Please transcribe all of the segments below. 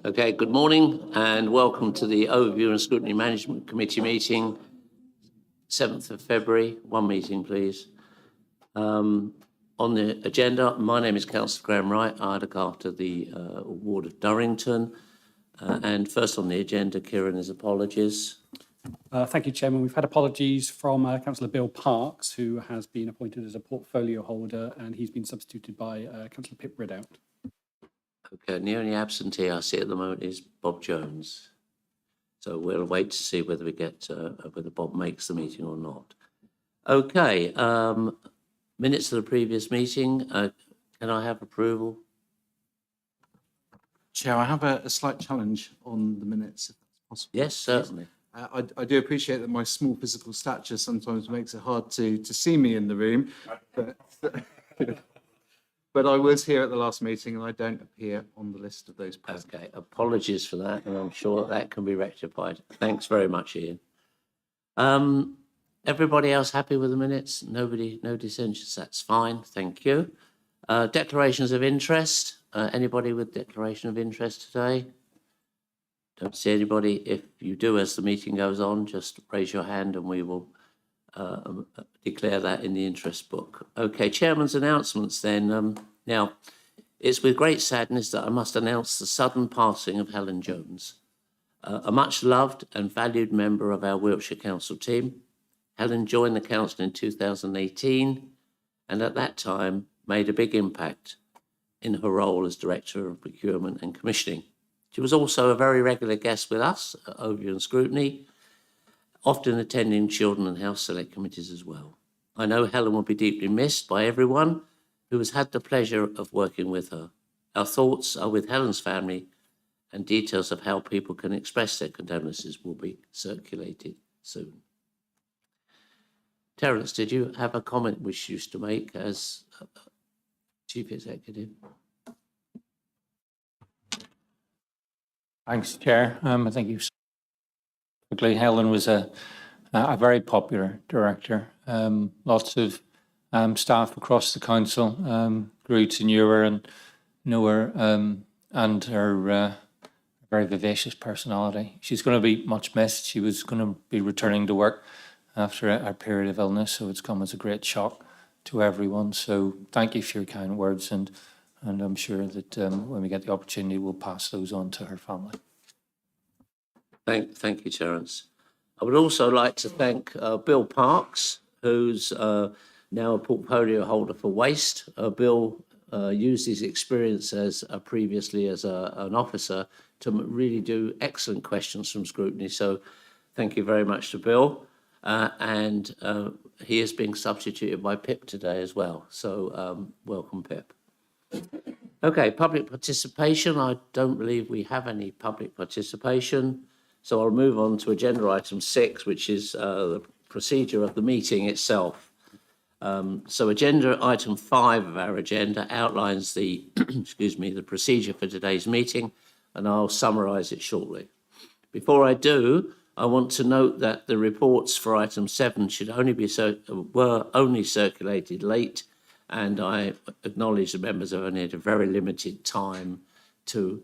Okay, good morning and welcome to the Overview and Scrutiny Management Committee meeting, 7th of February. One meeting, please. On the agenda, my name is Councillor Graham Wright. I look after the ward of Durrington. And first on the agenda, Kieran, is apologies. Thank you, Chairman. We've had apologies from Councillor Bill Parks, who has been appointed as a portfolio holder, and he's been substituted by Councillor Pip Ridout. Okay, and the only absentee I see at the moment is Bob Jones. So we'll wait to see whether we get whether Bob makes the meeting or not. Okay, minutes of the previous meeting. Can I have approval? Chair, I have a slight challenge on the minutes, if that's possible. Yes, certainly. I do appreciate that my small physical stature sometimes makes it hard to see me in the room, but I was here at the last meeting and I don't appear on the list of those present. Okay, apologies for that, and I'm sure that can be rectified. Thanks very much, Ian. Everybody else happy with the minutes? Nobody, no dissensions, that's fine, thank you. Declarations of interest. Anybody with declaration of interest today? Don't see anybody. If you do, as the meeting goes on, just raise your hand and we will declare that in the interest book. Okay, Chairman's announcements then. Now, it's with great sadness that I must announce the sudden passing of Helen Jones, a much loved and valued member of our Wiltshire Council team. Helen joined the council in 2018 and at that time made a big impact in her role as Director of Procurement and Commissioning. She was also a very regular guest with us at Overview and Scrutiny, often attending Children and Health Select Committees as well. I know Helen will be deeply missed by everyone who has had the pleasure of working with her. Our thoughts are with Helen's family, and details of how people can express their condolences will be circulated soon. Terence, did you have a comment which you used to make as Chief Executive? Thanks, Chair. I think you've quickly. Helen was a very popular director. Lots of staff across the council grew to know her and her very vivacious personality. She's going to be much missed. She was going to be returning to work after a period of illness, so it's come as a great shock to everyone. So thank you for your kind words, and I'm sure that when we get the opportunity, we'll pass those on to her family. Thank you, Terence. I would also like to thank Bill Parks, who's now a portfolio holder for waste. Bill used his experience as previously as an officer to really do excellent questions from scrutiny. So thank you very much to Bill. And he is being substituted by Pip today as well. So welcome, Pip. Okay, public participation. I don't believe we have any public participation. So I'll move on to agenda item 6, which is the procedure of the meeting itself. So agenda item 5 of our agenda outlines the, the procedure for today's meeting, and I'll summarise it shortly. Before I do, I want to note that the reports for item 7 should only be were only circulated late, and I acknowledge the members have only had a very limited time to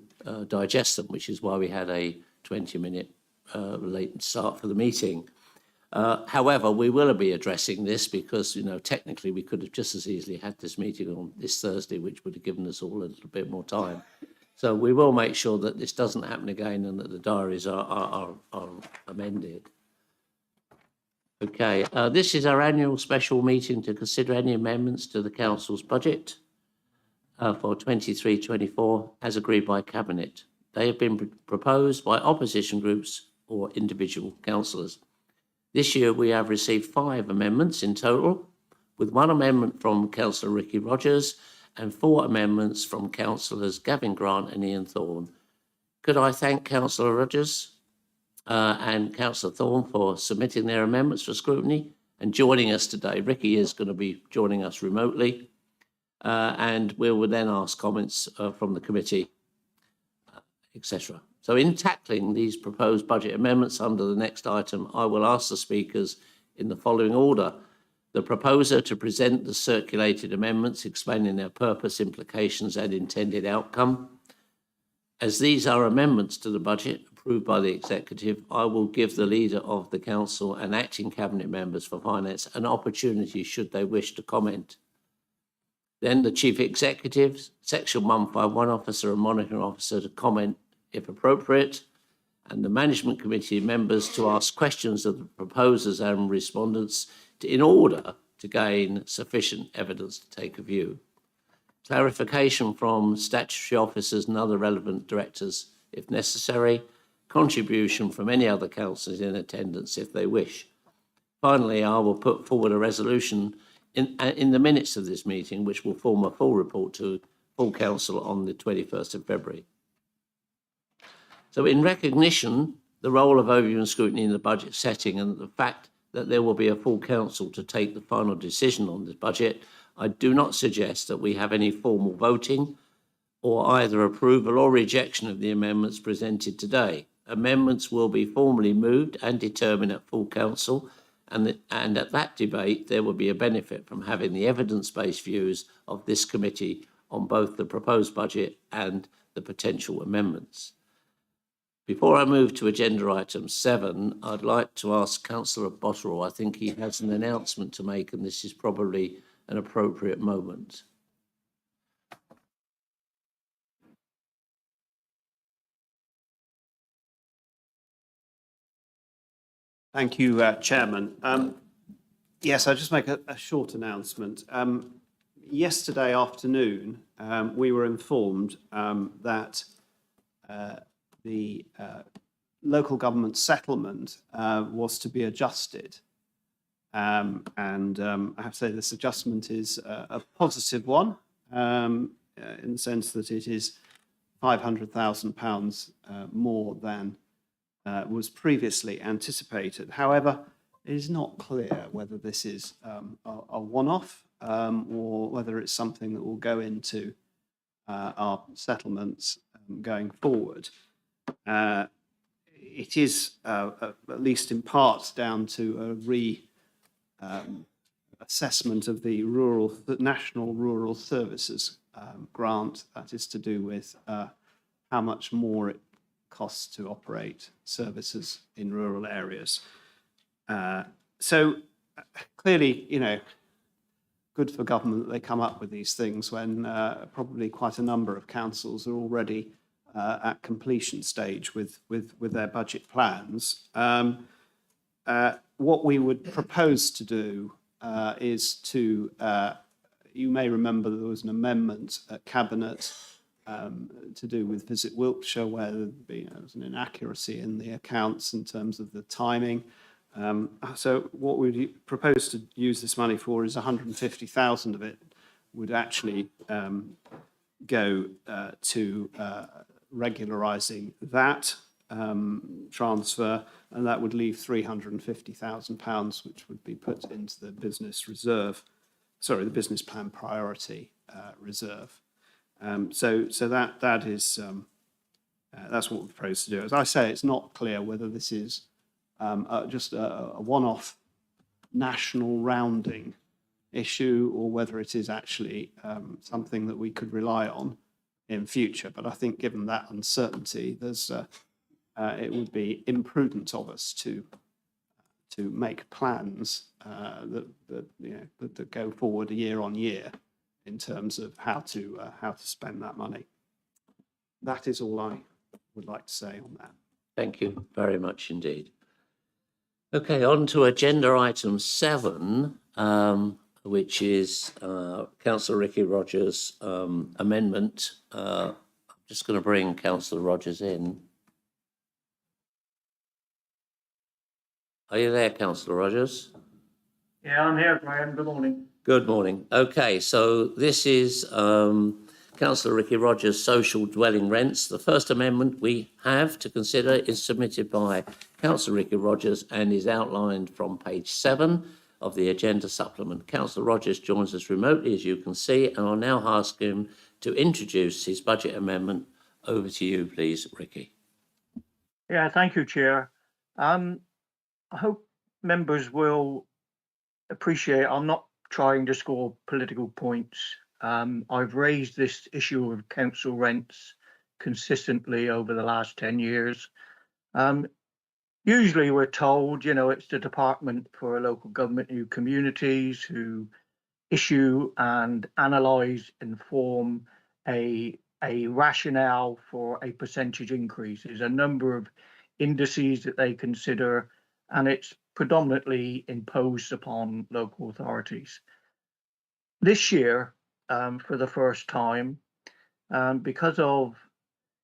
digest them, which is why we had a 20-minute late start for the meeting. However, we will be addressing this because, technically we could have just as easily had this meeting on this Thursday, which would have given us all a little bit more time. So we will make sure that this doesn't happen again and that the diaries are amended. Okay, this is our annual special meeting to consider any amendments to the Council's budget for 23-24 as agreed by Cabinet. They have been proposed by opposition groups or individual councillors. This year we have received 5 amendments in total, with 1 amendment from Councillor Ricky Rogers and 4 amendments from Councillors Gavin Grant and Ian Thorne. Could I thank Councillor Rogers and Councillor Thorne for submitting their amendments for scrutiny and joining us today. Ricky is going to be joining us remotely, and we will then ask comments from the committee, etc. So in tackling these proposed budget amendments under the next item, I will ask the speakers in the following order. The proposer to present the circulated amendments explaining their purpose, implications and intended outcome. As these are amendments to the budget approved by the executive, I will give the leader of the council and acting cabinet members for finance an opportunity should they wish to comment. Then the chief executive, section 151 officer and monitoring officer to comment if appropriate, and the management committee members to ask questions of the proposers and respondents in order to gain sufficient evidence to take a view. Clarification from statutory officers and other relevant directors if necessary, contribution from any other councillors in attendance if they wish. Finally, I will put forward a resolution in the minutes of this meeting, which will form a full report to full council on the 21st of February. So in recognition, the role of overview and scrutiny in the budget setting and the fact that there will be a full council to take the final decision on this budget, I do not suggest that we have any formal voting or either approval or rejection of the amendments presented today. Amendments will be formally moved and determined at full council, and at that debate there will be a benefit from having the evidence-based views of this committee on both the proposed budget and the potential amendments. Before I move to agenda item 7, I'd like to ask Councillor Botterill. I think he has an announcement to make, and this is probably an appropriate moment. Thank you, Chairman. Yes, I'll just make a short announcement. Yesterday afternoon, we were informed that the local government settlement was to be adjusted. And I have to say this adjustment is a positive one in the sense that it is £500,000 more than was previously anticipated. However, it is not clear whether this is a one-off or whether it's something that will go into our settlements going forward. It is, at least in part, down to a assessment of the National Rural Services grant. That is to do with how much more it costs to operate services in rural areas. So clearly, good for government that they come up with these things when probably quite a number of councils are already at completion stage with their budget plans. What we would propose to do is to, you may remember there was an amendment at Cabinet to do with Visit Wiltshire, where there was an inaccuracy in the accounts in terms of the timing. So what we propose to use this money for is 150,000 of it would actually go to regularising that transfer, and that would leave £350,000, which would be put into the business reserve, sorry, the business plan priority reserve. So that is that's what we propose to do. As I say, it's not clear whether this is just a one-off national rounding issue or whether it is actually something that we could rely on in future. But I think given that uncertainty, there's it would be imprudent of us to make plans that go forward year on year in terms of how to spend that money. That is all I would like to say on that. Thank you very much indeed. Okay, on to agenda item 7, which is Councillor Ricky Rogers' amendment. I'm just going to bring Councillor Rogers in. Are you there, Councillor Rogers? Yeah, I'm here, Graham. Good morning. Good morning. Okay, so this is Councillor Ricky Rogers' social dwelling rents. The first amendment we have to consider is submitted by Councillor Ricky Rogers and is outlined from page 7 of the agenda supplement. Councillor Rogers joins us remotely, as you can see, and I'll now ask him to introduce his budget amendment. Over to you, please, Ricky. Yeah, thank you, Chair. I hope members will appreciate I'm not trying to score political points. I've raised this issue of council rents consistently over the last 10 years. Usually we're told, it's the Department for Local Government and Communities who issue and analyse and form a rationale for a percentage increase. There's a number of indices that they consider, and it's predominantly imposed upon local authorities. This year, for the first time, because of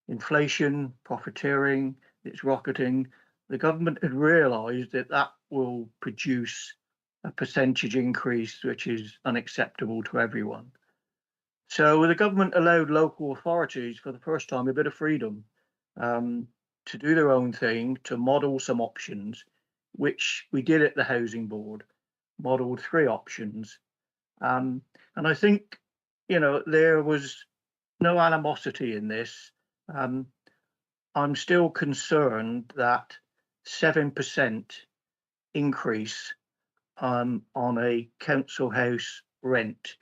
inflation, profiteering, it's rocketing, the government had realised that that will produce a percentage increase which is unacceptable to everyone. So the government allowed local authorities for the first time a bit of freedom to do their own thing, to model some options, which we did at the Housing Board, modelled 3 options. And I think, there was no animosity in this. I'm still concerned that 7% increase on a council house rent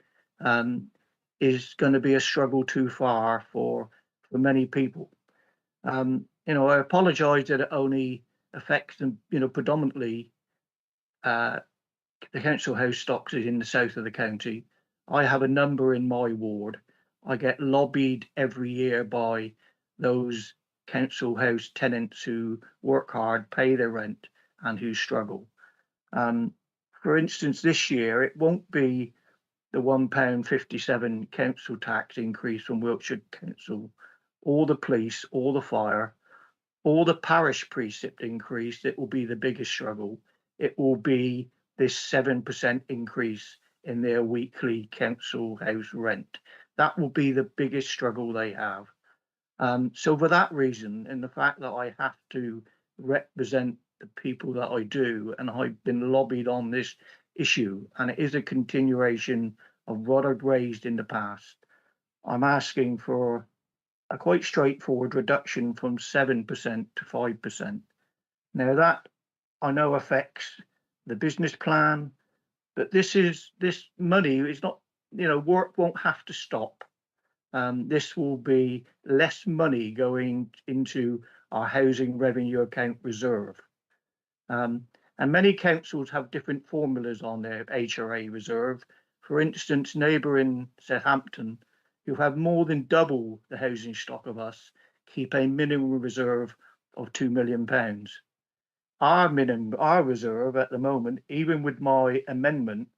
is going to be a struggle too far for many people. I apologise that it only affects them, predominantly the council house stocks is in the south of the county. I have a number in my ward. I get lobbied every year by those council house tenants who work hard, pay their rent, and who struggle. For instance, this year it won't be the £1.57 council tax increase from Wiltshire Council, or the police, or the fire, or the parish precept increase that will be the biggest struggle. It will be this 7% increase in their weekly council house rent. That will be the biggest struggle they have. So for that reason, and the fact that I have to represent the people that I do, and I've been lobbied on this issue, and it is a continuation of what I've raised in the past, I'm asking for a quite straightforward reduction from 7% to 5%. Now that I know affects the business plan, but this money is not, work won't have to stop. This will be less money going into our housing revenue account reserve. And many councils have different formulas on their HRA reserve. For instance, neighbouring Southampton, who have more than double the housing stock of us, keep a minimum reserve of £2 million. Our reserve at the moment, even with my amendment,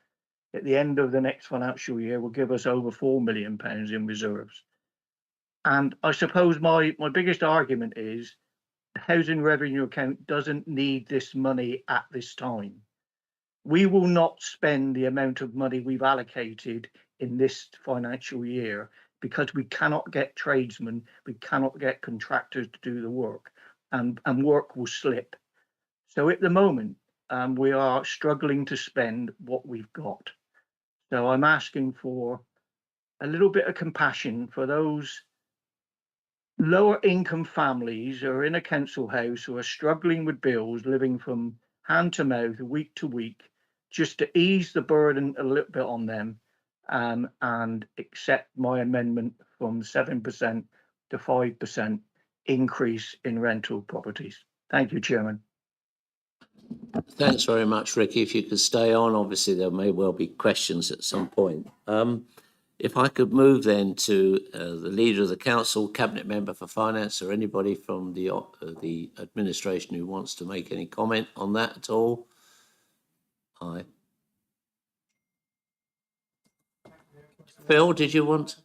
at the end of the next financial year will give us over £4 million in reserves. And I suppose my biggest argument is the housing revenue account doesn't need this money at this time. We will not spend the amount of money we've allocated in this financial year because we cannot get tradesmen, we cannot get contractors to do the work, and work will slip. So at the moment, we are struggling to spend what we've got. So I'm asking for a little bit of compassion for those lower income families who are in a council house who are struggling with bills, living from hand to mouth, week to week, just to ease the burden a little bit on them, and accept my amendment from 7% to 5% increase in rental properties. Thank you, Chairman. Thanks very much, Ricky. If you could stay on, obviously there may well be questions at some point. If I could move then to the Leader of the Council, Cabinet Member for Finance, or anybody from the administration who wants to make any comment on that at all. Aye. Phil, did you want?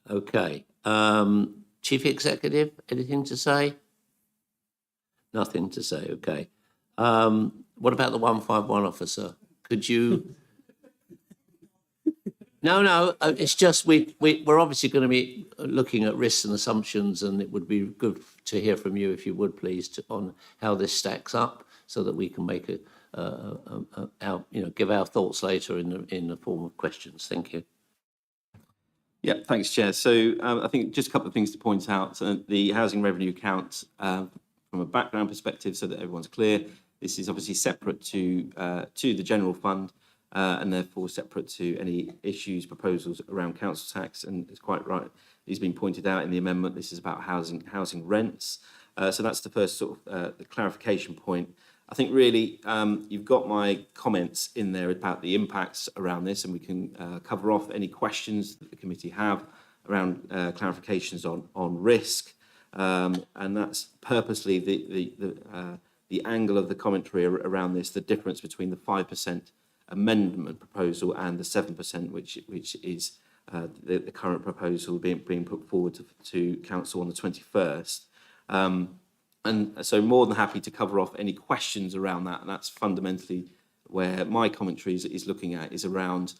Okay. Chief Executive, anything to say? Nothing to say, okay. What about the 151 officer? Could you? No, it's just we're obviously going to be looking at risks and assumptions, and it would be good to hear from you, if you would please, on how this stacks up, so that we can make give our thoughts later in the form of questions. Thank you. Yeah, thanks, Chair. So I think just a couple of things to point out. The housing revenue account, from a background perspective, so that everyone's clear, this is obviously separate to the general fund, and therefore separate to any issues, proposals around council tax. And it's quite right, has been pointed out in the amendment, this is about housing rents. So that's the first sort of the clarification point. I think really you've got my comments in there about the impacts around this, and we can cover off any questions that the committee have around clarifications on risk. And that's purposely the angle of the commentary around this, the difference between the 5% amendment proposal and the 7%, which is the current proposal being put forward to council on the 21st. And so more than happy to cover off any questions around that. And that's fundamentally where my commentary is looking at, is around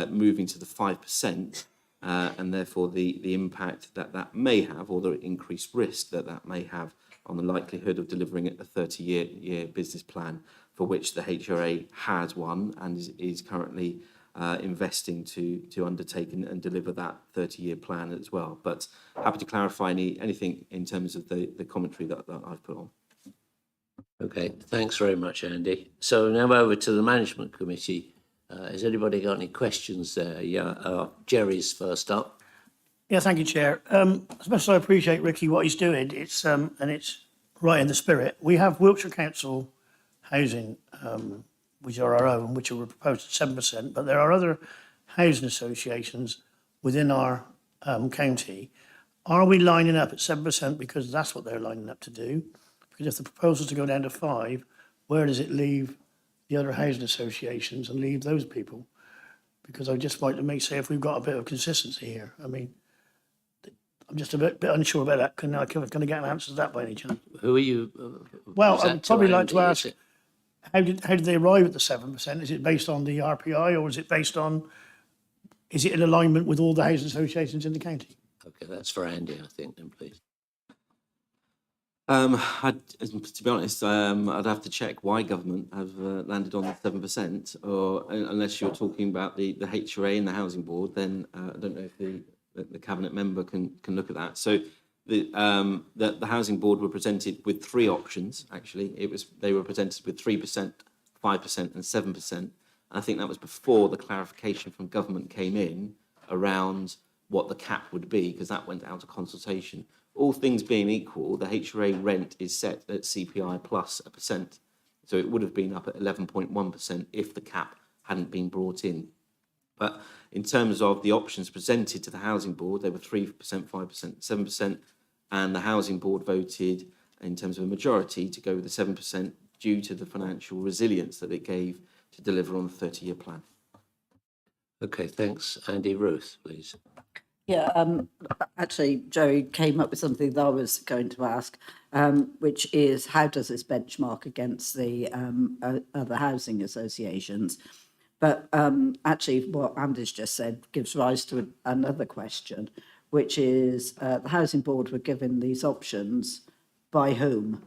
moving to the 5%, and therefore the impact that may have, or the increased risk that may have on the likelihood of delivering a 30-year business plan, for which the HRA has one and is currently investing to undertake and deliver that 30-year plan as well. But happy to clarify anything in terms of the commentary that I've put on. Okay, thanks very much, Andy. So now over to the Management Committee. Has anybody got any questions there? Yeah, Jerry's first up. Yeah, thank you, Chair. As much as I appreciate Ricky what he's doing, it's and it's right in the spirit. We have Wiltshire Council housing, which are our own, which are proposed at 7%, but there are other housing associations within our county. Are we lining up at 7% because that's what they're lining up to do? Because if the proposal is to go down to 5, where does it leave the other housing associations and leave those people? Because I'd just like to say if we've got a bit of consistency here. I mean, I'm just a bit unsure about that. Can I get an answer to that by any chance? Who are you? Well, is that I'd probably like Andy, to is ask, it? how did they arrive at the 7%? Is it based on the RPI, or is it based on, is it in alignment with all the housing associations in the county? Okay, that's for Andy, I think, then please. To be honest, I'd have to check why government have landed on the 7%, or unless you're talking about the HRA and the Housing Board, then I don't know if the cabinet member can look at that. So the Housing Board were presented with 3 options. Actually, they were presented with 3%, 5%, and 7%. And I think that was before the clarification from government came in around what the cap would be, because that went out of consultation. All things being equal, the HRA rent is set at CPI plus 1%. So it would have been up at 11.1% if the cap hadn't been brought in. But in terms of the options presented to the Housing Board, they were 3%, 5%, 7%, and the Housing Board voted in terms of a majority to go with the 7% due to the financial resilience that it gave to deliver on the 30-year plan. Okay, thanks. Andy. Ruth, please. Yeah, actually, Joe came up with something that I was going to ask, which is how does this benchmark against the other housing associations? But actually, what Andy's just said gives rise to another question, which is the Housing Board were given these options by whom?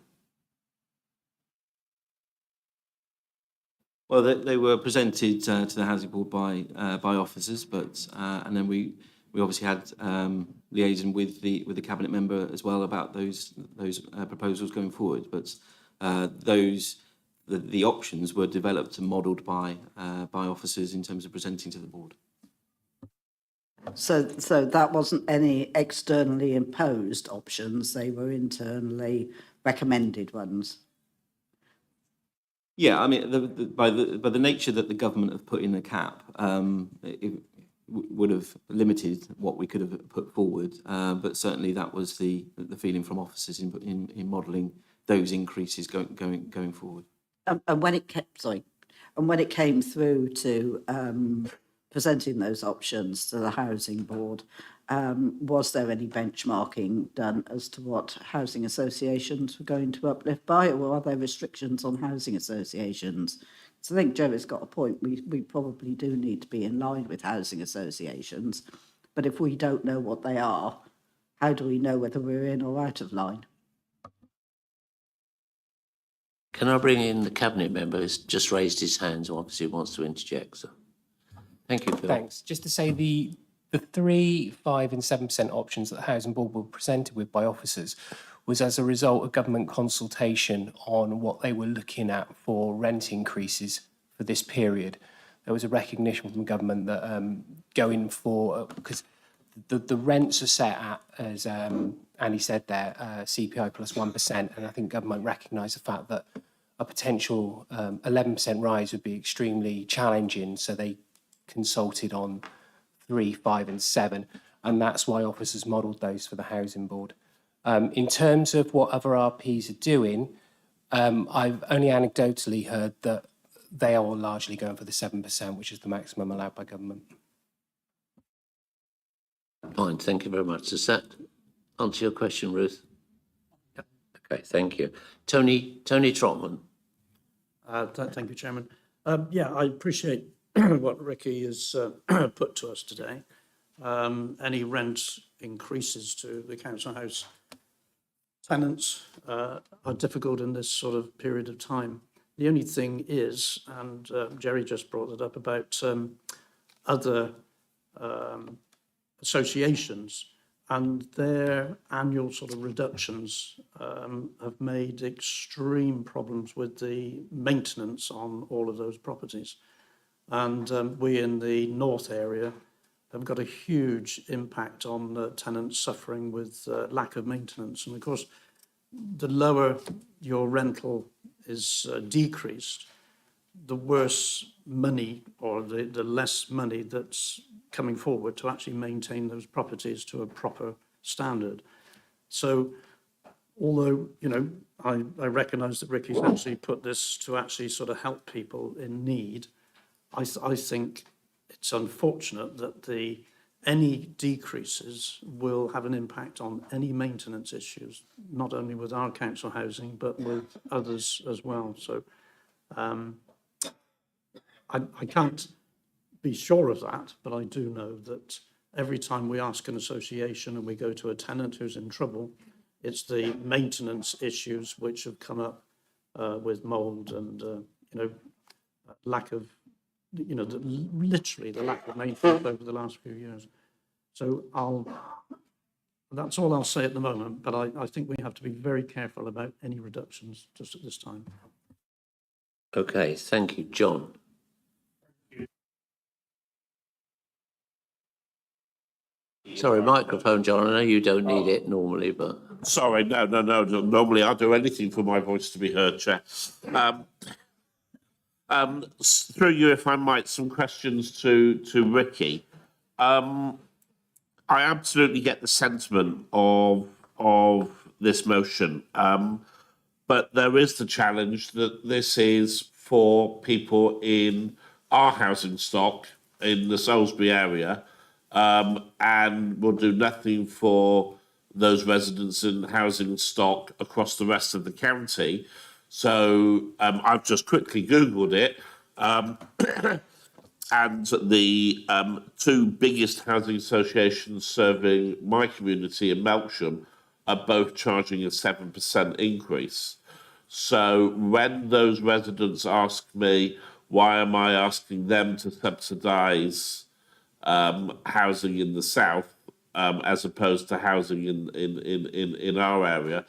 Well, they were presented to the Housing Board by officers, but and then we obviously had liaison with the cabinet member as well about those proposals going forward. But the options were developed and modelled by officers in terms of presenting to the board. So that wasn't any externally imposed options; they were internally recommended ones. Yeah, I mean, by the nature that the government have put in the cap, it would have limited what we could have put forward. But certainly that was the feeling from officers in modelling those increases going forward. And when it came through to presenting those options to the Housing Board, was there any benchmarking done as to what housing associations were going to uplift by, or are there restrictions on housing associations? So I think Joe's got a point. We probably do need to be in line with housing associations, but if we don't know what they are, how do we know whether we're in or out of line? Can I bring in the cabinet member who's just raised his hand and obviously wants to interject? So, thank you, Phil. Thanks. Just to say the 3%, 5% and 7% options that the Housing Board were presented with by officers was as a result of government consultation on what they were looking at for rent increases for this period. There was a recognition from government that going for, because the rents are set at, as Andy said there, CPI plus 1%, and I think government recognise the fact that a potential 11% rise would be extremely challenging, so they consulted on 3, 5 and 7, and that's why officers modelled those for the Housing Board. In terms of what other RPs are doing, I've only anecdotally heard that they are largely going for the 7%, which is the maximum allowed by government. Fine, thank you very much. Does that answer your question, Ruth? Yeah. Okay, thank you. Tony Trotman. Thank you, Chairman. Yeah, I appreciate what Ricky has put to us today. Any rent increases to the council house tenants are difficult in this sort of period of time. The only thing is, and Jerry just brought it up about other associations and their annual sort of reductions have made extreme problems with the maintenance on all of those properties. And we in the north area have got a huge impact on tenants suffering with lack of maintenance. And of course, the lower your rental is decreased, the worse money or the less money that's coming forward to actually maintain those properties to a proper standard. So although, you know, I recognise that Ricky's actually put this to actually sort of help people in need, I think it's unfortunate that any decreases will have an impact on any maintenance issues, not only with our council housing, but with others as well. So I can't be sure of that, but I do know that every time we ask an association and we go to a tenant who's in trouble, it's the maintenance issues which have come up with mould and, you know, lack of, you know, literally the lack of maintenance over the last few years. So that's all I'll say at the moment, but I think we have to be very careful about any reductions just at this time. Okay, thank you. John. Sorry, microphone, John. I know you don't need it normally, but... Sorry, no. Normally I'll do anything for my voice to be heard, Chair. Through you, if I might, some questions to Ricky. I absolutely get the sentiment of this motion, but there is the challenge that this is for people in our housing stock in the Salisbury area, and will do nothing for those residents in housing stock across the rest of the county. So I've just quickly Googled it, and the two biggest housing associations serving my community in Melksham are both charging a 7% increase. So when those residents ask me, why am I asking them to subsidise housing in the south as opposed to housing in our area,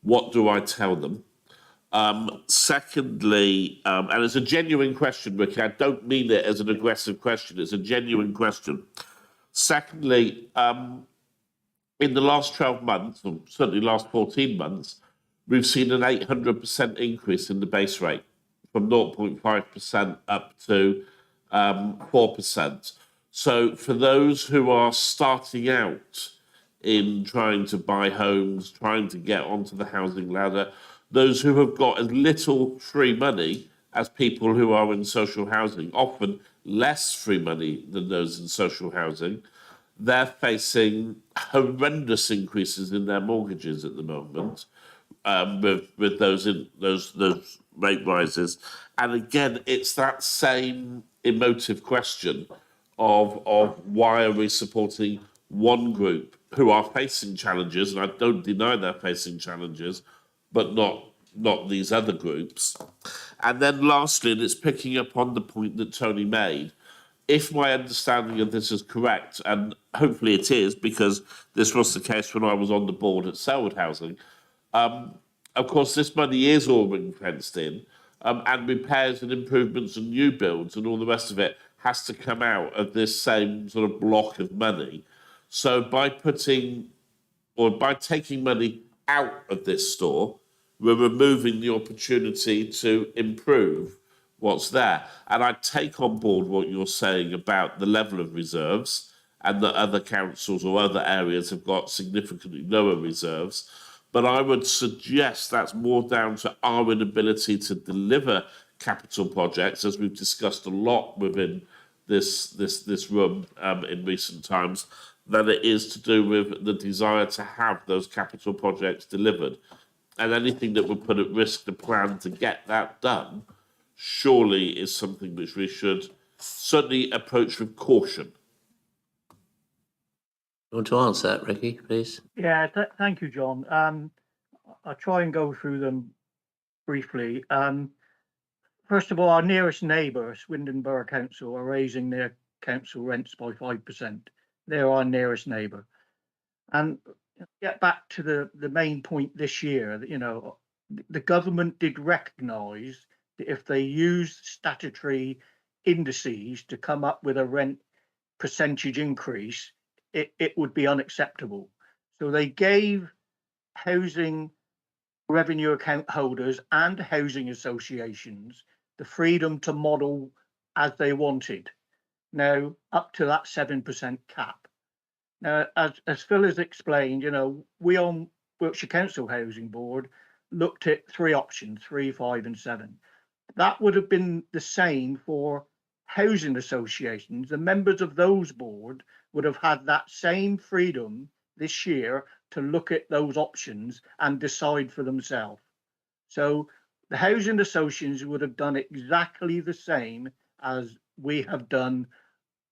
what do I tell them? Secondly, and it's a genuine question, Ricky, I don't mean it as an aggressive question, it's a genuine question. Secondly, in the last 12 months, or certainly last 14 months, we've seen an 800% increase in the base rate from 0.5% up to 4%. So for those who are starting out in trying to buy homes, trying to get onto the housing ladder, those who have got as little free money as people who are in social housing, often less free money than those in social housing, they're facing horrendous increases in their mortgages at the moment, with those rate rises. And again, it's that same emotive question of why are we supporting one group who are facing challenges, and I don't deny they're facing challenges, but not these other groups. And then lastly, and it's picking up on the point that Tony made, if my understanding of this is correct, and hopefully it is, because this was the case when I was on the board at Selwood Housing, of course this money is all ring-fenced in, and repairs and improvements and new builds and all the rest of it has to come out of this same sort of block of money. So by taking money out of this store, we're removing the opportunity to improve what's there. And I take on board what you're saying about the level of reserves and that other councils or other areas have got significantly lower reserves. But I would suggest that's more down to our inability to deliver capital projects, as we've discussed a lot within this room in recent times, than it is to do with the desire to have those capital projects delivered. And anything that would put at risk the plan to get that done surely is something which we should certainly approach with caution. You want to answer that, Ricky, please? Yeah, thank you, John. I'll try and go through them briefly. First of all, our nearest neighbour, Swindon Borough Council, are raising their council rents by 5%. They're our nearest neighbour. And get back to the main point this year, that, you know, the government did recognise that if they used statutory indices to come up with a rent percentage increase, it would be unacceptable. So they gave housing revenue account holders and housing associations the freedom to model as they wanted. Now, up to that 7% cap. Now, as Phil has explained, you know, we on Wiltshire Council Housing Board looked at 3 options, 3, 5 and 7. That would have been the same for housing associations. The members of those board would have had that same freedom this year to look at those options and decide for themselves. So the housing associations would have done exactly the same as we have done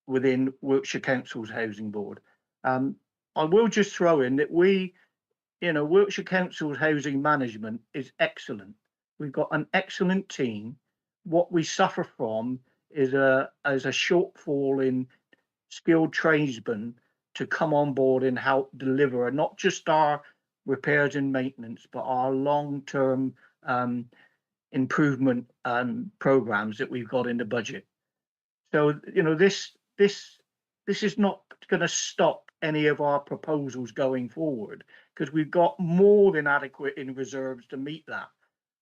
within Wiltshire Council's Housing Board. I will just throw in that Wiltshire Council's housing management is excellent. We've got an excellent team. What we suffer from is a shortfall in skilled tradesmen to come on board and help deliver not just our repairs and maintenance, but our long-term improvement programs that we've got in the budget. So, you know, this is not going to stop any of our proposals going forward, because we've got more than adequate in reserves to meet that.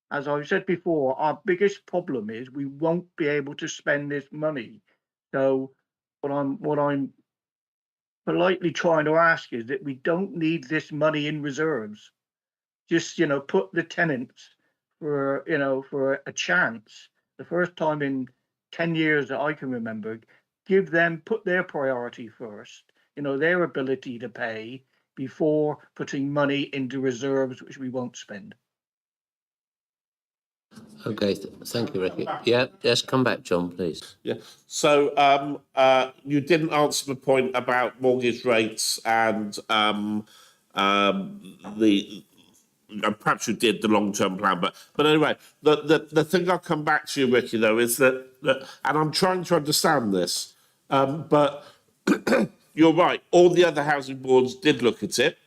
As I've said before, our biggest problem is we won't be able to spend this money. So what I'm politely trying to ask is that we don't need this money in reserves. Just, you know, put the tenants for a chance. The first time in 10 years that I can remember, put their priority first, you know, their ability to pay before putting money into reserves, which we won't spend. Okay, thank you, Ricky. Yeah, just come back, John, please. Yeah. So you didn't answer the point about mortgage rates and perhaps you did the long-term plan, but anyway, the thing I'll come back to you, Ricky, though, is that and I'm trying to understand this, but you're right. All the other housing boards did look at it.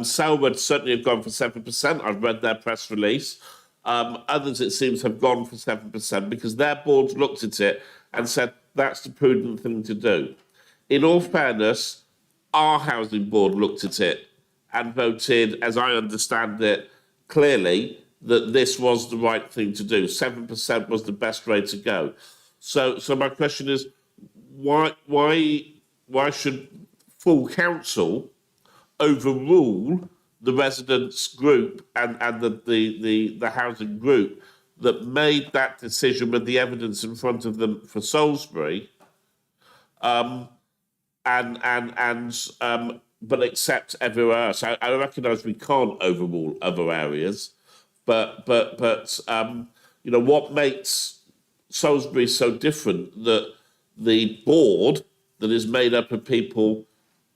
Selwood certainly have gone for 7%. I've read their press release. Others, it seems, have gone for 7% because their boards looked at it and said that's the prudent thing to do. In all fairness, our housing board looked at it and voted, as I understand it, clearly that this was the right thing to do. 7% was the best way to go. So my question is, why should full council overrule the residents group and the housing group that made that decision with the evidence in front of them for Salisbury, but accept everywhere else? I recognise we can't overrule other areas, but you know, what makes Salisbury so different that the board that is made up of people,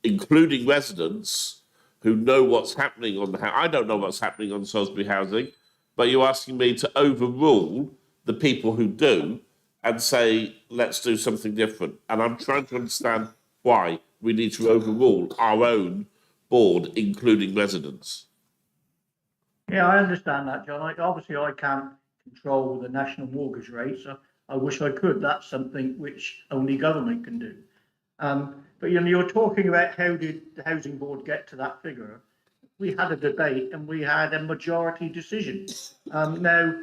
including residents, who know what's happening on the house. I don't know what's happening on Salisbury housing, but you're asking me to overrule the people who do and say, let's do something different. And I'm trying to understand why we need to overrule our own board, including residents. Yeah, I understand that, John. Obviously, I can't control the national mortgage rates. I wish I could. That's something which only government can do. But you're talking about how did the housing board get to that figure? We had a debate and we had a majority decision. Now,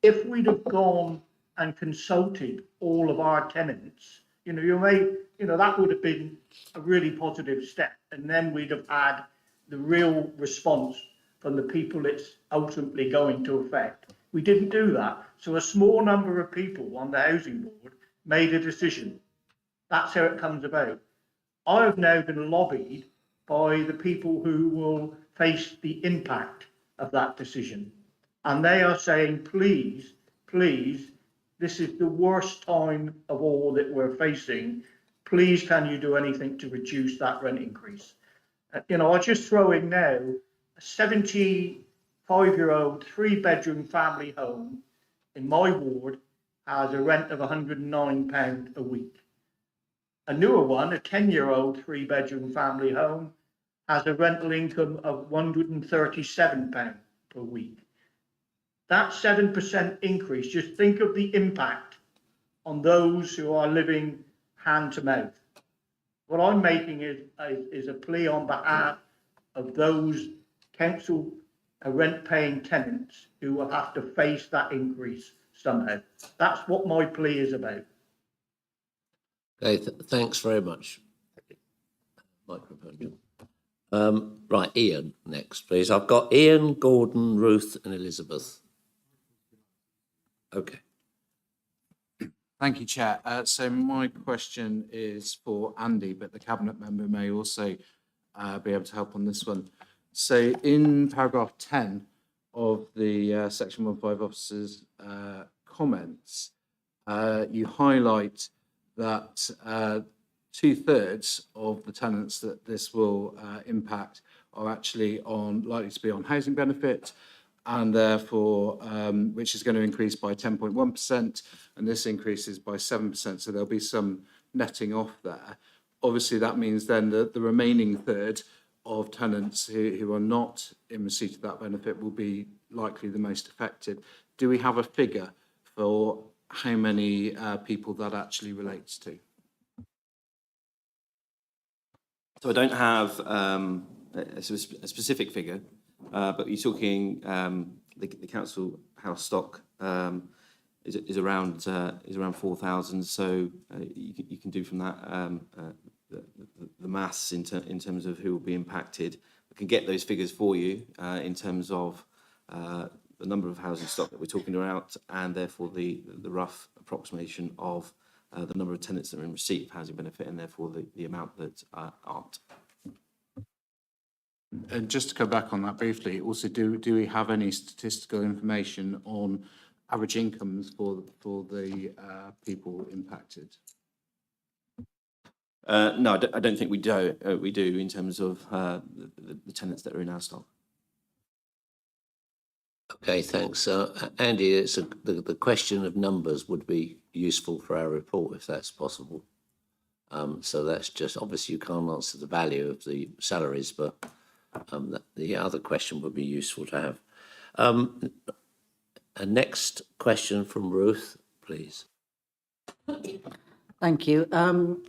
if we'd have gone and consulted all of our tenants, that would have been a really positive step. And then we'd have had the real response from the people it's ultimately going to affect. We didn't do that. So a small number of people on the housing board made a decision. That's how it comes about. I have now been lobbied by the people who will face the impact of that decision. And they are saying, please, please, this is the worst time of all that we're facing. Please, can you do anything to reduce that rent increase? I'll just throw in now, a 75-year-old, 3-bedroom family home in my ward has a rent of £109 a week. A newer one, a 10-year-old, 3-bedroom family home, has a rental income of £137 per week. That 7% increase, just think of the impact on those who are living hand to mouth. What I'm making is a plea on behalf of those council rent-paying tenants who will have to face that increase somehow. That's what my plea is about. Okay, thanks very much. Microphone. Right, Ian next, please. I've got Ian, Gordon, Ruth and Elizabeth. Okay. Thank you, Chair. So my question is for Andy, but the Cabinet member may also be able to help on this one. So in paragraph 10 of the section 1.5 officers' comments, you highlight that 2/3 of the tenants that this will impact are actually likely to be on housing benefit, and therefore, which is going to increase by 10.1%, and this increases by 7%. So there'll be some netting off there. Obviously, that means then that the remaining third of tenants who are not in receipt of that benefit will be likely the most affected. Do we have a figure for how many people that actually relates to? So I don't have a specific figure, but you're talking the council house stock is around 4,000. So you can do from that the maths in terms of who will be impacted. I can get those figures for you in terms of the number of housing stock that we're talking about, and therefore the rough approximation of the number of tenants that are in receipt of housing benefit, and therefore the amount that aren't. And just to go back on that briefly, also, do we have any statistical information on average incomes for the people impacted? No, I don't think we do. We do in terms of the tenants that are in our stock. Okay, thanks. Andy, the question of numbers would be useful for our report if that's possible. So that's just, obviously you can't answer the value of the salaries, but the other question would be useful to have. A next question from Ruth, please. Thank you.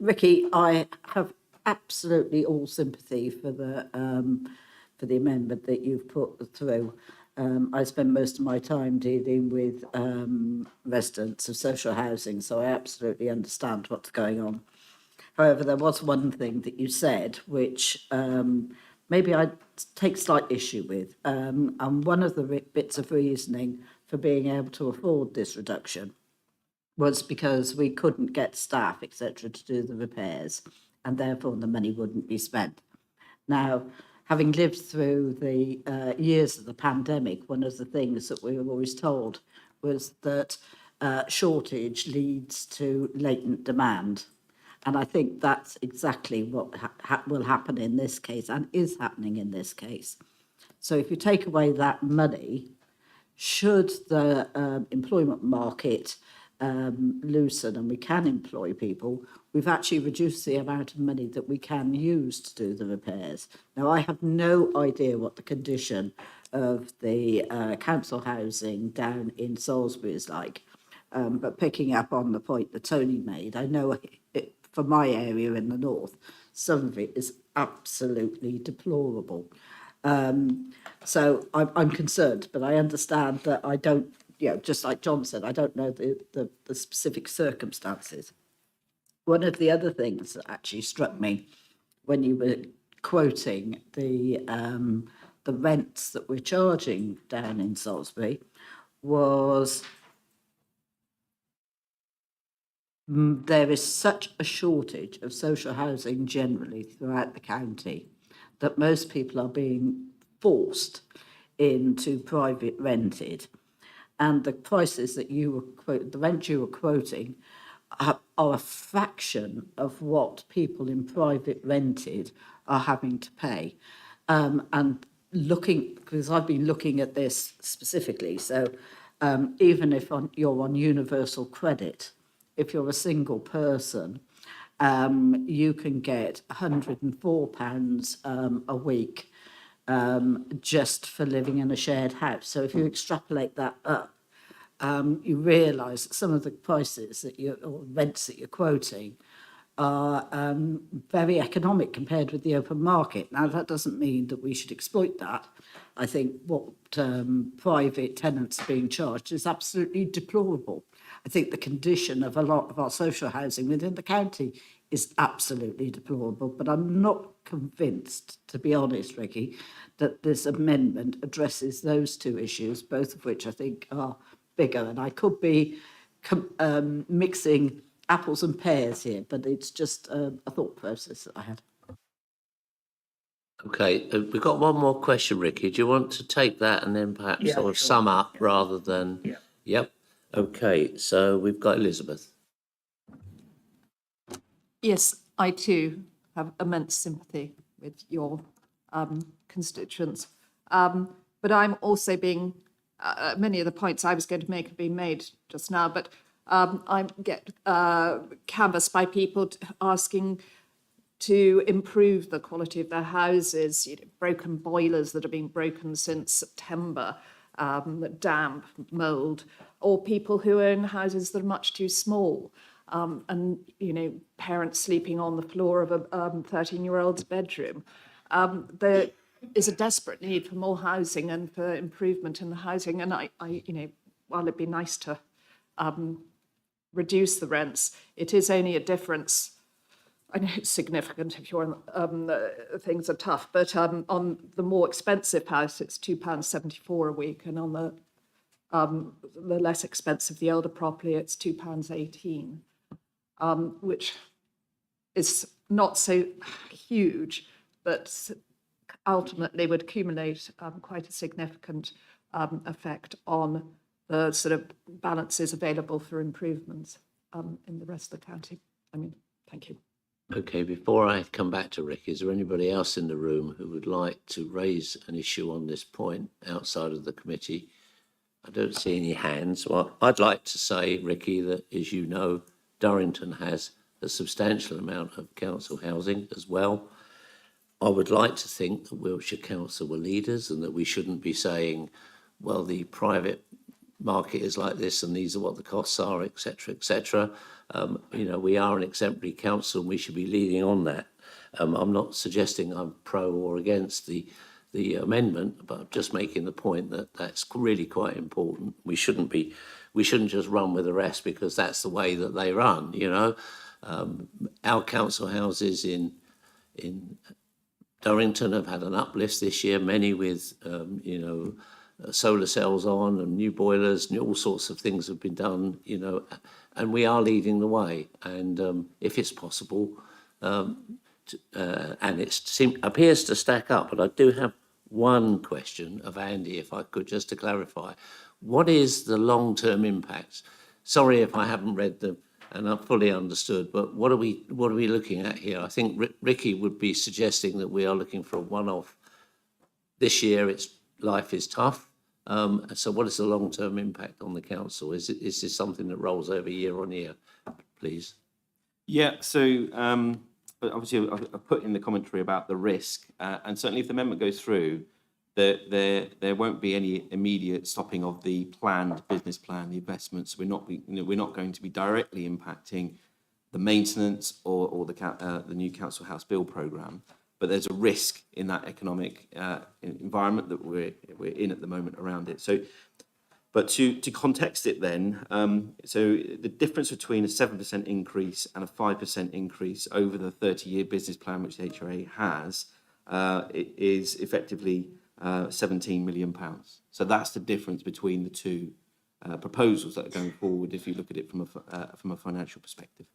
Ricky, I have absolutely all sympathy for the amendment that you've put through. I spend most of my time dealing with residents of social housing, so I absolutely understand what's going on. However, there was one thing that you said which maybe I take slight issue with, and one of the bits of reasoning for being able to afford this reduction was because we couldn't get staff, etc., to do the repairs, and therefore the money wouldn't be spent. Now, having lived through the years of the pandemic, one of the things that we were always told was that shortage leads to latent demand. And I think that's exactly what will happen in this case, and is happening in this case. So if you take away that money, should the employment market loosen and we can employ people, we've actually reduced the amount of money that we can use to do the repairs. Now, I have no idea what the condition of the council housing down in Salisbury is like, but picking up on the point that Tony made, I know for my area in the north, some of it is absolutely deplorable. So I'm concerned, but I understand that I don't, just like John said, I don't know the specific circumstances. One of the other things that actually struck me when you were quoting the rents that we're charging down in Salisbury was there is such a shortage of social housing generally throughout the county that most people are being forced into private rented. And the prices that you were the rent you were quoting are a fraction of what people in private rented are having to pay. And looking, because I've been looking at this specifically, so even if you're on universal credit, if you're a single person, you can get £104 a week just for living in a shared house. So if you extrapolate that up, you realise that some of the prices that or rents that you're quoting are very economic compared with the open market. Now, that doesn't mean that we should exploit that. I think what private tenants are being charged is absolutely deplorable. I think the condition of a lot of our social housing within the county is absolutely deplorable, but I'm not convinced, to be honest, Ricky, that this amendment addresses those two issues, both of which I think are bigger. And I could be mixing apples and pears here, but it's just a thought process that I had. Okay, we've got one more question, Ricky. Do you want to take that and then perhaps Yeah, sort of sure. sum up rather than? Yeah. Yep. Okay, so we've got Elizabeth. Yes, I too have immense sympathy with your constituents. But I'm also being, many of the points I was going to make have been made just now, but I get canvassed by people asking to improve the quality of their houses, broken boilers that have been broken since September, damp, mould, or people who own houses that are much too small. And, parents sleeping on the floor of a 13-year-old's bedroom. There is a desperate need for more housing and for improvement in the housing. And I while it'd be nice to reduce the rents, it is only a difference. I know it's significant if you're things are tough, but on the more expensive house, it's £2.74 a week, and on the less expensive, the older property, it's £2.18, which is not so huge, but ultimately would accumulate quite a significant effect on the sort of balances available for improvements in the rest of the county. Thank you. Okay, before I come back to Rick, is there anybody else in the room who would like to raise an issue on this point outside of the committee? I don't see any hands. Well, I'd like to say, Ricky, that as you know, Durrington has a substantial amount of council housing as well. I would like to think that Wiltshire Council were leaders and that we shouldn't be saying, well, the private market is like this and these are what the costs are, etc., etc. We are an exemplary council and we should be leading on that. I'm not suggesting I'm pro or against the amendment, but I'm just making the point that that's really quite important. We shouldn't just run with the rest because that's the way that they run. Our council houses in Durrington have had an uplift this year, many with solar cells on and new boilers, all sorts of things have been done, and we are leading the way. And if it's possible, and it appears to stack up, but I do have one question of Andy, if I could, just to clarify. What is the long-term impact? Sorry if I haven't read them and I've fully understood, but what are we looking at here? I think Ricky would be suggesting that we are looking for a one-off. This year, life is tough. So what is the long-term impact on the council? Is this something that rolls over year on year, please? Yeah, so obviously I've put in the commentary about the risk, and certainly if the amendment goes through, there won't be any immediate stopping of the planned business plan, the investments. We're not going to be directly impacting the maintenance or the new council house build programme, but there's a risk in that economic environment that we're in at the moment around it. So, but to context it then, so the difference between a 7% increase and a 5% increase over the 30-year business plan which the HRA has it is effectively £17 million. So that's the difference between the two proposals that are going forward if you look at it from a financial perspective.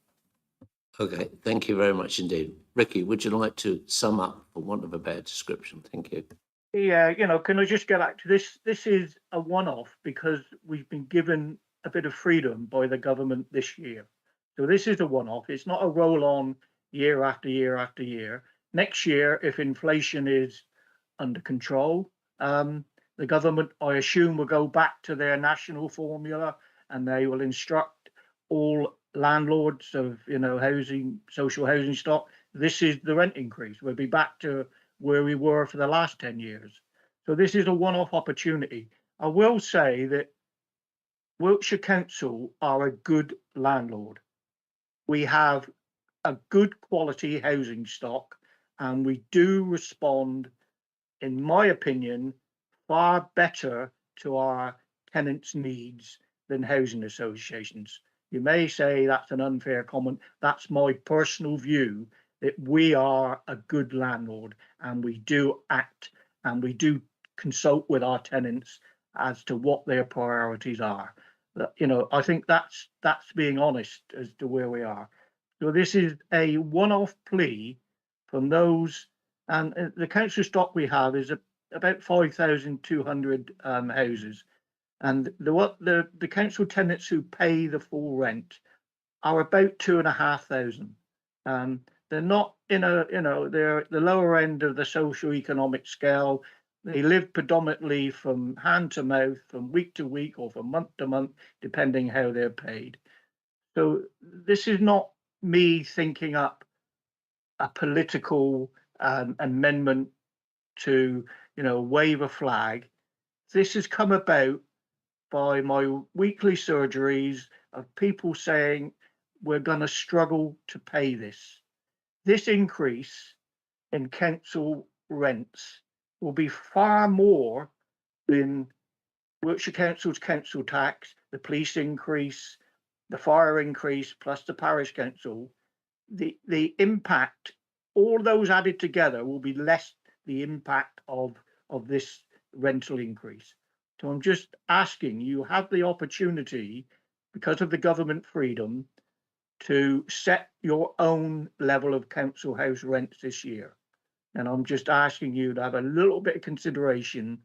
Okay, thank you very much indeed. Ricky, would you like to sum up, for want of a better description? Thank you. Yeah, can I just get back to this? This is a one-off because we've been given a bit of freedom by the government this year. So this is a one-off. It's not a roll-on year after year after year. Next year, if inflation is under control, the government, I assume, will go back to their national formula and they will instruct all landlords of social housing stock. This is the rent increase. We'll be back to where we were for the last 10 years. So this is a one-off opportunity. I will say that Wiltshire Council are a good landlord. We have a good quality housing stock and we do respond, in my opinion, far better to our tenants' needs than housing associations. You may say that's an unfair comment. That's my personal view, that we are a good landlord and we do act and we do consult with our tenants as to what their priorities are. I think that's being honest as to where we are. So this is a one-off plea from those, and the council stock we have is about 5,200 houses. And the council tenants who pay the full rent are about 2,500. They're not they're the lower end of the socio-economic scale. They live predominantly from hand to mouth, from week to week, or from month to month, depending how they're paid. So this is not me thinking up a political amendment to wave a flag. This has come about by my weekly surgeries of people saying we're going to struggle to pay this. This increase in council rents will be far more than Wiltshire Council's council tax, the police increase, the fire increase, plus the parish council. The impact, all those added together, will be less the impact of this rental increase. So I'm just asking, you have the opportunity, because of the government freedom, to set your own level of council house rents this year. And I'm just asking you to have a little bit of consideration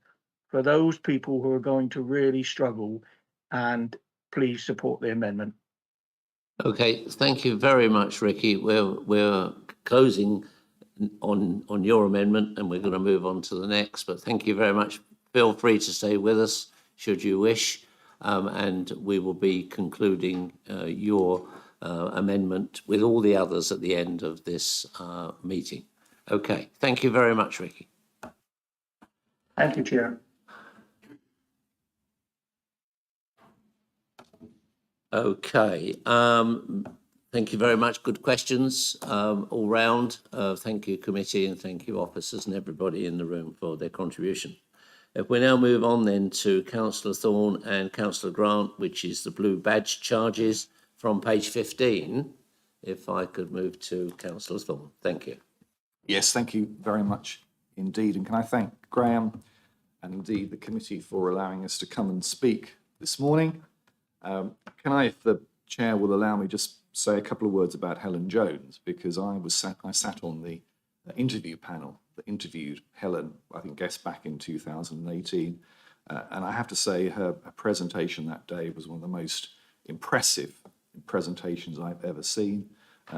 for those people who are going to really struggle, and please support the amendment. Okay, thank you very much, Ricky. We're closing on your amendment and we're going to move on to the next, but thank you very much. Feel free to stay with us should you wish, and we will be concluding your amendment with all the others at the end of this meeting. Okay, thank you very much, Ricky. Thank you, Chair. Okay, thank you very much. Good questions all round. Thank you, committee, and thank you, officers and everybody in the room for their contribution. If we now move on then to Councillor Thorne and Councillor Grant, which is the blue badge charges from page 15. If I could move to Councillor Thorne. Thank you. Yes, thank you very much indeed. And can I thank Graham and indeed the committee for allowing us to come and speak this morning. Can I, if the chair will allow me, just say a couple of words about Helen Jones, because I sat on the interview panel that interviewed Helen, I think, guest back in 2018. And I have to say her presentation that day was one of the most impressive presentations I've ever seen.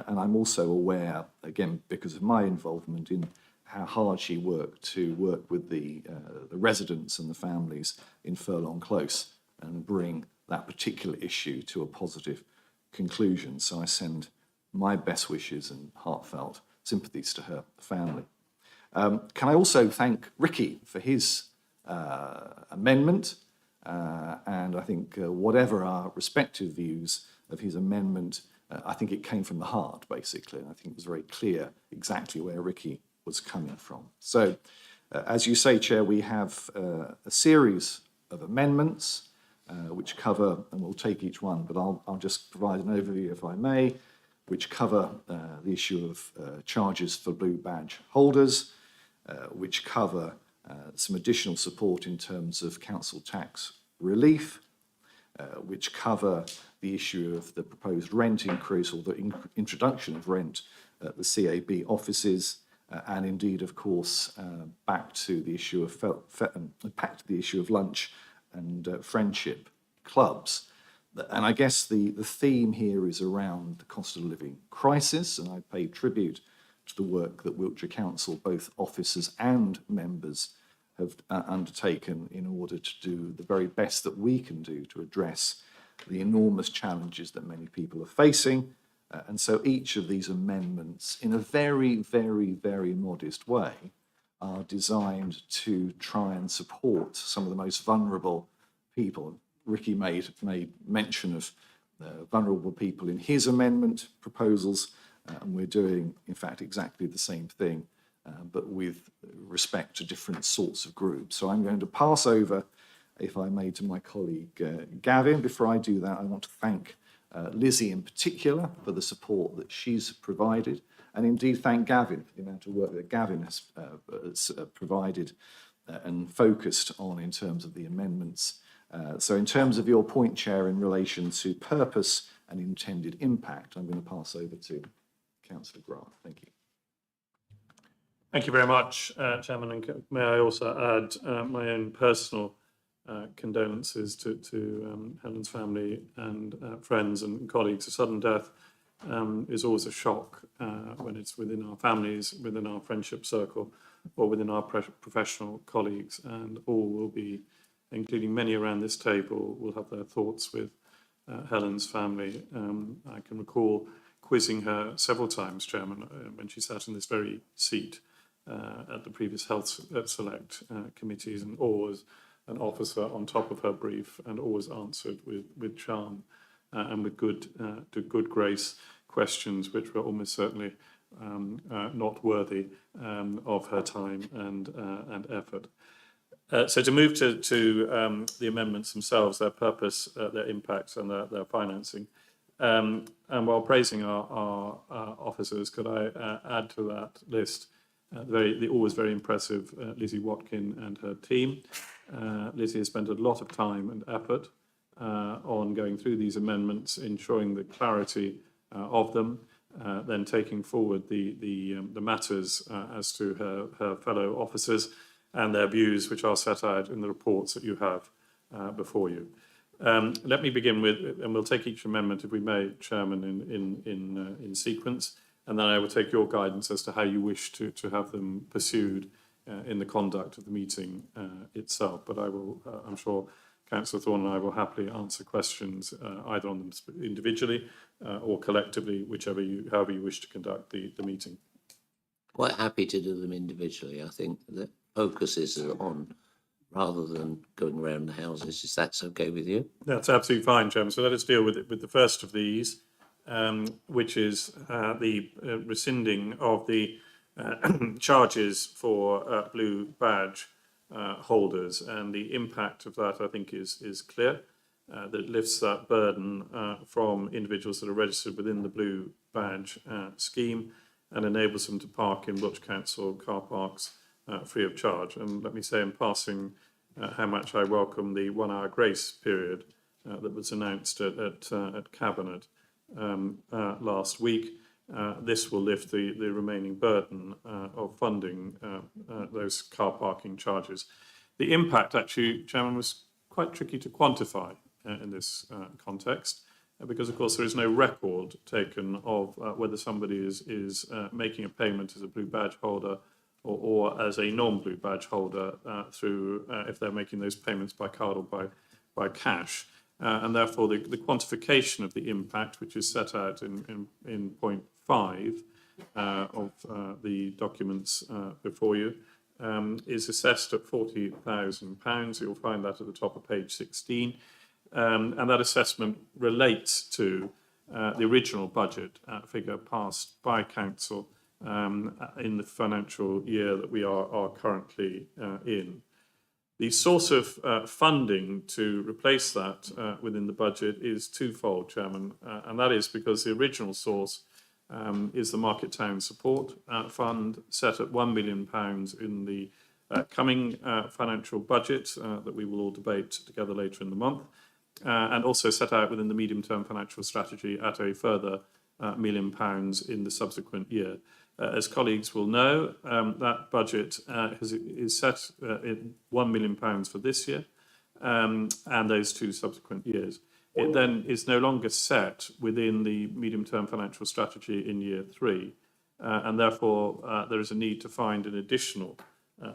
And I'm also aware, again, because of my involvement in how hard she worked to work with the residents and the families in Furlong Close and bring that particular issue to a positive conclusion. So I send my best wishes and heartfelt sympathies to her family. Can I also thank Ricky for his amendment? And I think whatever our respective views of his amendment, I think it came from the heart, basically, and I think it was very clear exactly where Ricky was coming from. So, as you say, Chair, we have a series of amendments which cover, and we'll take each one, but I'll just provide an overview, if I may, which cover the issue of charges for blue badge holders, which cover some additional support in terms of council tax relief, which cover the issue of the proposed rent increase or the introduction of rent at the CAB offices, and indeed, of course, back to the issue of lunch and friendship clubs. And I guess the theme here is around the cost of living crisis, and I pay tribute to the work that Wiltshire Council, both officers and members, have undertaken in order to do the very best that we can do to address the enormous challenges that many people are facing. And so each of these amendments, in a very, very, very modest way, are designed to try and support some of the most vulnerable people. Ricky made mention of vulnerable people in his amendment proposals, and we're doing, in fact, exactly the same thing, but with respect to different sorts of groups. So I'm going to pass over, if I may, to my colleague Gavin. Before I do that, I want to thank Lizzie in particular for the support that she's provided, and indeed thank Gavin for the amount of work that Gavin has provided and focused on in terms of the amendments. So in terms of your point, Chair, in relation to purpose and intended impact, I'm going to pass over to Councillor Grant. Thank you. Thank you very much, Chairman, and may I also add my own personal condolences to Helen's family and friends and colleagues. A sudden death is always a shock when it's within our families, within our friendship circle, or within our professional colleagues, and all will be, including many around this table, will have their thoughts with Helen's family. I can recall quizzing her several times, Chairman, when she sat in this very seat at the previous Health Select committees, and always an officer on top of her brief, and always answered with charm and with good grace questions which were almost certainly not worthy of her time and effort. So to move to the amendments themselves, their purpose, their impact, and their financing. And while praising our officers, could I add to that list the always very impressive Lizzie Watkin and her team. Lizzie has spent a lot of time and effort on going through these amendments, ensuring the clarity of them, then taking forward the matters as to her fellow officers and their views, which are set out in the reports that you have before you. Let me begin with, and we'll take each amendment, if we may, Chairman, in sequence, and then I will take your guidance as to how you wish to have them pursued in the conduct of the meeting itself. But I will, I'm sure Councillor Thorne and I will happily answer questions either on them individually or collectively, however you wish to conduct the meeting. Quite happy to do them individually. I think the focus is on, rather than going around the houses, if that's okay with you. That's absolutely fine, Chairman. So let us deal with it with the first of these, which is the rescinding of the charges for blue badge holders, and the impact of that, I think, is clear. That lifts that burden from individuals that are registered within the blue badge scheme, and enables them to park in Wiltshire Council car parks free of charge. And let me say in passing how much I welcome the 1 hour grace period that was announced at Cabinet last week. This will lift the remaining burden of funding those car parking charges. The impact, actually, Chairman, was quite tricky to quantify in this context, because, of course, there is no record taken of whether somebody is making a payment as a blue badge holder or as a non-blue badge holder through if they're making those payments by card or by cash. And therefore, the quantification of the impact, which is set out in point 5 of the documents before you, is assessed at £40,000. You'll find that at the top of page 16. And that assessment relates to the original budget figure passed by council in the financial year that we are currently in. The source of funding to replace that within the budget is twofold, Chairman, and that is because the original source is the Market Town Support Fund, set at £1 million in the coming financial budget that we will all debate together later in the month, and also set out within the medium-term financial strategy at a further £1 million in the subsequent year. As colleagues will know, that budget is set at £1 million for this year and those two subsequent years. It then is no longer set within the medium-term financial strategy in year 3, and therefore there is a need to find an additional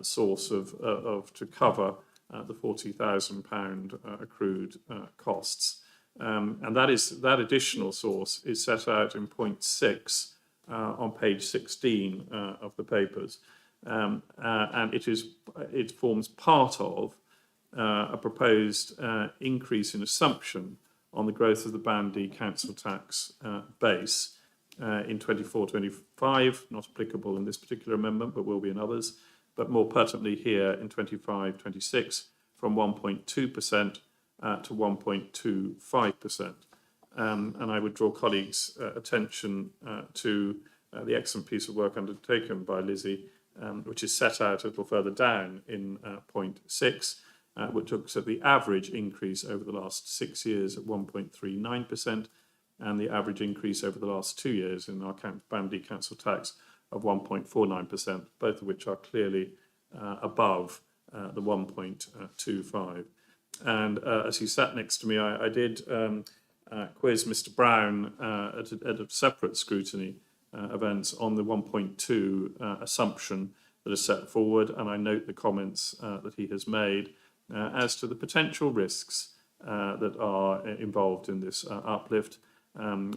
source to cover the £40,000 accrued costs. And that additional source is set out in point 6 on page 16 of the papers, and it forms part of a proposed increase in assumption on the growth of the Band D council tax base in 24-25, not applicable in this particular amendment, but will be in others, but more pertinently here in 25-26, from 1.2% to 1.25%. And I would draw colleagues' attention to the excellent piece of work undertaken by Lizzie, which is set out a little further down in point 6, which looks at the average increase over the last 6 years at 1.39%, and the average increase over the last 2 years in our Band D council tax of 1.49%, both of which are clearly above the 1.25. And as he sat next to me, I did quiz Mr. Brown at a separate scrutiny event on the 1.2 assumption that is set forward, and I note the comments that he has made as to the potential risks that are involved in this uplift,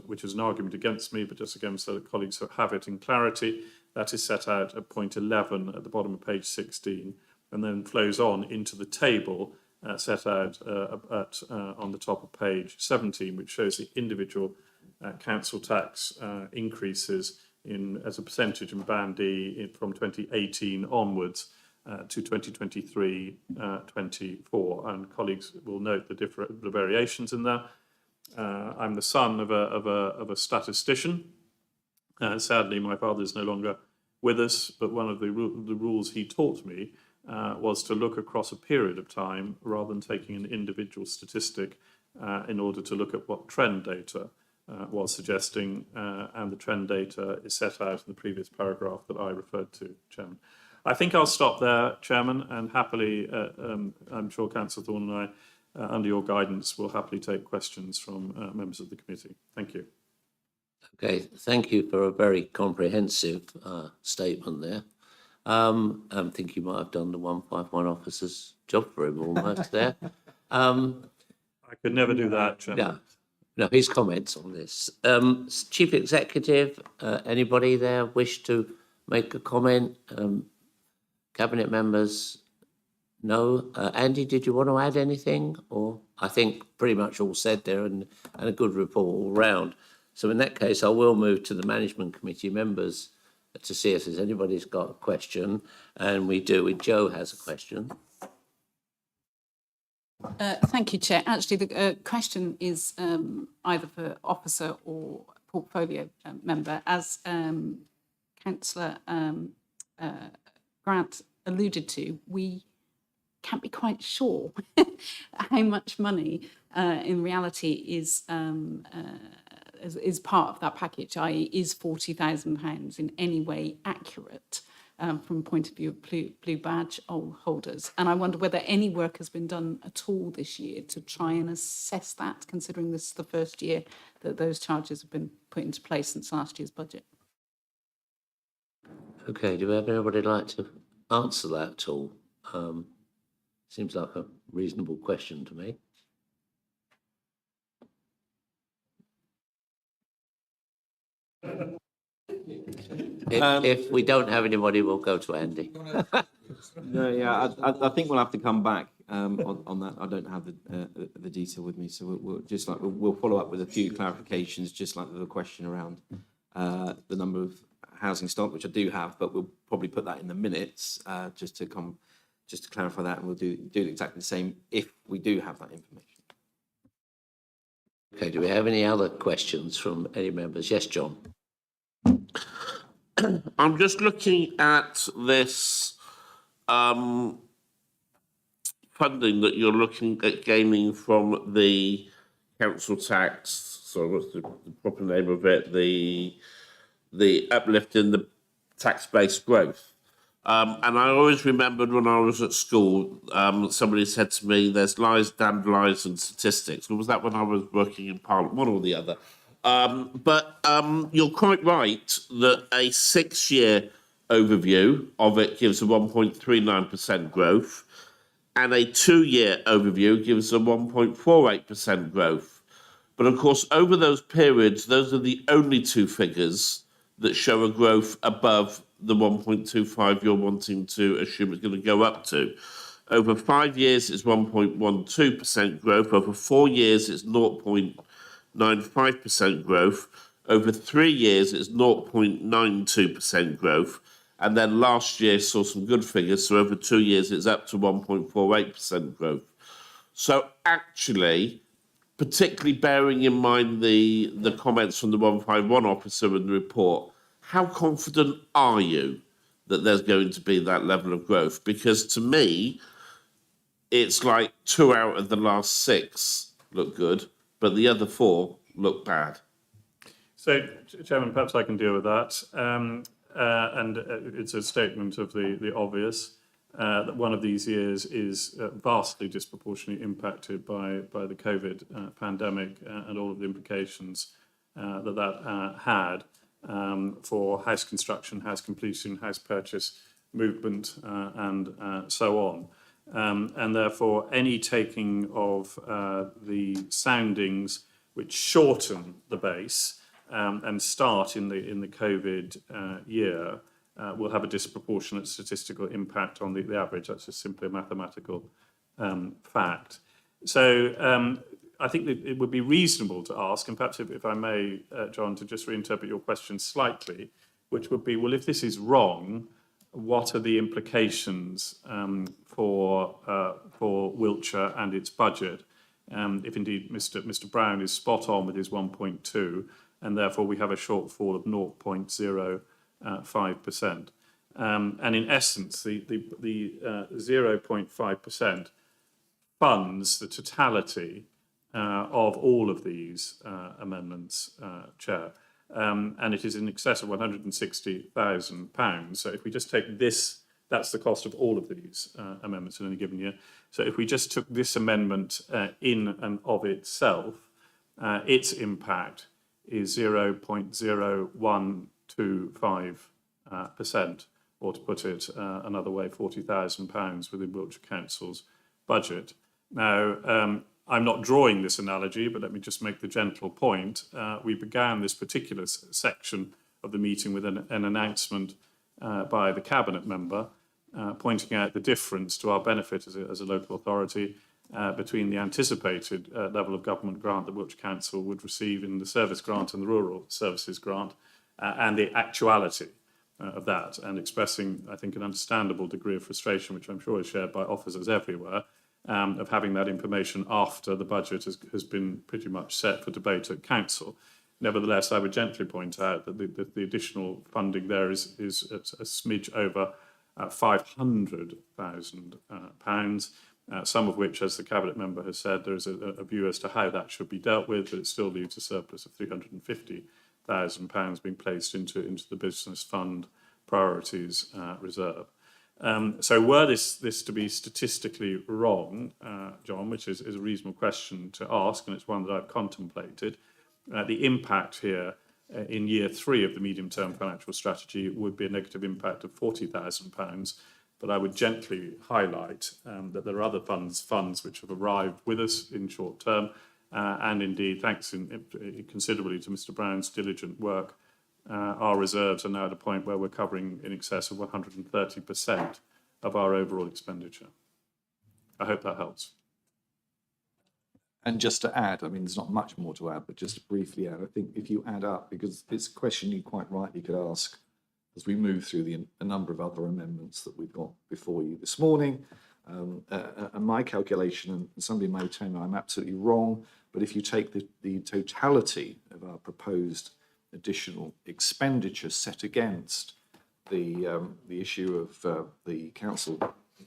which is an argument against me, but just again so that colleagues have it in clarity. That is set out at point 11 at the bottom of page 16, and then flows on into the table set out on the top of page 17, which shows the individual council tax increases as a percentage in Band D from 2018 onwards to 2023-24. And colleagues will note the variations in there. I'm the son of a statistician. Sadly, my father is no longer with us, but one of the rules he taught me was to look across a period of time rather than taking an individual statistic in order to look at what trend data was suggesting, and the trend data is set out in the previous paragraph that I referred to, Chairman. I think I'll stop there, Chairman, and happily, I'm sure Councillor Thorne and I, under your guidance, will happily take questions from members of the committee. Thank you. Okay, thank you for a very comprehensive statement there. I think you might have done the 151 officer's job for him almost there. I could never do that, Chairman. No, his comments on this. Chief Executive, anybody there wish to make a comment? Cabinet members? No. Andy, did you want to add anything? Or I think pretty much all said there, and a good report all round. So in that case, I will move to the Management Committee members to see if there's anybody's got a question. And we do. Joe has a question. Thank you, Chair. Actually, the question is either for officer or portfolio member. As Councillor Grant alluded to, we can't be quite sure how much money in reality is part of that package, i.e. is £40,000 in any way accurate from point of view of blue badge holders? And I wonder whether any work has been done at all this year to try and assess that, considering this is the first year that those charges have been put into place since last year's budget. Okay, do we have anybody like to answer that at all? Seems like a reasonable question to me. If we don't have anybody, we'll go to Andy. No, yeah, I think we'll have to come back on that. I don't have the detail with me, so we'll follow up with a few clarifications, just like the question around the number of housing stock, which I do have, but we'll probably put that in the minutes just to clarify that, and we'll do exactly the same if we do have that information. Okay, do we have any other questions from any members? Yes, John. I'm just looking at this funding that you're looking at gaining from the council tax. So what's the proper name of it? The uplift in the tax-based growth. And I always remembered when I was at school, somebody said to me, there's lies, damned lies and statistics. Or was that when I was working in Parliament? One or the other. But you're quite right that a 6-year overview of it gives a 1.39% growth, and a 2-year overview gives a 1.48% growth. But of course, over those periods, those are the only two figures that show a growth above the 1.25 you're wanting to assume it's going to go up to. Over 5 years, it's 1.12% growth. Over 4 years, it's 0.95% growth. Over 3 years, it's 0.92% growth. And then last year saw some good figures. So over 2 years, it's up to 1.48% growth. So actually, particularly bearing in mind the comments from the 151 officer in the report, how confident are you that there's going to be that level of growth? Because to me, it's like 2 out of the last 6 look good, but the other 4 look bad. So, Chairman, perhaps I can deal with that. It's a statement of the obvious that one of these years is vastly disproportionately impacted by the COVID pandemic and all of the implications that had for house construction, house completion, house purchase, movement, and so on. And therefore, any taking of the soundings which shorten the base and start in the COVID year will have a disproportionate statistical impact on the average. That's just simply a mathematical fact. So I think that it would be reasonable to ask, and perhaps if I may, John, to just reinterpret your question slightly, which would be, well, if this is wrong, what are the implications for Wiltshire and its budget? If indeed Mr. Brown is spot on with his 1.2, and therefore we have a shortfall of 0.05%. And in essence, the 0.5% funds the totality of all of these amendments, Chair. And it is in excess of £160,000. So if we just take this, that's the cost of all of these amendments in any given year. So if we just took this amendment in and of itself, its impact is 0.0125%, or to put it another way, £40,000 within Wiltshire Council's budget. Now, I'm not drawing this analogy, but let me just make the gentle point. We began this particular section of the meeting with an announcement by the Cabinet member pointing out the difference to our benefit as a local authority between the anticipated level of government grant that Wiltshire Council would receive in the service grant and the rural services grant and the actuality of that, and expressing, I think, an understandable degree of frustration, which I'm sure is shared by officers everywhere, of having that information after the budget has been pretty much set for debate at Council. Nevertheless, I would gently point out that the additional funding there is a smidge over £500,000, some of which, as the Cabinet member has said, there is a view as to how that should be dealt with, but it still leaves a surplus of £350,000 being placed into the business fund priorities reserve. So were this to be statistically wrong, John, which is a reasonable question to ask, and it's one that I've contemplated, the impact here in year 3 of the medium-term financial strategy would be a negative impact of £40,000. But I would gently highlight that there are other funds which have arrived with us in short term, and indeed, thanks considerably to Mr. Brown's diligent work, our reserves are now at a point where we're covering in excess of 130% of our overall expenditure. I hope that helps. And just to add, I mean, there's not much more to add, but just to briefly add, I think if you add up, because it's a question you quite rightly could ask as we move through a number of other amendments that we've got before you this morning. And my calculation, and somebody may tell me I'm absolutely wrong, but if you take the totality of our proposed additional expenditure set against the issue of the council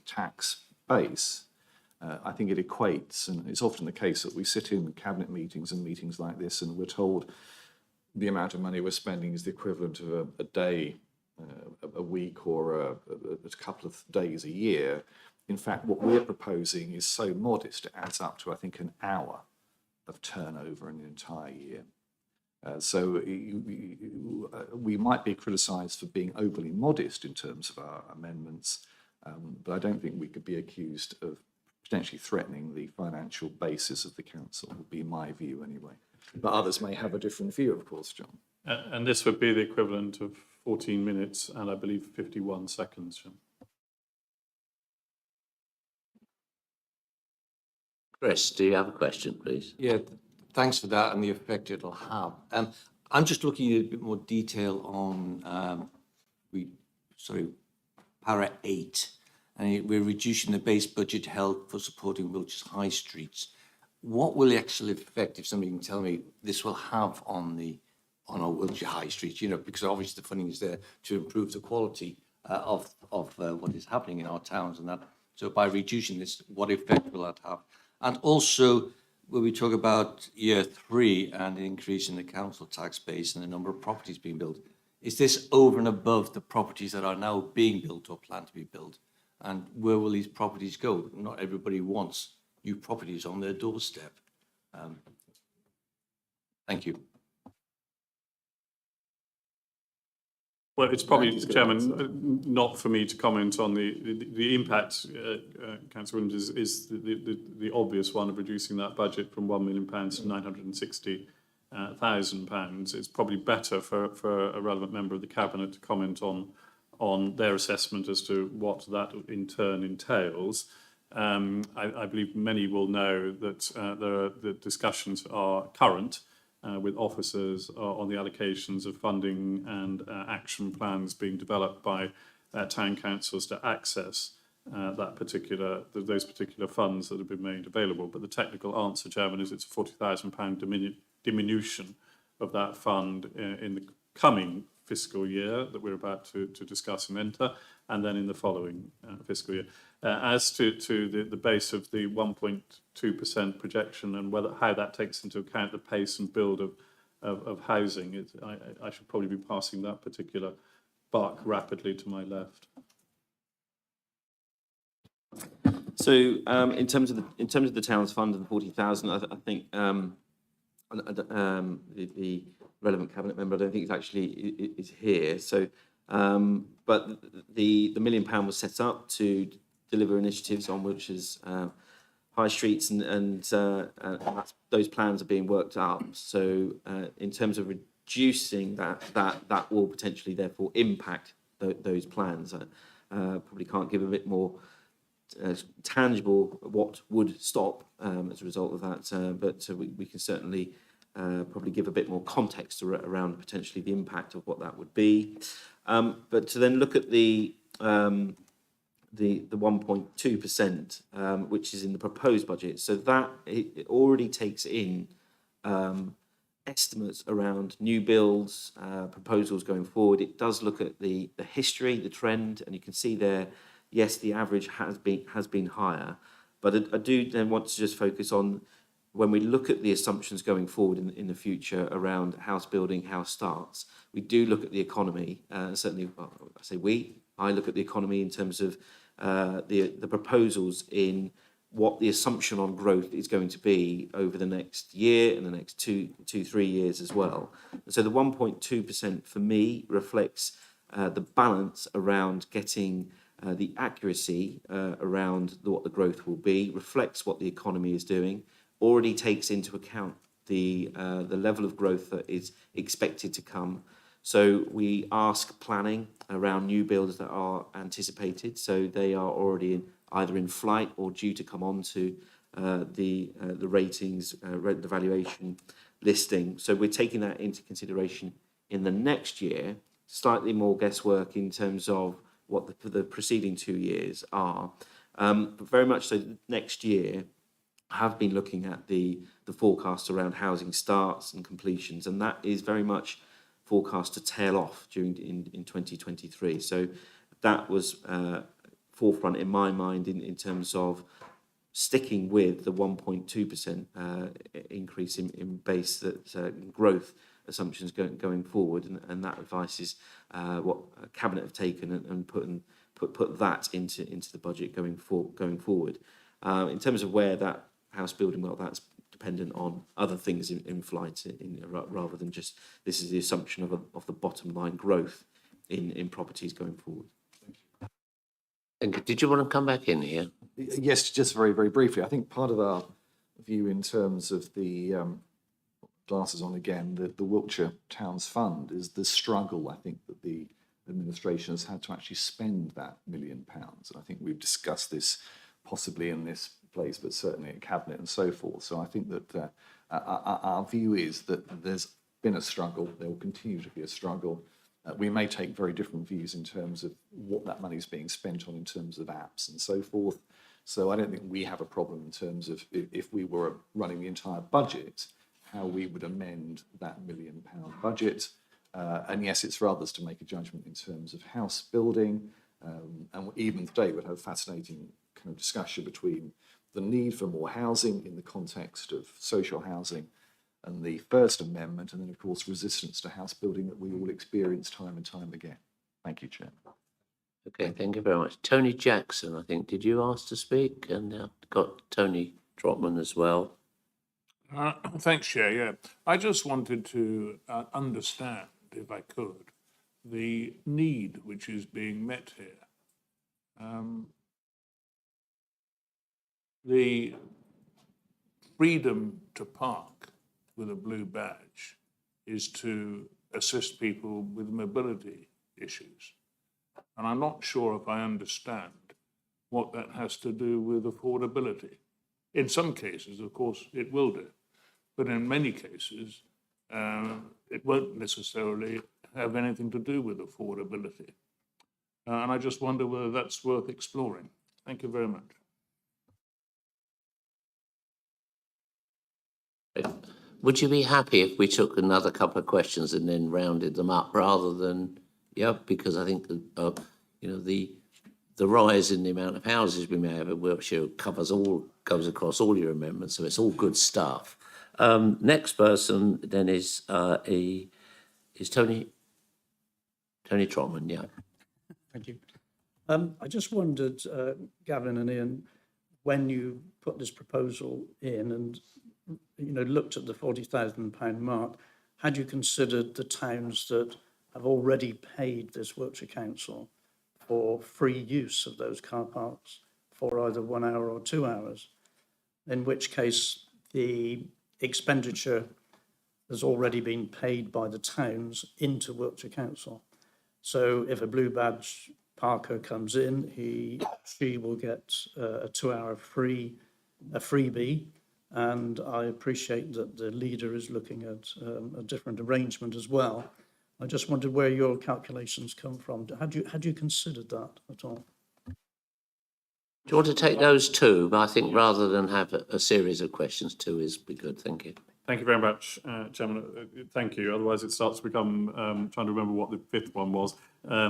tax base, I think it equates, and it's often the case that we sit in cabinet meetings and meetings like this and we're told the amount of money we're spending is the equivalent of a day, a week, or a couple of days a year. In fact, what we're proposing is so modest, it adds up to, I think, an hour of turnover in an entire year. So we might be criticised for being overly modest in terms of our amendments, but I don't think we could be accused of potentially threatening the financial basis of the council, would be my view anyway. But others may have a different view, of course, John. And this would be the equivalent of 14 minutes and I believe 51 seconds, John. Chris, do you have a question, please? Yeah, thanks for that and the effect it'll have. I'm just looking at a bit more detail on, para 8, and we're reducing the base budget held for supporting Wiltshire's high streets. What will the actual effect, if somebody can tell me, this will have on our Wiltshire high streets? You know, because obviously the funding is there to improve the quality of what is happening in our towns and that. So by reducing this, what effect will that have? And also, when we talk about year 3 and the increase in the council tax base and the number of properties being built, is this over and above the properties that are now being built or planned to be built? And where will these properties go? Not everybody wants new properties on their doorstep. Thank you. Well, it's probably, Chairman, not for me to comment on the impact, Councillor Williams, is the obvious one of reducing that budget from £1 million to £960,000. It's probably better for a relevant member of the Cabinet to comment on their assessment as to what that in turn entails. I believe many will know that the discussions are current with officers on the allocations of funding and action plans being developed by town councils to access those particular funds that have been made available. But the technical answer, Chairman, is it's a £40,000 diminution of that fund in the coming fiscal year that we're about to discuss and enter, and then in the following fiscal year. As to the base of the 1.2% projection and how that takes into account the pace and build of housing, I should probably be passing that particular buck rapidly to my left. So in terms of the town's fund and the 40,000, I think the relevant cabinet member, I don't think is here. So, but the £1 million was set up to deliver initiatives on Wiltshire's high streets, and those plans are being worked up. So, in terms of reducing that will potentially therefore impact those plans. Probably can't give a bit more tangible what would stop as a result of that, but we can certainly probably give a bit more context around potentially the impact of what that would be. But to then look at the 1.2%, which is in the proposed budget, so that it already takes in estimates around new builds, proposals going forward. It does look at the history, the trend, and you can see there, yes, the average has been higher, but I do then want to just focus on when we look at the assumptions going forward in the future around house building, house starts. We do look at the economy. Certainly, I look at the economy in terms of the proposals in what the assumption on growth is going to be over the next year and the next 3 years as well. And so the 1.2% for me reflects the balance around getting the accuracy around what the growth will be, reflects what the economy is doing, already takes into account the level of growth that is expected to come. So we ask planning around new builds that are anticipated. So they are already either in flight or due to come onto the ratings, the valuation listing. So we're taking that into consideration in the next year. Slightly more guesswork in terms of what the preceding 2 years are, but very much so next year. Have been looking at the forecast around housing starts and completions, and that is very much forecast to tail off in 2023. So that was forefront in my mind in terms of sticking with the 1.2% increase in base growth assumptions going forward, and that advice is what Cabinet have taken and put that into the budget going forward. In terms of where that house building, well, that's dependent on other things in flight, rather than just this is the assumption of the bottom line growth in properties going forward. And did you want to come back in here? Yes, just very, very briefly. I think part of our view in terms of the glasses on again, the Wiltshire Towns Fund is the struggle, I think, that the administration has had to actually spend that £1 million. And I think we've discussed this possibly in this place, but certainly at Cabinet and so forth. So I think that our view is that there's been a struggle, there will continue to be a struggle. We may take very different views in terms of what that money is being spent on in terms of apps and so forth. So I don't think we have a problem in terms of if we were running the entire budget, how we would amend that £1 million budget. And yes, it's for others to make a judgment in terms of house building. And even today we'd have a fascinating kind of discussion between the need for more housing in the context of social housing and the First Amendment, and then of course resistance to house building that we all experience time and time again. Thank you, Chair. Okay, thank you very much. Tony Jackson, I think, did you ask to speak? And got Tony Trotman as well. Thanks, Chair. Yeah, I just wanted to understand, if I could, the need which is being met here. The freedom to park with a blue badge is to assist people with mobility issues. And I'm not sure if I understand what that has to do with affordability. In some cases, of course, it will do. But in many cases, it won't necessarily have anything to do with affordability. And I just wonder whether that's worth exploring. Thank you very much. Would you be happy if we took another couple of questions and then rounded them up rather than, because I think that, the rise in the amount of houses we may have in Wiltshire goes across all your amendments, so it's all good stuff. Next person then is Tony Trotman, yeah. Thank you. I just wondered, Gavin and Ian, when you put this proposal in and looked at the £40,000 mark, had you considered the towns that have already paid this Wiltshire Council for free use of those car parks for either 1 hour or 2 hours, in which case the expenditure has already been paid by the towns into Wiltshire Council. So if a blue badge parker comes in, she will get a 2 hour freebie. And I appreciate that the leader is looking at a different arrangement as well. I just wondered where your calculations come from. Had you considered that at all? Do you want to take those two? But I think rather than have a series of questions, two is be good. Thank you. Thank you very much, Chairman. Thank you. Otherwise, it starts to become trying to remember what the fifth one was,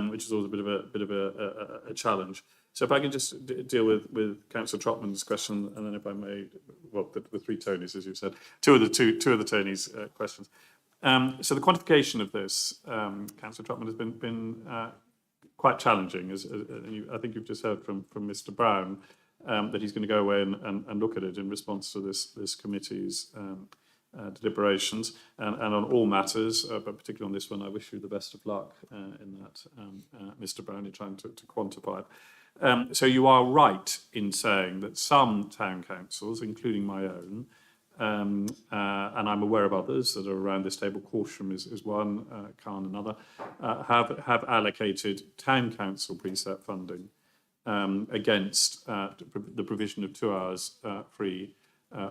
which is always a bit of a challenge. So if I can just deal with Councillor Trotman's question, and then if I may, well, the three Tonys, as you said, two of the Tonys' questions. So the quantification of this, Councillor Trotman, has been quite challenging. I think you've just heard from Mr. Brown that he's going to go away and look at it in response to this committee's deliberations and on all matters, but particularly on this one. I wish you the best of luck in that, Mr. Brown, in trying to quantify it. So you are right in saying that some town councils, including my own, and I'm aware of others that are around this table, Corsham is one, Carn another, have allocated town council preset funding against the provision of 2 hours free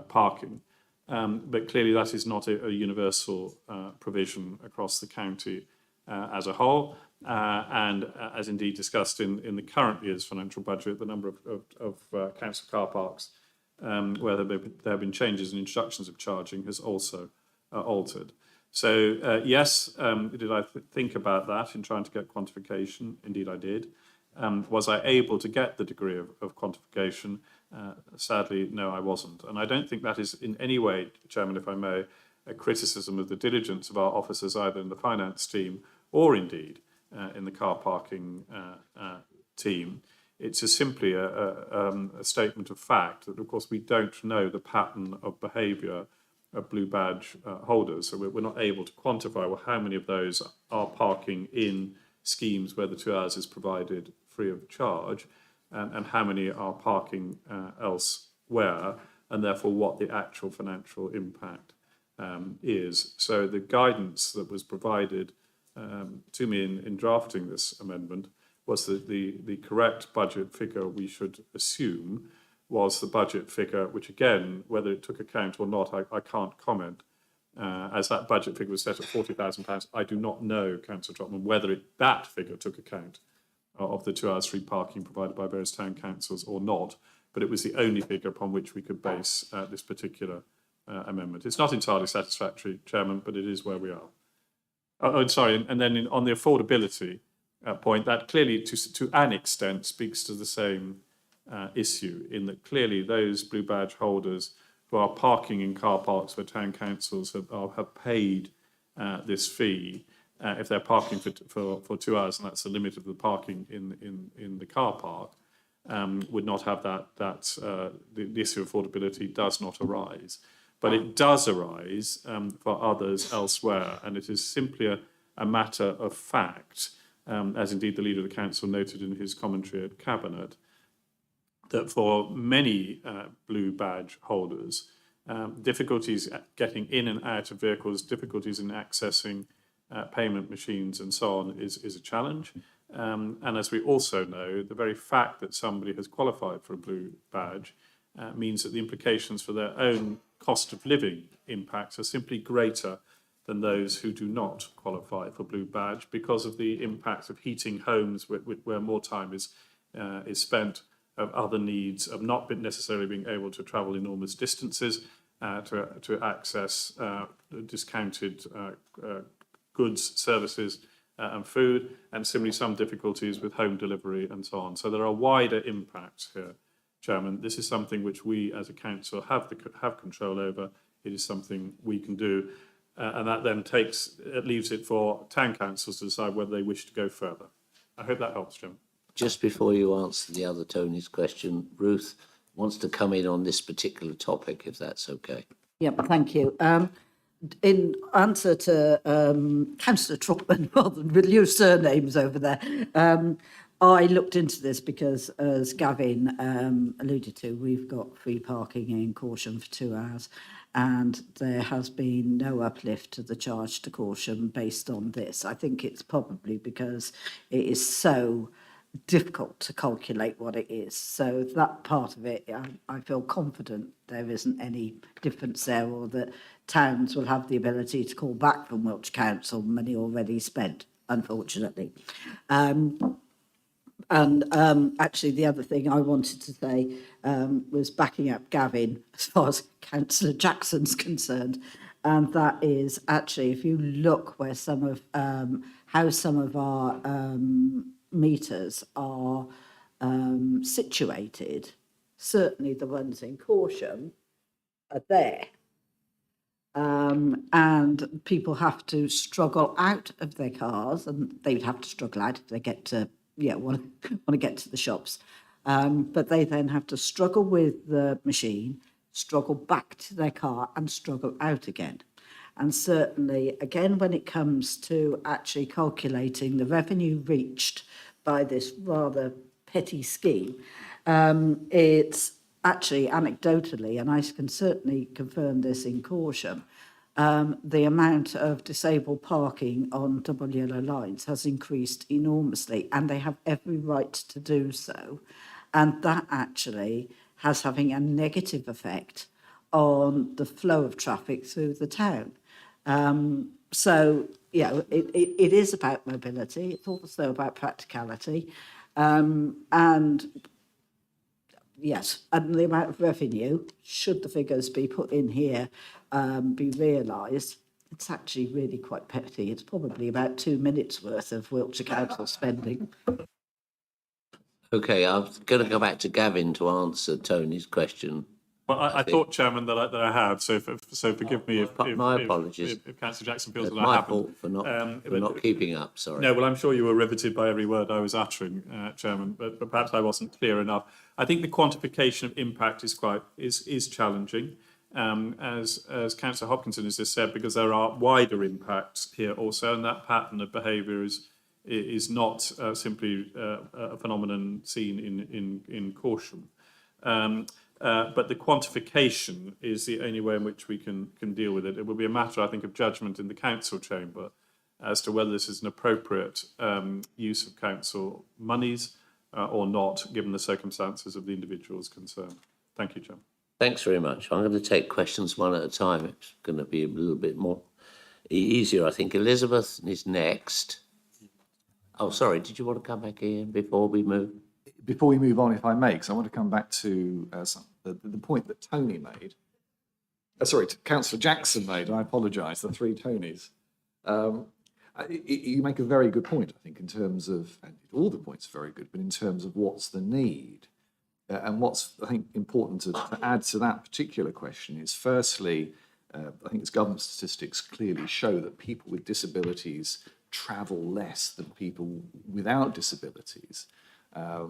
parking. But clearly that is not a universal provision across the county as a whole. And as indeed discussed in the current year's financial budget, the number of council car parks where there have been changes and instructions of charging has also altered. So yes, did I think about that in trying to get quantification? Indeed I did. Was I able to get the degree of quantification? Sadly, no, I wasn't. And I don't think that is in any way, Chairman, if I may, a criticism of the diligence of our officers, either in the finance team or indeed in the car parking team. It's simply a statement of fact that, of course, we don't know the pattern of behaviour of blue badge holders. So we're not able to quantify well, how many of those are parking in schemes where the 2 hours is provided free of charge, and how many are parking elsewhere, and therefore what the actual financial impact is. So the guidance that was provided to me in drafting this amendment was that the correct budget figure we should assume was the budget figure, which again, whether it took account or not, I can't comment. As that budget figure was set at £40,000, I do not know, Councillor Trotman, whether that figure took account of the 2 hours free parking provided by various town councils or not, but it was the only figure upon which we could base this particular amendment. It's not entirely satisfactory, Chairman, but it is where we are. Sorry, and then on the affordability point, that clearly to an extent speaks to the same issue, in that clearly those blue badge holders who are parking in car parks where town councils have paid this fee, if they're parking for 2 hours, and that's the limit of the parking in the car park, would not have the issue of affordability does not arise. But it does arise for others elsewhere, and it is simply a matter of fact, as indeed the Leader of the Council noted in his commentary at Cabinet, that for many blue badge holders, difficulties getting in and out of vehicles, difficulties in accessing payment machines and so on is a challenge. And as we also know, the very fact that somebody has qualified for a blue badge means that the implications for their own cost of living impacts are simply greater than those who do not qualify for blue badge, because of the impact of heating homes where more time is spent, of other needs, of not necessarily being able to travel enormous distances to access discounted goods, services and food, and similarly some difficulties with home delivery and so on. So there are wider impacts here, Chairman. This is something which we as a council have control over. It is something we can do, and that then leaves it for town councils to decide whether they wish to go further. I hope that helps, Chairman. Just before you answer the other Tony's question, Ruth wants to come in on this particular topic, if that's okay. Yep, thank you. In answer to Councillor Trotman, rather than with your surnames over there, I looked into this because, as Gavin alluded to, we've got free parking in Corsham for 2 hours, and there has been no uplift to the charge to Corsham based on this. I think it's probably because it is so difficult to calculate what it is. So that part of it, I feel confident there isn't any difference there, or that towns will have the ability to call back from Wiltshire Council money already spent, unfortunately. Actually, the other thing I wanted to say was backing up Gavin as far as Councillor Jackson's concerned, and that is actually, if you look where some of how some of our meters are situated, certainly the ones in Corsham are there. And people have to struggle out of their cars, and they would have to struggle out if they get to, want to get to the shops. But they then have to struggle with the machine, struggle back to their car, and struggle out again. And certainly, again, when it comes to actually calculating the revenue reached by this rather petty scheme, it's actually anecdotally, and I can certainly confirm this in Corsham, the amount of disabled parking on double yellow lines has increased enormously, and they have every right to do so. And that actually has having a negative effect on the flow of traffic through the town. So, it is about mobility. It's also about practicality. And yes, and the amount of revenue, should the figures be put in here, be realised, it's actually really quite petty. It's probably about 2 minutes worth of Wiltshire Council spending. Okay, I'm going to go back to Gavin to answer Tony's question. Well, I think. thought, Chairman, that I had, so forgive me if My apologies. if Councillor Jackson feels It's that I my haven't. fault for not keeping up, sorry. No, well, I'm sure you were riveted by every word I was uttering, Chairman, but perhaps I wasn't clear enough. I think the quantification of impact is challenging, as Councillor Hopkinson has just said, because there are wider impacts here also, and that pattern of behaviour is not simply a phenomenon seen in Corsham. But the quantification is the only way in which we can deal with it. It will be a matter, I think, of judgment in the council chamber as to whether this is an appropriate use of council monies or not, given the circumstances of the individuals concerned. Thank you, Chairman. Thanks very much. I'm going to take questions one at a time. It's going to be a little bit more easier, I think. Elizabeth is next. Oh, sorry, did you want to come back in before we move? Before we move on, if I may, because I want to come back to the point that Tony made. Councillor Jackson made, I apologise, the three Tonys. You make a very good point, I think, in terms of, and all the points are very good, but in terms of what's the need. And what's, I think, important to add to that particular question is, firstly, I think its government statistics clearly show that people with disabilities travel less than people without disabilities.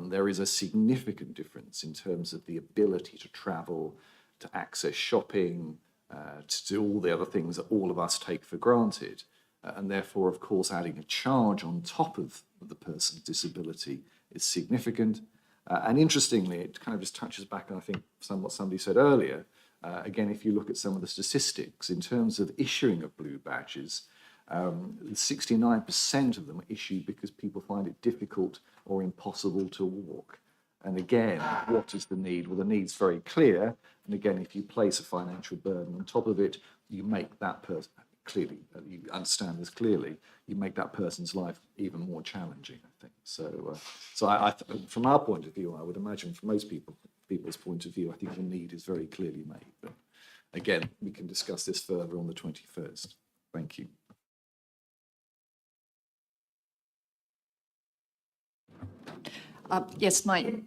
There is a significant difference in terms of the ability to travel, to access shopping, to do all the other things that all of us take for granted. And therefore, of course, adding a charge on top of the person's disability is significant. And interestingly, it kind of just touches back on, I think, what somebody said earlier. Again, if you look at some of the statistics, in terms of issuing of blue badges, 69% of them are issued because people find it difficult or impossible to walk. And again, what is the need? Well, the need's very clear. And again, if you place a financial burden on top of it, you make that person, clearly, you understand this clearly, you make that person's life even more challenging, I think. So, from our point of view, I would imagine from most people's point of view, I think the need is very clearly made. But again, we can discuss this further on the 21st. Thank you. Yes, my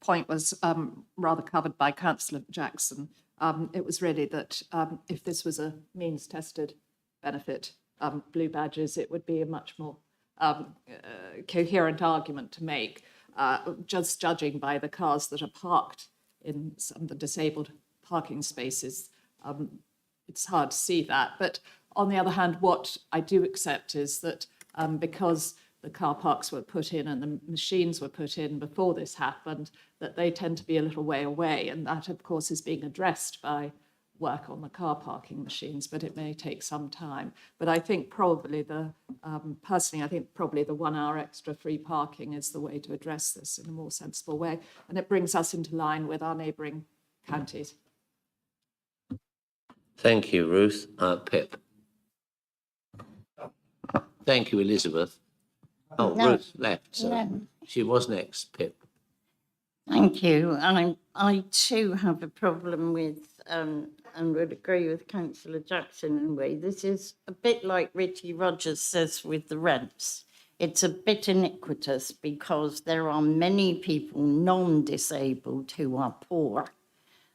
point was rather covered by Councillor Jackson. It was really that if this was a means-tested benefit, blue badges, it would be a much more coherent argument to make. Just judging by the cars that are parked in some of the disabled parking spaces, it's hard to see that. But on the other hand, what I do accept is that because the car parks were put in and the machines were put in before this happened, that they tend to be a little way away. And that, of course, is being addressed by work on the car parking machines, but it may take some time. But I think probably personally, I think probably the 1 hour extra free parking is the way to address this in a more sensible way. And it brings us into line with our neighbouring counties. Thank you, Ruth. Pip. Thank you, Elizabeth. Oh, No, Ruth left, so no. she was next, Pip. Thank you. I too have a problem with, and would agree with Councillor Jackson in a way. This is a bit like Richie Rogers says with the rents. It's a bit iniquitous because there are many people non-disabled who are poor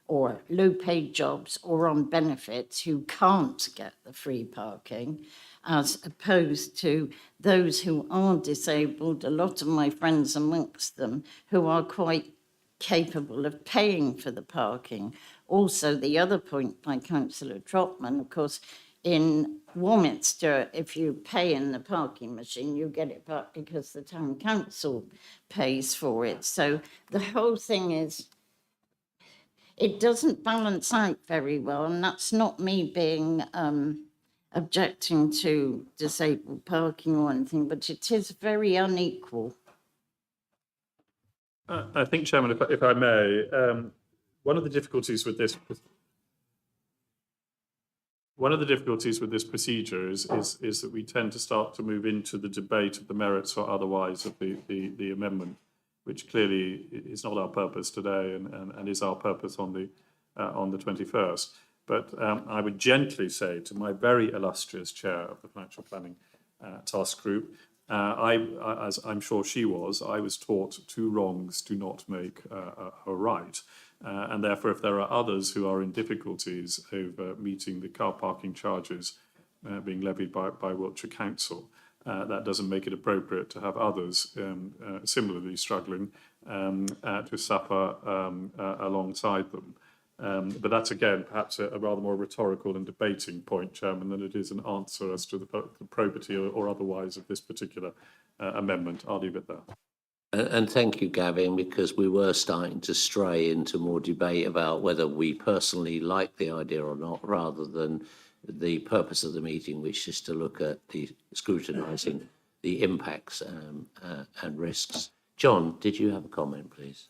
or low-paid jobs or on benefits who can't get the free parking, as opposed to those who are disabled, a lot of my friends amongst them, who are quite capable of paying for the parking. Also, the other point by Councillor Trotman, of course, in Warminster, if you pay in the parking machine, you get it back because the town council pays for it. So the whole thing is, it doesn't balance out very well, and that's not me being objecting to disabled parking or anything, but it is very unequal. I think, Chairman, if I may, one of the difficulties with this procedure is that we tend to start to move into the debate of the merits or otherwise of the amendment, which clearly is not our purpose today and is our purpose on the 21st. But I would gently say to my very illustrious chair of the Financial Planning Task Group, as I'm sure she was, I was taught two wrongs do not make a right. And therefore, if there are others who are in difficulties over meeting the car parking charges being levied by Wiltshire Council, that doesn't make it appropriate to have others similarly struggling to suffer alongside them. But that's, again, perhaps a rather more rhetorical and debating point, Chairman, than it is an answer as to the probity or otherwise of this particular amendment. I'll leave it there. And thank you, Gavin, because we were starting to stray into more debate about whether we personally like the idea or not, rather than the purpose of the meeting, which is to look at the scrutinising the impacts and risks. John, did you have a comment, please?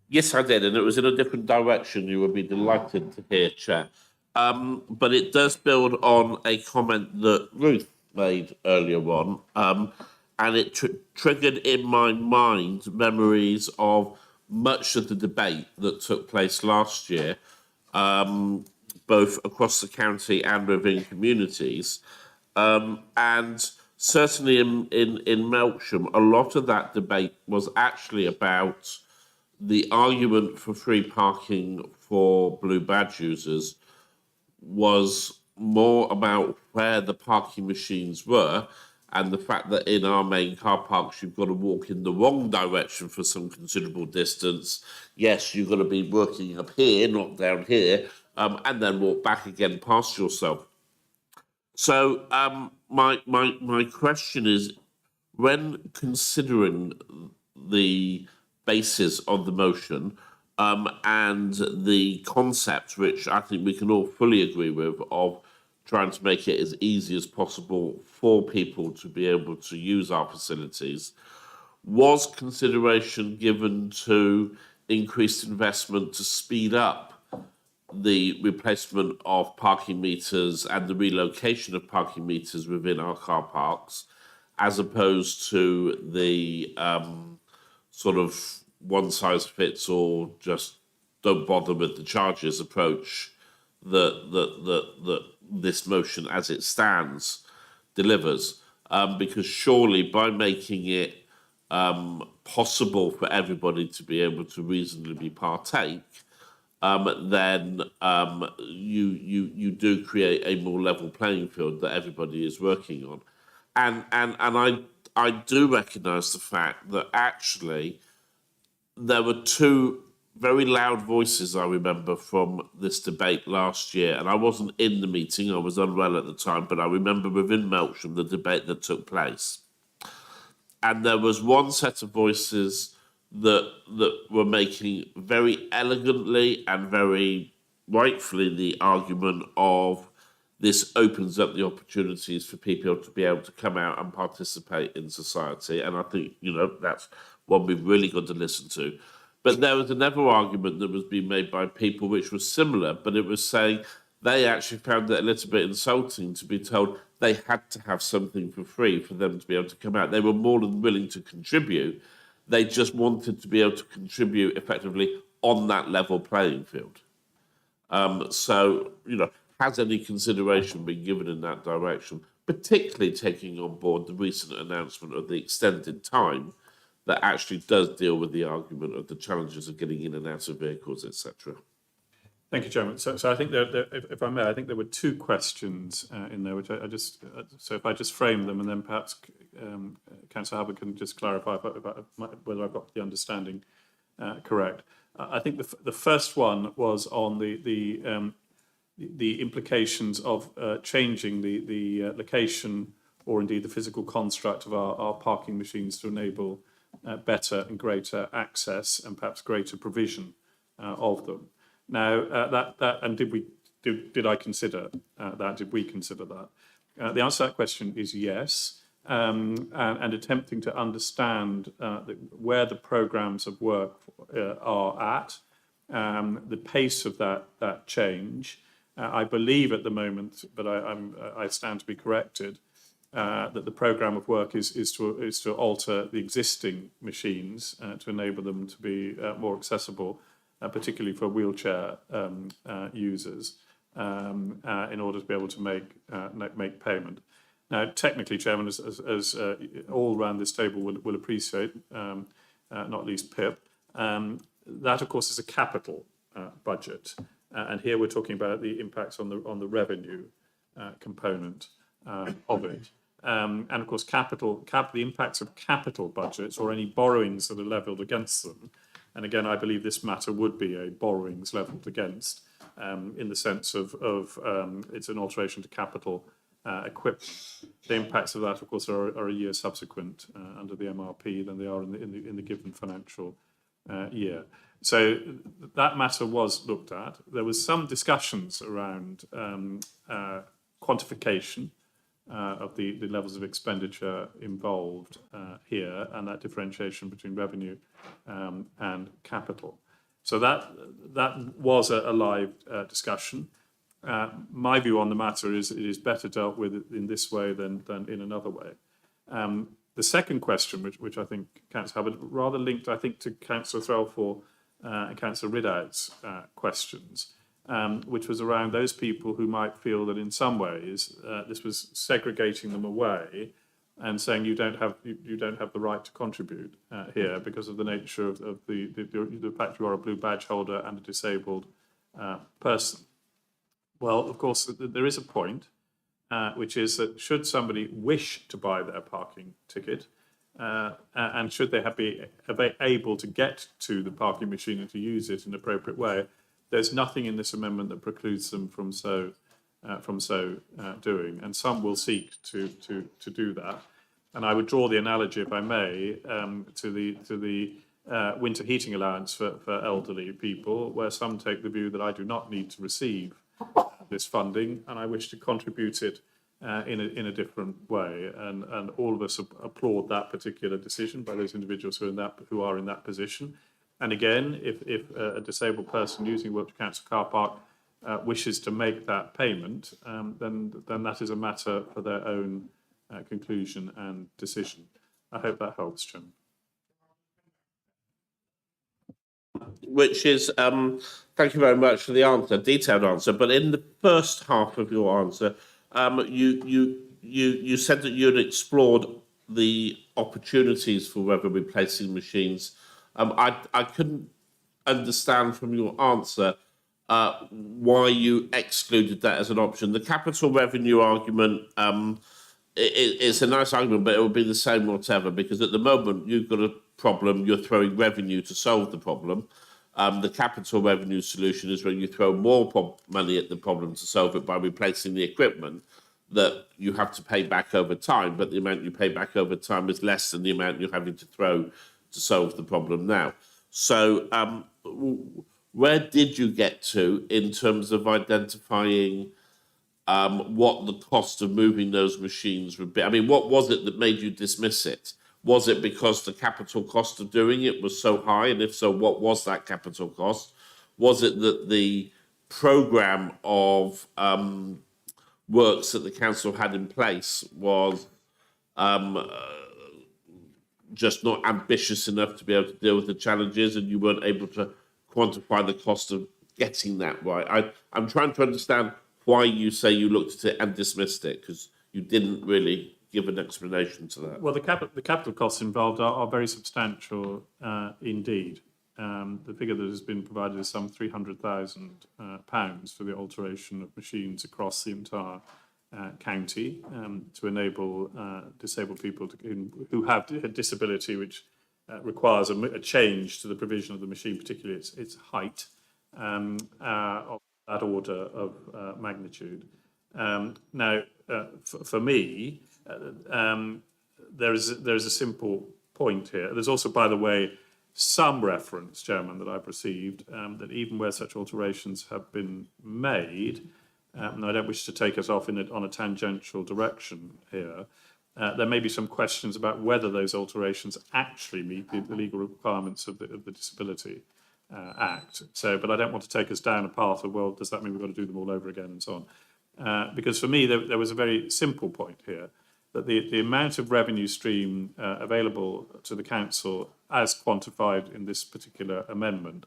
Yes, I did, and it was in a different direction. You would be delighted to hear, Chair. But it does build on a comment that Ruth made earlier on, and it triggered in my mind memories of much of the debate that took place last year, both across the county and within communities. And certainly in Melksham, a lot of that debate was actually about the argument for free parking for blue badge users was more about where the parking machines were and the fact that in our main car parks you've got to walk in the wrong direction for some considerable distance. Yes, you've got to be working up here, not down here, and then walk back again past yourself. So my question is, when considering the basis of the motion and the concept, which I think we can all fully agree with, of trying to make it as easy as possible for people to be able to use our facilities, was consideration given to increased investment to speed up the replacement of parking meters and the relocation of parking meters within our car parks, as opposed to the sort of one size fits all, just don't bother with the charges approach that this motion as it stands delivers. Because surely by making it possible for everybody to be able to reasonably partake, then you do create a more level playing field that everybody is working on. And I do recognise the fact that actually there were two very loud voices, I remember, from this debate last year. And I wasn't in the meeting, I was unwell at the time, but I remember within Melksham the debate that took place. And there was one set of voices that were making very elegantly and very rightfully the argument of this opens up the opportunities for people to be able to come out and participate in society. And I think, that's one we've really got to listen to. But there was another argument that was being made by people which was similar, but it was saying they actually found it a little bit insulting to be told they had to have something for free for them to be able to come out. They were more than willing to contribute. They just wanted to be able to contribute effectively on that level playing field. So, has any consideration been given in that direction, particularly taking on board the recent announcement of the extended time that actually does deal with the argument of the challenges of getting in and out of vehicles, etc.? Thank you, Chairman. So I think if I may, I think there were two questions in there, which I just, so if I just frame them and then perhaps Councillor Hubbard can just clarify whether I've got the understanding correct. I think the first one was on the implications of changing the location or indeed the physical construct of our parking machines to enable better and greater access and perhaps greater provision of them. Now, and did I consider that? Did we consider that? The answer to that question is yes. And attempting to understand where the programmes of work are at, the pace of that change. I believe at the moment, but I stand to be corrected, that the programme of work is to alter the existing machines to enable them to be more accessible, particularly for wheelchair users, in order to be able to make payment. Now, technically, Chairman, as all around this table will appreciate, not least Pip, that, of course, is a capital budget. And here we're talking about the impacts on the revenue component of it. And, of course, the impacts of capital budgets or any borrowings that are levelled against them. And, again, I believe this matter would be a borrowings levelled against in the sense of it's an alteration to capital equipment. The impacts of that, of course, are a year subsequent under the MRP than they are in the given financial year. So that matter was looked at. There was some discussions around quantification of the levels of expenditure involved here and that differentiation between revenue and capital. So that was a live discussion. My view on the matter is it is better dealt with in this way than in another way. The second question, which I think Councillor Hubbard, rather linked, I think, to Councillor Threlfall and Councillor Ridout's questions, which was around those people who might feel that in some ways this was segregating them away and saying you don't have the right to contribute here because of the nature of the fact you are a blue badge holder and a disabled person. Well, of course, there is a point, which is that should somebody wish to buy their parking ticket, and should they be able to get to the parking machine and to use it in an appropriate way, there's nothing in this amendment that precludes them from so doing. And some will seek to do that. And I would draw the analogy, if I may, to the winter heating allowance for elderly people, where some take the view that I do not need to receive this funding and I wish to contribute it in a different way. And all of us applaud that particular decision by those individuals who are in that position. And again, if a disabled person using Wiltshire Council car park wishes to make that payment, then that is a matter for their own conclusion and decision. I hope that helps, Chairman. Which is, thank you very much for the answer, detailed answer. But in the first half of your answer, you said that you'd explored the opportunities for revenue replacing machines. I couldn't understand from your answer why you excluded that as an option. The capital revenue argument it's a nice argument, but it will be the same whatever, because at the moment you've got a problem, you're throwing revenue to solve the problem. The capital revenue solution is when you throw more money at the problem to solve it by replacing the equipment that you have to pay back over time, but the amount you pay back over time is less than the amount you're having to throw to solve the problem now. So where did you get to in terms of identifying what the cost of moving those machines would be? I mean, what was it that made you dismiss it? Was it because the capital cost of doing it was so high? And if so, what was that capital cost? Was it that the programme of works that the council had in place was just not ambitious enough to be able to deal with the challenges and you weren't able to quantify the cost of getting that right? I'm trying to understand why you say you looked at it and dismissed it, because you didn't really give an explanation to that. Well, the capital costs involved are very substantial indeed. The figure that has been provided is some £300,000 for the alteration of machines across the entire county to enable disabled people who have a disability which requires a change to the provision of the machine, particularly its height, of that order of magnitude. Now, for me, there is a simple point here. There's also, by the way, some reference, Chairman, that I've received, that even where such alterations have been made, and I don't wish to take us off on a tangential direction here, there may be some questions about whether those alterations actually meet the legal requirements of the Disability Act. So, but I don't want to take us down a path of, well, does that mean we've got to do them all over again and so on? Because for me, there was a very simple point here, that the amount of revenue stream available to the council as quantified in this particular amendment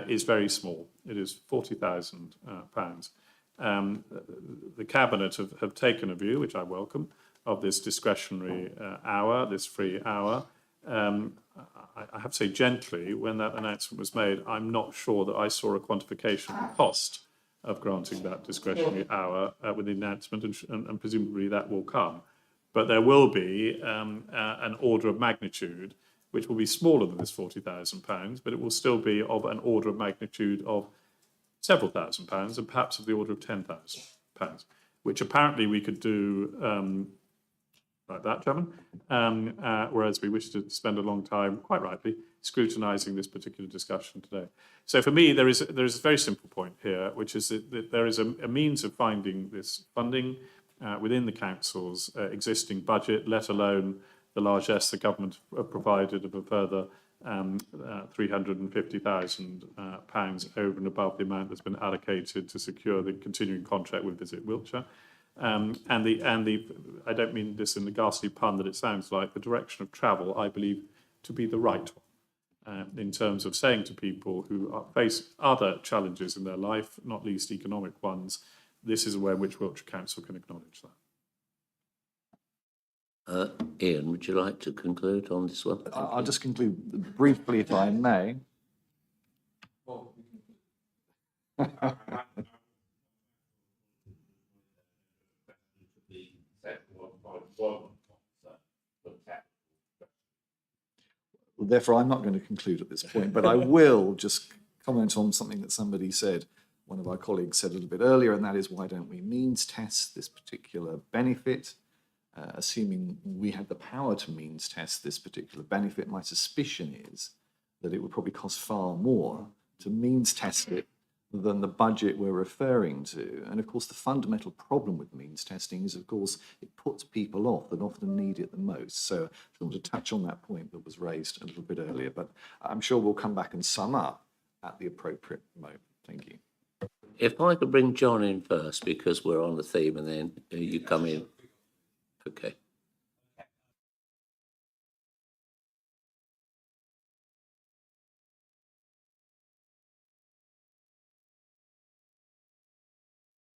is very small. It is £40,000. The Cabinet have taken a view, which I welcome, of this discretionary hour, this free hour. I have to say gently, when that announcement was made, I'm not sure that I saw a quantification of the cost of granting that discretionary hour with the announcement, and presumably that will come. But there will be an order of magnitude, which will be smaller than this £40,000, but it will still be of an order of magnitude of several £1,000s, and perhaps of the order of £10,000, which apparently we could do like that, Chairman, whereas we wish to spend a long time, quite rightly, scrutinising this particular discussion today. So for me, there is a very simple point here, which is that there is a means of finding this funding within the council's existing budget, let alone the largesse the government have provided of a further £350,000 over and above the amount that's been allocated to secure the continuing contract with Visit Wiltshire. And I don't mean this in the ghastly pun that it sounds like, the direction of travel, I believe, to be the right one, in terms of saying to people who face other challenges in their life, not least economic ones, this is a way in which Wiltshire Council can acknowledge that. Ian, would you like to conclude on this one? I'll just conclude briefly, if I may. Well, therefore, I'm not going to conclude at this point, but I will just comment on something that somebody said. One of our colleagues said a little bit earlier, and that is, why don't we means test this particular benefit? Assuming we had the power to means test this particular benefit, my suspicion is that it would probably cost far more to means test it than the budget we're referring to. And of course, the fundamental problem with means testing is, of course, it puts people off that often need it the most. So I want to touch on that point that was raised a little bit earlier, but I'm sure we'll come back and sum up at the appropriate moment. Thank you. If I could bring John in first, because we're on the theme, and then you come in. Okay.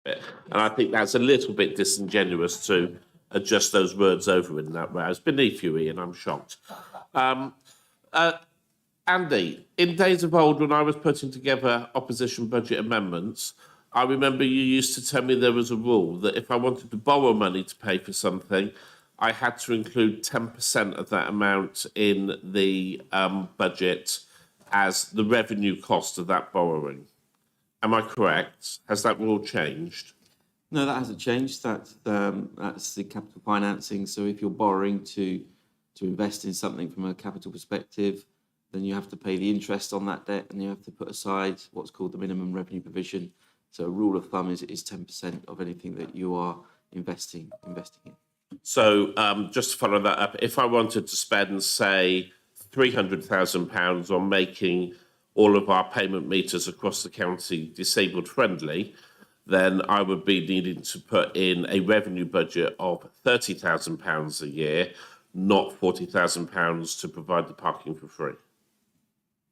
And I think that's a little bit disingenuous to adjust those words over in that way. It's beneath you, Ian, I'm shocked. Andy, in days of old, when I was putting together opposition budget amendments, I remember you used to tell me there was a rule that if I wanted to borrow money to pay for something, I had to include 10% of that amount in the budget as the revenue cost of that borrowing. Am I correct? Has that rule changed? No, that hasn't changed. That's the capital financing. So if you're borrowing to invest in something from a capital perspective, then you have to pay the interest on that debt, and you have to put aside what's called the minimum revenue provision. So a rule of thumb is 10% of anything that you are investing in. So just to follow that up, if I wanted to spend, say, £300,000 on making all of our payment meters across the county disabled friendly, then I would be needing to put in a revenue budget of £30,000 a year, not £40,000 to provide the parking for free.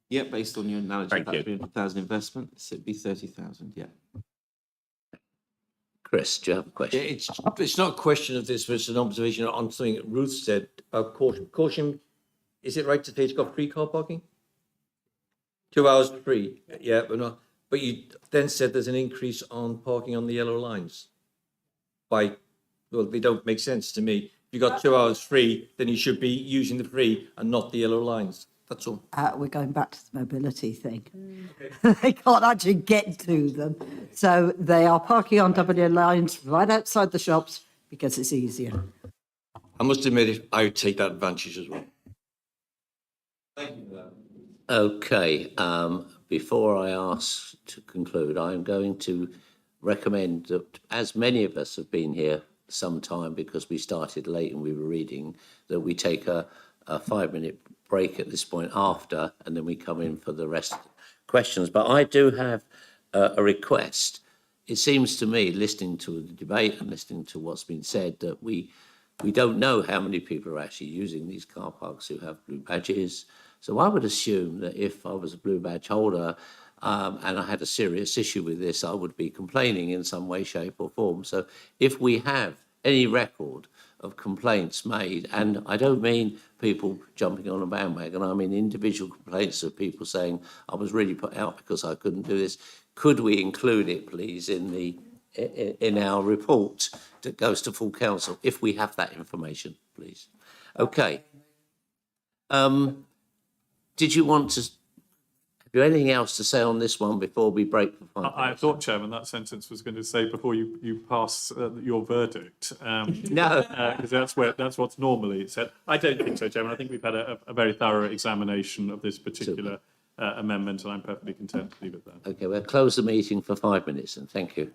Yeah, based on your analogy Thank about you. 300,000 investment, it'd be 30,000. Yeah. Chris, do you have a question? Yeah, it's not a question of this, but it's an observation on something that Ruth said about caution. Caution, is it right to say it's got free car parking? 2 hours free, yeah, but you then said there's an increase on parking on the yellow lines. Well, they don't make sense to me. If you got 2 hours free, then you should be using the free and not the yellow lines. That's all. We're going back to the mobility thing. They can't actually get to them. So they are parking on W lines right outside the shops because it's easier. I must admit, I would take that advantage as well. Thank you for that. Okay, before I ask to conclude, I'm going to recommend that, as many of us have been here some time because we started late and we were reading, that we take a 5-minute break at this point after, and then we come in for the rest of the questions. But I do have a request. It seems to me, listening to the debate and listening to what's been said, that we don't know how many people are actually using these car parks who have blue badges. So I would assume that if I was a blue badge holder and I had a serious issue with this, I would be complaining in some way, shape or form. So if we have any record of complaints made, and I don't mean people jumping on a bandwagon, I mean individual complaints of people saying, I was really put out because I couldn't do this, could we include it, please, in our report that goes to full council, if we have that information, please? Okay. Did you want to, have you anything else to say on this one before we break for 5 minutes? I thought, Chairman, that sentence was going to say before you pass your verdict. No. Because that's what's normally said. I don't think so, Chairman. I think we've had a very thorough examination of this particular amendment, and I'm perfectly content to leave it there. Okay, we'll close the meeting for 5 minutes, and thank you.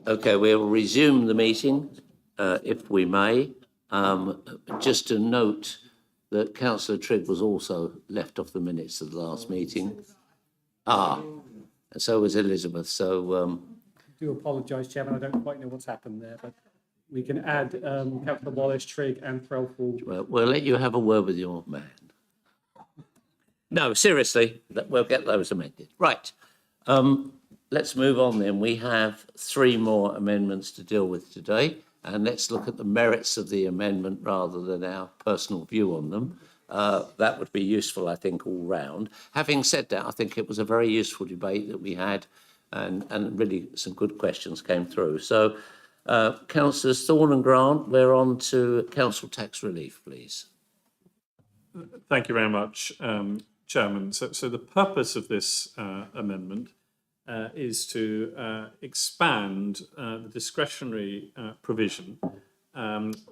Okay, we'll resume the meeting, if we may. Just to note that councillor Trigg was also left off the minutes of the last meeting. And so was Elizabeth, so, I do apologise, Chairman, I don't quite know what's happened there, but we can add councillor Wallace, Trigg and Threlfall. we'll let you have a word with your man. No, seriously, we'll get those amended. Right. Let's move on then. We have 3 more amendments to deal with today, and let's look at the merits of the amendment rather than our personal view on them. That would be useful, I think, all round. Having said that, I think it was a very useful debate that we had, and really some good questions came through. So, councillors Thorne and Grant, we're on to council tax relief, please. Thank you very much, Chairman. So the purpose of this amendment is to expand the discretionary provision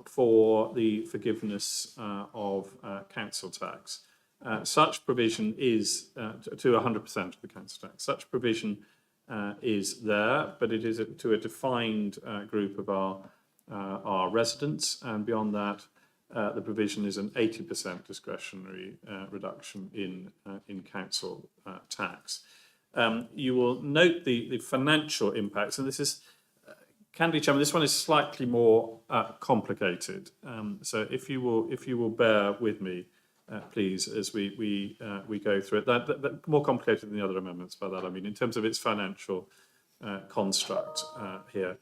for the forgiveness of council tax. Such provision is to 100% of the council tax. Such provision is there, but it is to a defined group of our residents, and beyond that, the provision is an 80% discretionary reduction in council tax. You will note the financial impacts, and this is, candidly, Chairman, this one is slightly more complicated. So if you will bear with me, please, as we go through it. That more complicated than the other amendments. By that I mean in terms of its financial construct here.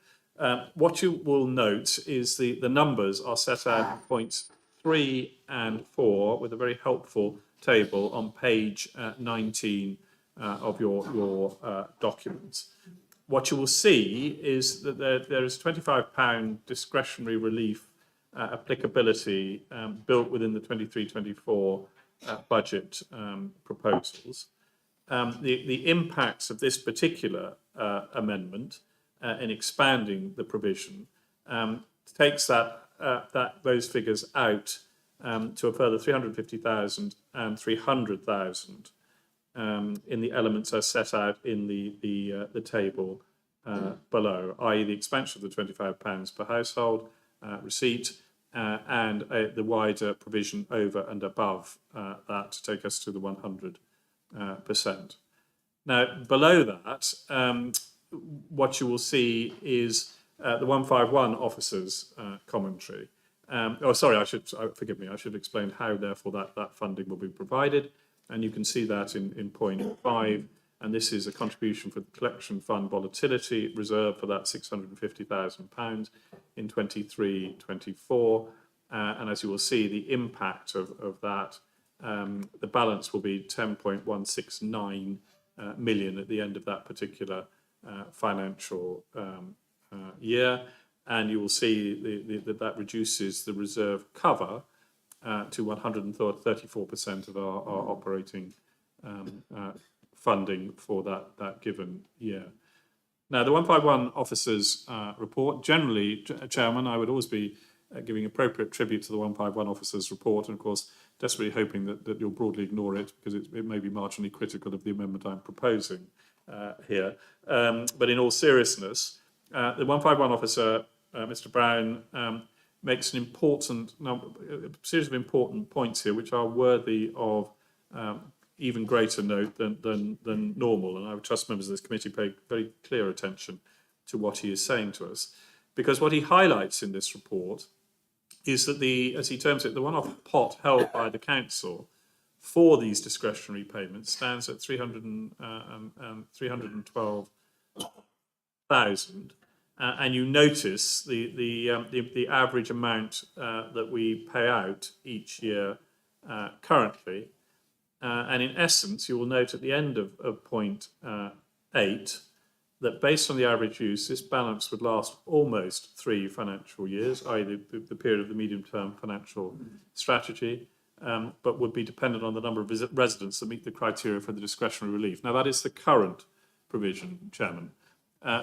What you will note is the numbers are set out in points 3 and 4 with a very helpful table on page 19 of your documents. What you will see is that there is £25 discretionary relief applicability built within the 23-24 budget proposals. The impacts of this particular amendment in expanding the provision takes those figures out to a further 350,000 and 300,000 in the elements as set out in the table below, i.e. the expansion of the £25 per household receipt and the wider provision over and above that to take us to the 100%. Now, below that, what you will see is the 151 officers' commentary. Forgive me, I should explain how, therefore, that funding will be provided. And you can see that in point 5. And this is a contribution for the collection fund volatility reserve for that £650,000 in 23-24. And as you will see, the impact of that, the balance will be 10.169 million at the end of that particular financial year. And you will see that reduces the reserve cover to 134% of our operating funding for that given year. Now, the 151 officers report, generally, Chairman, I would always be giving appropriate tribute to the 151 officers report, and of course, desperately hoping that you'll broadly ignore it because it may be marginally critical of the amendment I'm proposing here. But in all seriousness, the 151 officer, Mr. Brown, makes a series of important points here, which are worthy of even greater note than normal. And I would trust members of this committee pay very clear attention to what he is saying to us. Because what he highlights in this report is that as he terms it, the one-off pot held by the council for these discretionary payments stands at 312,000. And you notice the average amount that we pay out each year currently. And in essence, you will note at the end of point 8 that based on the average use, this balance would last almost 3 financial years, i.e. the period of the medium-term financial strategy, but would be dependent on the number of residents that meet the criteria for the discretionary relief. Now, that is the current provision, Chairman.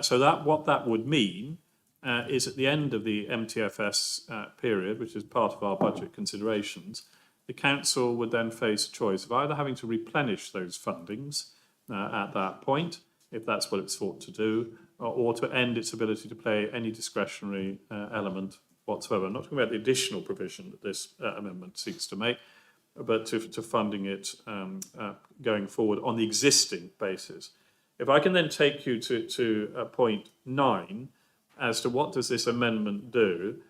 So what that would mean is at the end of the MTFS period, which is part of our budget considerations, the council would then face a choice of either having to replenish those fundings at that point, if that's what it's thought to do, or to end its ability to play any discretionary element whatsoever. I'm not talking about the additional provision that this amendment seeks to make, but to funding it going forward on the existing basis. If I can then take you to point 9 as to what does this amendment do,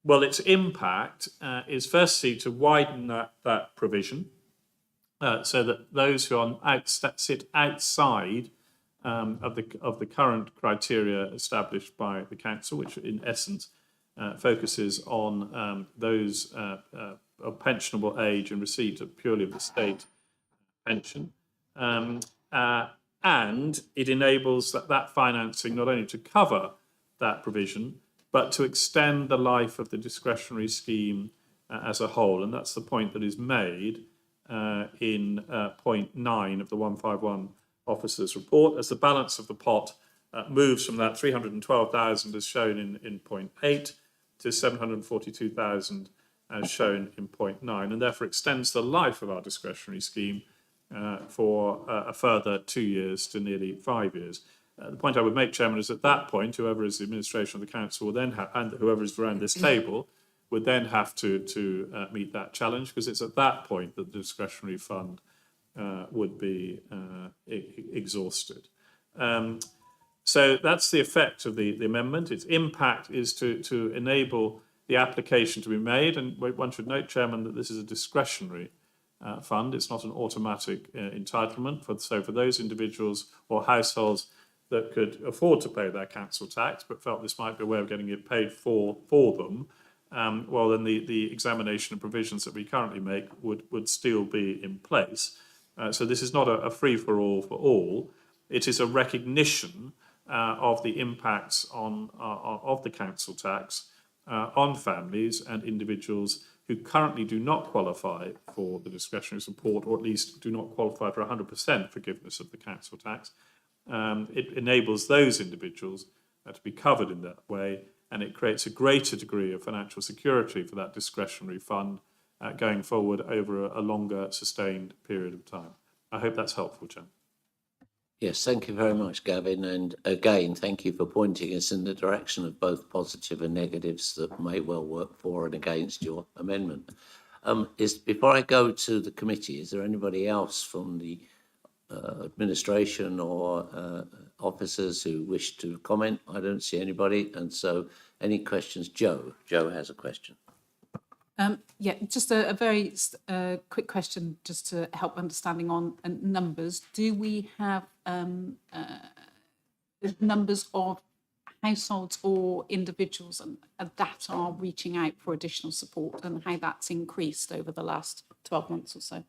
well, its impact is firstly to widen that provision so that those who sit outside of the current criteria established by the council, which in essence focuses on those of pensionable age and receipt purely of the state pension, and it enables that financing not only to cover that provision, but to extend the life of the discretionary scheme as a whole. And that's the point that is made in point 9 of the 151 officers' report, as the balance of the pot moves from that 312,000 as shown in point 8 to 742,000 as shown in point 9, and therefore extends the life of our discretionary scheme for a further 2 years to nearly 5 years. The point I would make, Chairman, is at that point, whoever is the administration of the council will then have, and whoever is around this table, would then have to meet that challenge, because it's at that point that the discretionary fund would be exhausted. So that's the effect of the amendment. Its impact is to enable the application to be made, and one should note, Chairman, that this is a discretionary fund. It's not an automatic entitlement. So for those individuals or households that could afford to pay their council tax but felt this might be a way of getting it paid for them, well, then the examination and provisions that we currently make would still be in place. So this is not a free-for-all for all. It is a recognition of the impacts of the council tax on families and individuals who currently do not qualify for the discretionary support, or at least do not qualify for 100% forgiveness of the council tax. It enables those individuals to be covered in that way, and it creates a greater degree of financial security for that discretionary fund going forward over a longer sustained period of time. I hope that's helpful, Chair. Yes, thank you very much, Gavin. And again, thank you for pointing us in the direction of both positive and negatives that may well work for and against your amendment. Before I go to the committee, is there anybody else from the administration or officers who wish to comment? I don't see anybody. And so any questions? Joe has a question. Yeah, just a very quick question, just to help understanding on numbers. Do we have numbers of households or individuals that are reaching out for additional support, and how that's increased over the last 12 months or so?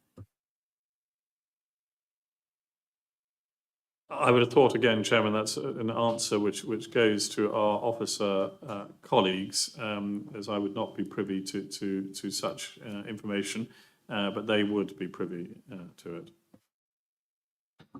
I would have thought, again, Chairman, that's an answer which goes to our officer colleagues, as I would not be privy to such information, but they would be privy to it.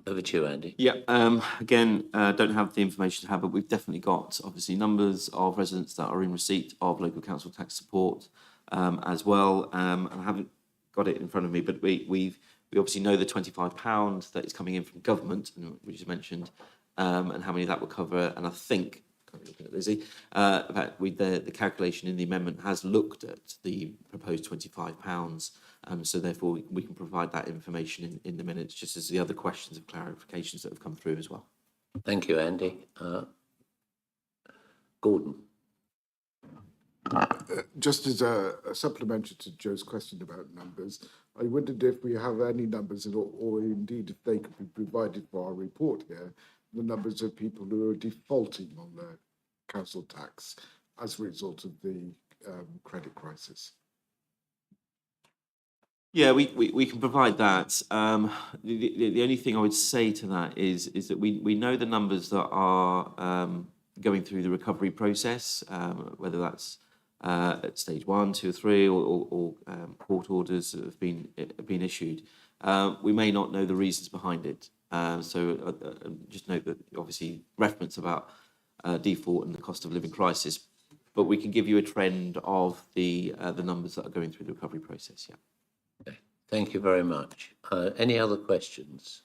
Over to you, Andy. Yeah, again, don't have the information to have, but we've definitely got, obviously, numbers of residents that are in receipt of local council tax support as well. And I haven't got it in front of me, but we obviously know the £25 that is coming in from government, which you mentioned, and how many that will cover. And I think, looking at Lizzie, the calculation in the amendment has looked at the proposed £25. So therefore, we can provide that information in the minutes, just as the other questions of clarifications that have come through as well. Thank you, Andy. Gordon. Just as a supplementary to Joe's question about numbers, I wondered if we have any numbers, or indeed if they could be provided for our report here, the numbers of people who are defaulting on their council tax as a result of the credit crisis. Yeah, we can provide that. The only thing I would say to that is that we know the numbers that are going through the recovery process, whether that's at stage 1, 2, or 3, or court orders that have been issued. We may not know the reasons behind it. So just note that obviously reference about default and the cost of living crisis, but we can give you a trend of the numbers that are going through the recovery process. Yeah. Okay. Thank you very much. Any other questions?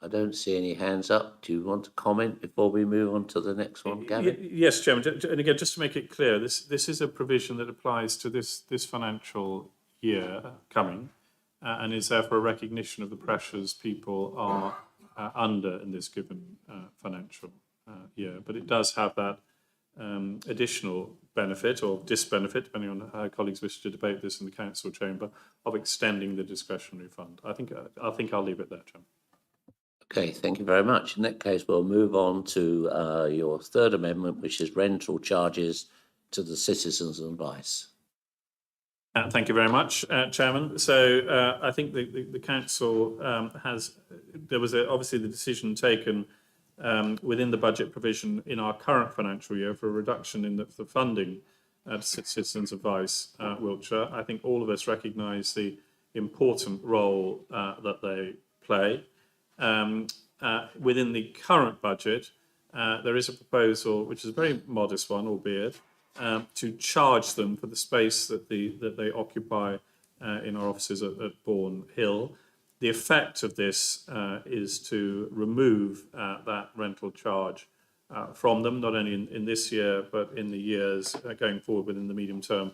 I don't see any hands up. Do you want to comment before we move on to the next one, Gavin? Yes, Chairman. And again, just to make it clear, this is a provision that applies to this financial year coming, and is therefore a recognition of the pressures people are under in this given financial year. But it does have that additional benefit or disbenefit, depending on how colleagues wish to debate this in the council chamber, of extending the discretionary fund. I think I'll leave it there, Chairman. Okay, thank you very much. In that case, we'll move on to your third amendment, which is rental charges to the citizens' advice. Thank you very much, Chairman. So I think the council there was obviously the decision taken within the budget provision in our current financial year for a reduction in the funding to Citizens Advice Wiltshire. I think all of us recognise the important role that they play. Within the current budget, there is a proposal, which is a very modest one, albeit, to charge them for the space that they occupy in our offices at Bourne Hill. The effect of this is to remove that rental charge from them, not only in this year, but in the years going forward within the medium-term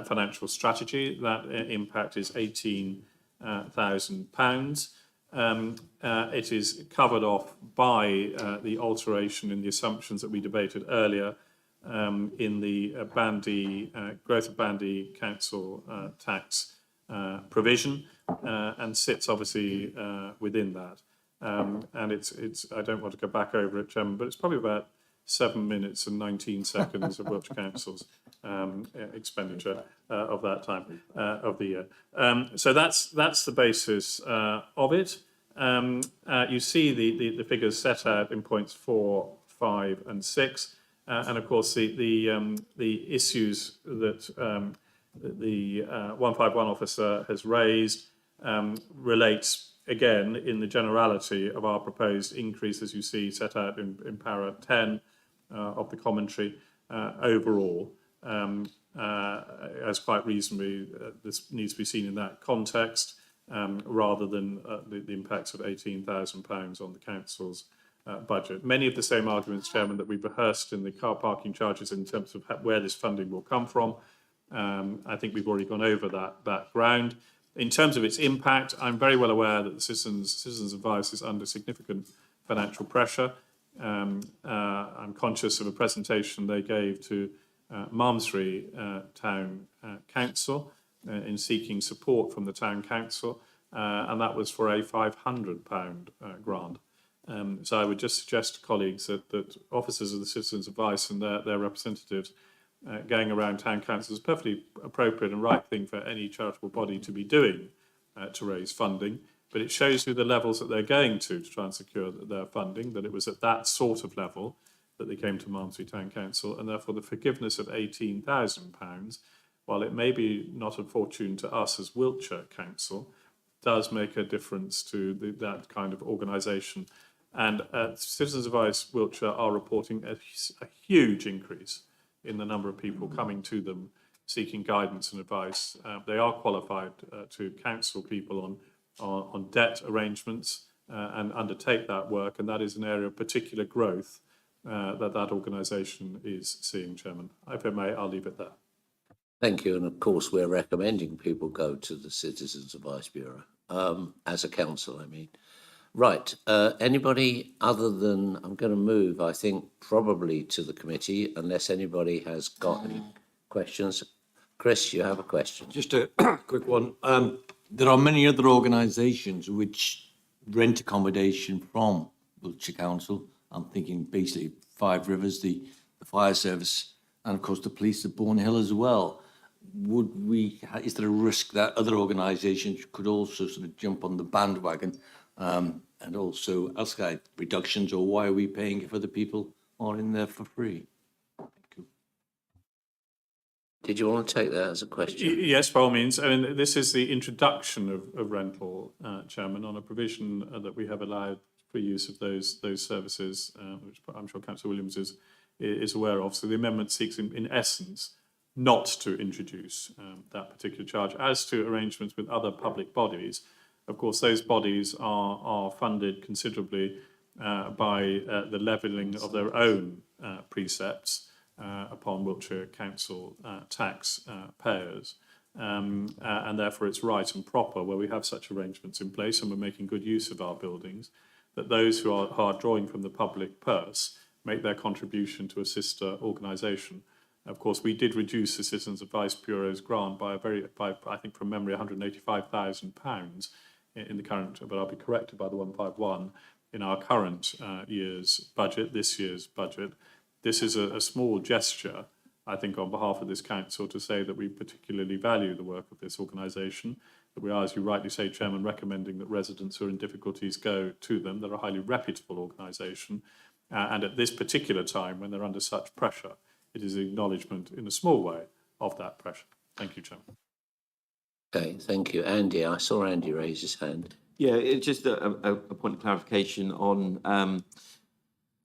financial strategy. That impact is £18,000. It is covered off by the alteration in the assumptions that we debated earlier in the growth of Bandy council tax provision, and sits obviously within that. And it's I don't want to go back over it, Chairman, but it's probably about 7 minutes and 19 seconds of Wiltshire Council's expenditure of that time of the year. So that's the basis of it. You see the figures set out in points 4, 5, and 6, and of course the issues that the 151 officer has raised relates again in the generality of our proposed increase, as you see set out in para 10 of the commentary overall. As quite reasonably, this needs to be seen in that context, rather than the impacts of £18,000 on the council's budget. Many of the same arguments, Chairman, that we've rehearsed in the car parking charges in terms of where this funding will come from. I think we've already gone over that ground. In terms of its impact, I'm very well aware that the Citizens Advice is under significant financial pressure. I'm conscious of a presentation they gave to Malmesbury Town Council in seeking support from the Town Council, and that was for a £500 grant. So I would just suggest to colleagues that officers of the Citizens Advice and their representatives going around town councils is a perfectly appropriate and right thing for any charitable body to be doing to raise funding, but it shows you the levels that they're going to try and secure their funding, that it was at that sort of level that they came to Malmesbury Town Council, and therefore the forgiveness of £18,000, while it may be not a fortune to us as Wiltshire Council, does make a difference to that kind of organisation. And Citizens Advice Wiltshire are reporting a huge increase in the number of people coming to them seeking guidance and advice. They are qualified to counsel people on debt arrangements and undertake that work, and that is an area of particular growth that organisation is seeing, Chairman. If I may, I'll leave it there. Thank you. And of course, we're recommending people go to the Citizens Advice Bureau, as a council, I mean. Right, anybody other than, I'm going to move, I think, probably to the committee, unless anybody has got any questions. Chris, you have a question. Just a quick one. There are many other organisations which rent accommodation from Wiltshire Council. I'm thinking basically Five Rivers, the fire service, and of course the police at Bourne Hill as well. Is there a risk that other organisations could also sort of jump on the bandwagon and also ask reductions, or why are we paying if other people are in there for free? Did you want to take that as a question? Yes, by all means. I mean, this is the introduction of rental, Chairman, on a provision that we have allowed for use of those services, which I'm sure Councillor Williams is aware of. So the amendment seeks, in essence, not to introduce that particular charge. As to arrangements with other public bodies, Of course, those bodies are funded considerably by the levelling of their own precepts upon Wiltshire Council tax payers. And therefore it's right and proper, where we have such arrangements in place and we're making good use of our buildings, that those who are drawing from the public purse make their contribution to a sister organisation. Of course, we did reduce the Citizens Advice Bureau's grant by I think from memory, £185,000 in the current, but I'll be corrected by the 151 in our current year's budget, this year's budget. This is a small gesture, I think, on behalf of this council to say that we particularly value the work of this organisation, that we are, as you rightly say, Chairman, recommending that residents who are in difficulties go to them. They're a highly reputable organisation, and at this particular time, when they're under such pressure, it is an acknowledgement in a small way of that pressure. Thank you, Chairman. Okay, thank you. Andy, I saw Andy raise his hand. Yeah, it's just a point of clarification on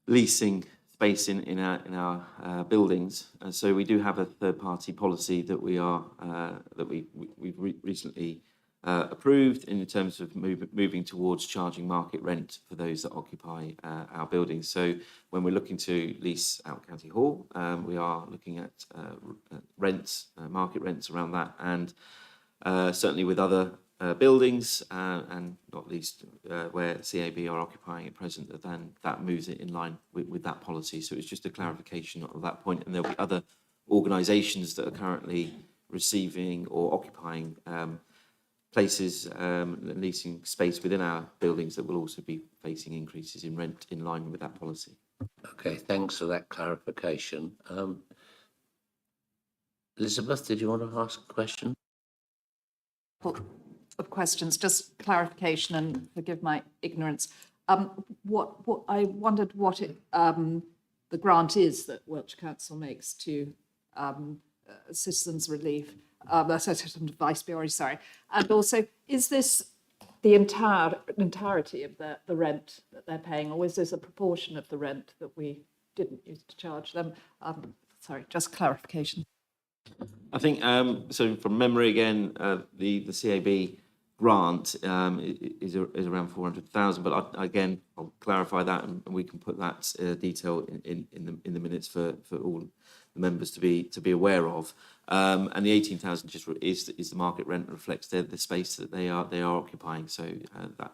leasing space in our buildings. So we do have a third-party policy that we've recently approved in terms of moving towards charging market rent for those that occupy our buildings. So when we're looking to lease out County Hall, we are looking at rents, market rents around that, and certainly with other buildings, and not least where CAB are occupying at present, then that moves it in line with that policy. So it's just a clarification of that point. And there'll be other organisations that are currently receiving or occupying places, leasing space within our buildings, that will also be facing increases in rent in line with that policy. Okay, thanks for that clarification. Elizabeth, did you want to ask a question? Of questions, just clarification, and forgive my ignorance. What I wondered what the grant is that Wiltshire Council makes to Citizens Relief, Citizens Advice Bureau, sorry, and also is this the entirety of the rent that they're paying, or is this a proportion of the rent that we didn't use to charge them? Sorry, just clarification. I think, so from memory again, the CAB grant is around 400,000, but again, I'll clarify that, and we can put that detail in the minutes for all the members to be aware of. And the 18,000 just is the market rent, reflects the space that they are occupying. So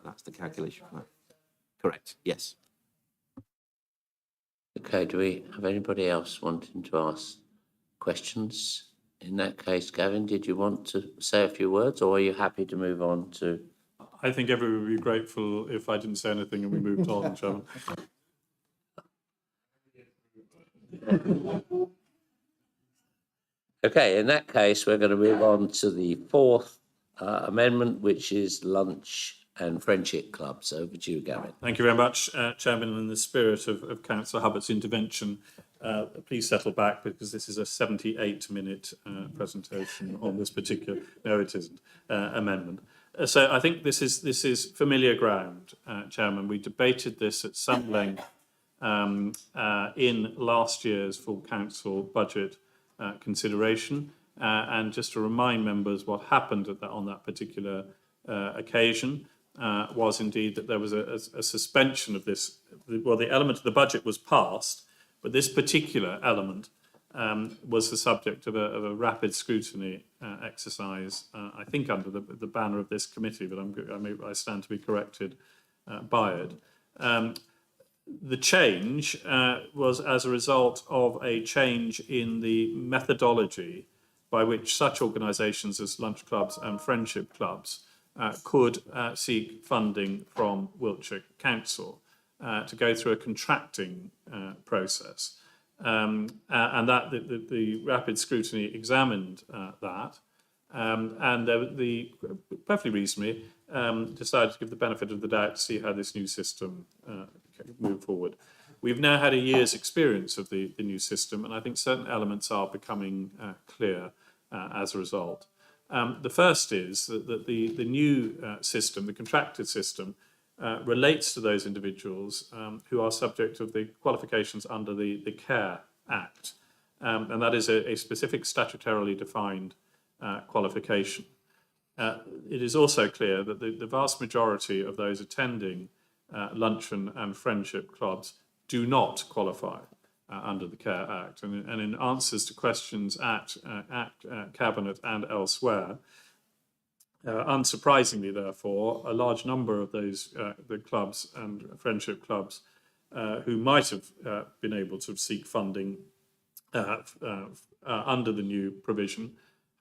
that's the calculation for that. Correct. Yes. Okay. Do we have anybody else wanting to ask questions? In that case, Gavin, did you want to say a few words, or are you happy to move on to? I think everyone would be grateful if I didn't say anything and we moved on, Chairman. Okay, in that case, we're going to move on to the fourth amendment, which is lunch and friendship clubs. Over to you, Gavin. Thank you very much, Chairman. In the spirit of Councillor Hubbart's intervention, please settle back, because this is a 78-minute presentation on this particular, no it isn't, amendment. So I think this is familiar ground, Chairman. We debated this at some length in last year's full council budget consideration. And just to remind members what happened on that particular occasion was indeed that there was a suspension of this. Well, the element of the budget was passed, but this particular element was the subject of a rapid scrutiny exercise, I think under the banner of this committee, but I stand to be corrected by it. The change was as a result of a change in the methodology by which such organisations as lunch clubs and friendship clubs could seek funding from Wiltshire Council to go through a contracting process. And that the rapid scrutiny examined that, and the perfectly reasonably decided to give the benefit of the doubt to see how this new system move forward. We've now had a year's experience of the new system, and I think certain elements are becoming clear as a result. The first is that the new system, the contracted system, relates to those individuals who are subject of the qualifications under the Care Act, and that is a specific statutorily defined qualification. It is also clear that the vast majority of those attending luncheon and friendship clubs do not qualify under the Care Act. And in answers to questions at Cabinet and elsewhere, unsurprisingly, therefore, a large number of those the clubs and friendship clubs who might have been able to seek funding under the new provision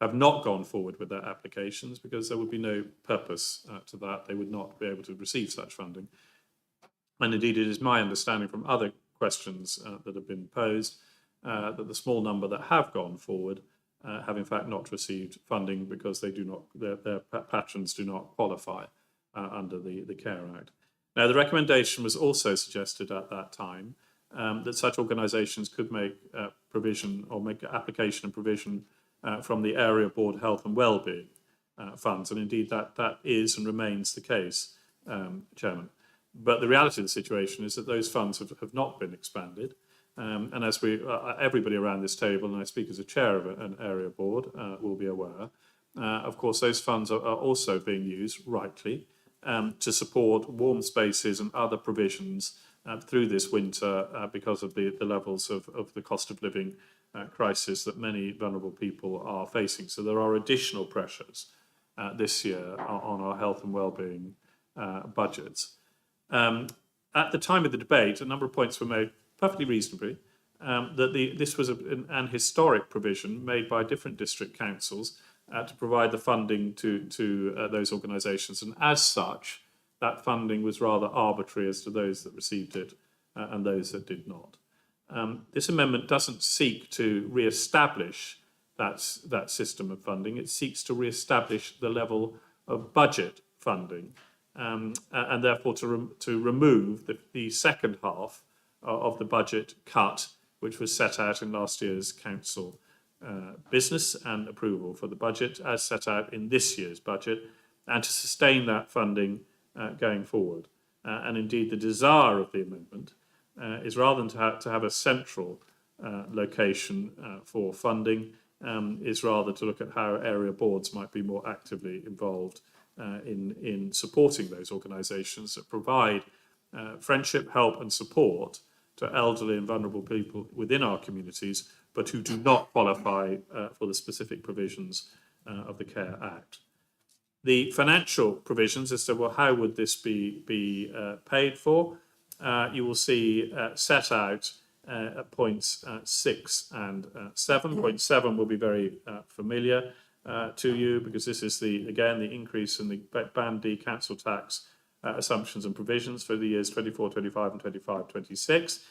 have not gone forward with their applications because there would be no purpose to that. They would not be able to receive such funding. And indeed, it is my understanding from other questions that have been posed that the small number that have gone forward have in fact not received funding because they do not, their patrons do not qualify under the Care Act. Now, the recommendation was also suggested at that time that such organisations could make provision or make application and provision from the Area Board Health and Wellbeing funds, and indeed that is and remains the case, Chairman. But the reality of the situation is that those funds have not been expanded, and as everybody around this table, and I speak as a chair of an area board, will be aware, of course those funds are also being used rightly to support warm spaces and other provisions through this winter because of the levels of the cost of living crisis that many vulnerable people are facing. So there are additional pressures this year on our health and wellbeing budgets. At the time of the debate, a number of points were made perfectly reasonably that this was an historic provision made by different district councils to provide the funding to those organisations, and as such, that funding was rather arbitrary as to those that received it and those that did not. This amendment doesn't seek to re-establish that system of funding. It seeks to re-establish the level of budget funding and therefore to remove the second half of the budget cut, which was set out in last year's council business and approval for the budget as set out in this year's budget, and to sustain that funding going forward. And indeed, the desire of the amendment is rather than to have a central location for funding, is rather to look at how area boards might be more actively involved in supporting those organisations that provide friendship, help and support to elderly and vulnerable people within our communities, but who do not qualify for the specific provisions of the Care Act. The financial provisions as to, well, how would this be paid for, you will see set out at points 6 and 7. Point 7 will be very familiar to you because this is again the increase in the Band D council tax assumptions and provisions for the years 24, 25 and 25, 26.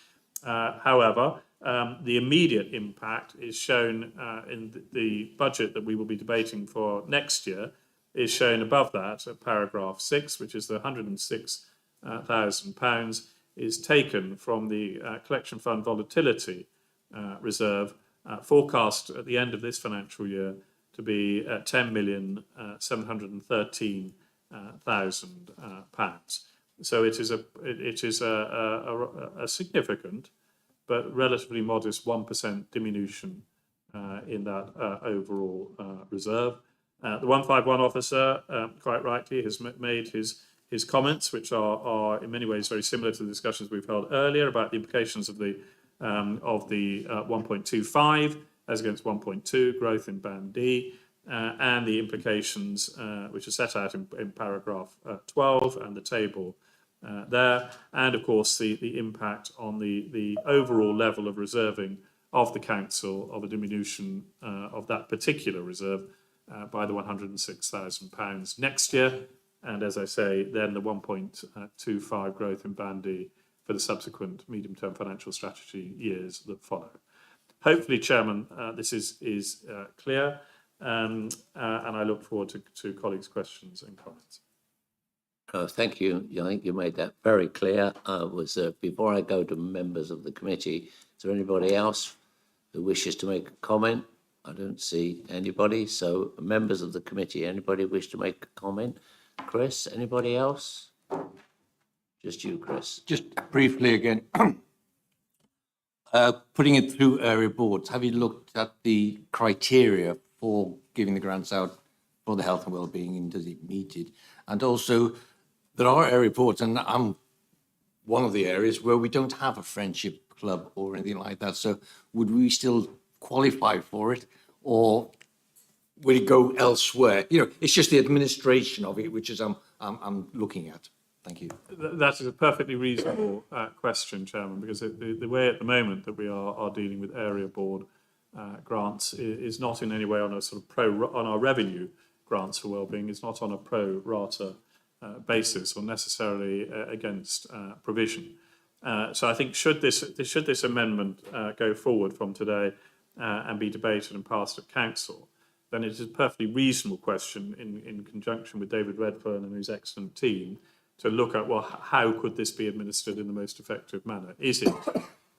However, the immediate impact is shown in the budget that we will be debating for next year, is shown above that at paragraph 6, which is the £106,000 is taken from the collection fund volatility reserve forecast at the end of this financial year to be £10,713,000. So it is a significant but relatively modest 1% diminution in that overall reserve. The 151 officer, quite rightly, has made his comments, which are in many ways very similar to the discussions we've held earlier about the implications of the 1.25 as against 1.2 growth in Band D, and the implications which are set out in paragraph 12 and the table there, and of course the impact on the overall level of reserving of the council of a diminution of that particular reserve by the £106,000 next year, and as I say, then the 1.25 growth in Band D for the subsequent medium-term financial strategy years that follow. Hopefully, Chairman, this is clear, and I look forward to colleagues' questions and comments. Thank you. I think you made that very clear. Before I go to members of the committee, is there anybody else who wishes to make a comment? I don't see anybody. So members of the committee, anybody wish to make a comment? Chris, anybody else? Just you, Chris. Just briefly again, putting it through area boards, have you looked at the criteria for giving the grants out for the health and well-being, and does it meet it? And also, there are area boards, and I'm one of the areas where we don't have a friendship club or anything like that. So would we still qualify for it, or will it go elsewhere? You know, it's just the administration of it, which is I'm looking at. Thank you. That is a perfectly reasonable question, Chairman, because the way at the moment that we are dealing with area board grants is not in any way on a sort of on our revenue grants for wellbeing. It's not on a pro rata basis or necessarily against provision. So I think should this amendment go forward from today and be debated and passed at council, then it is a perfectly reasonable question in conjunction with David Redfern and his excellent team to look at, well, how could this be administered in the most effective manner? Is it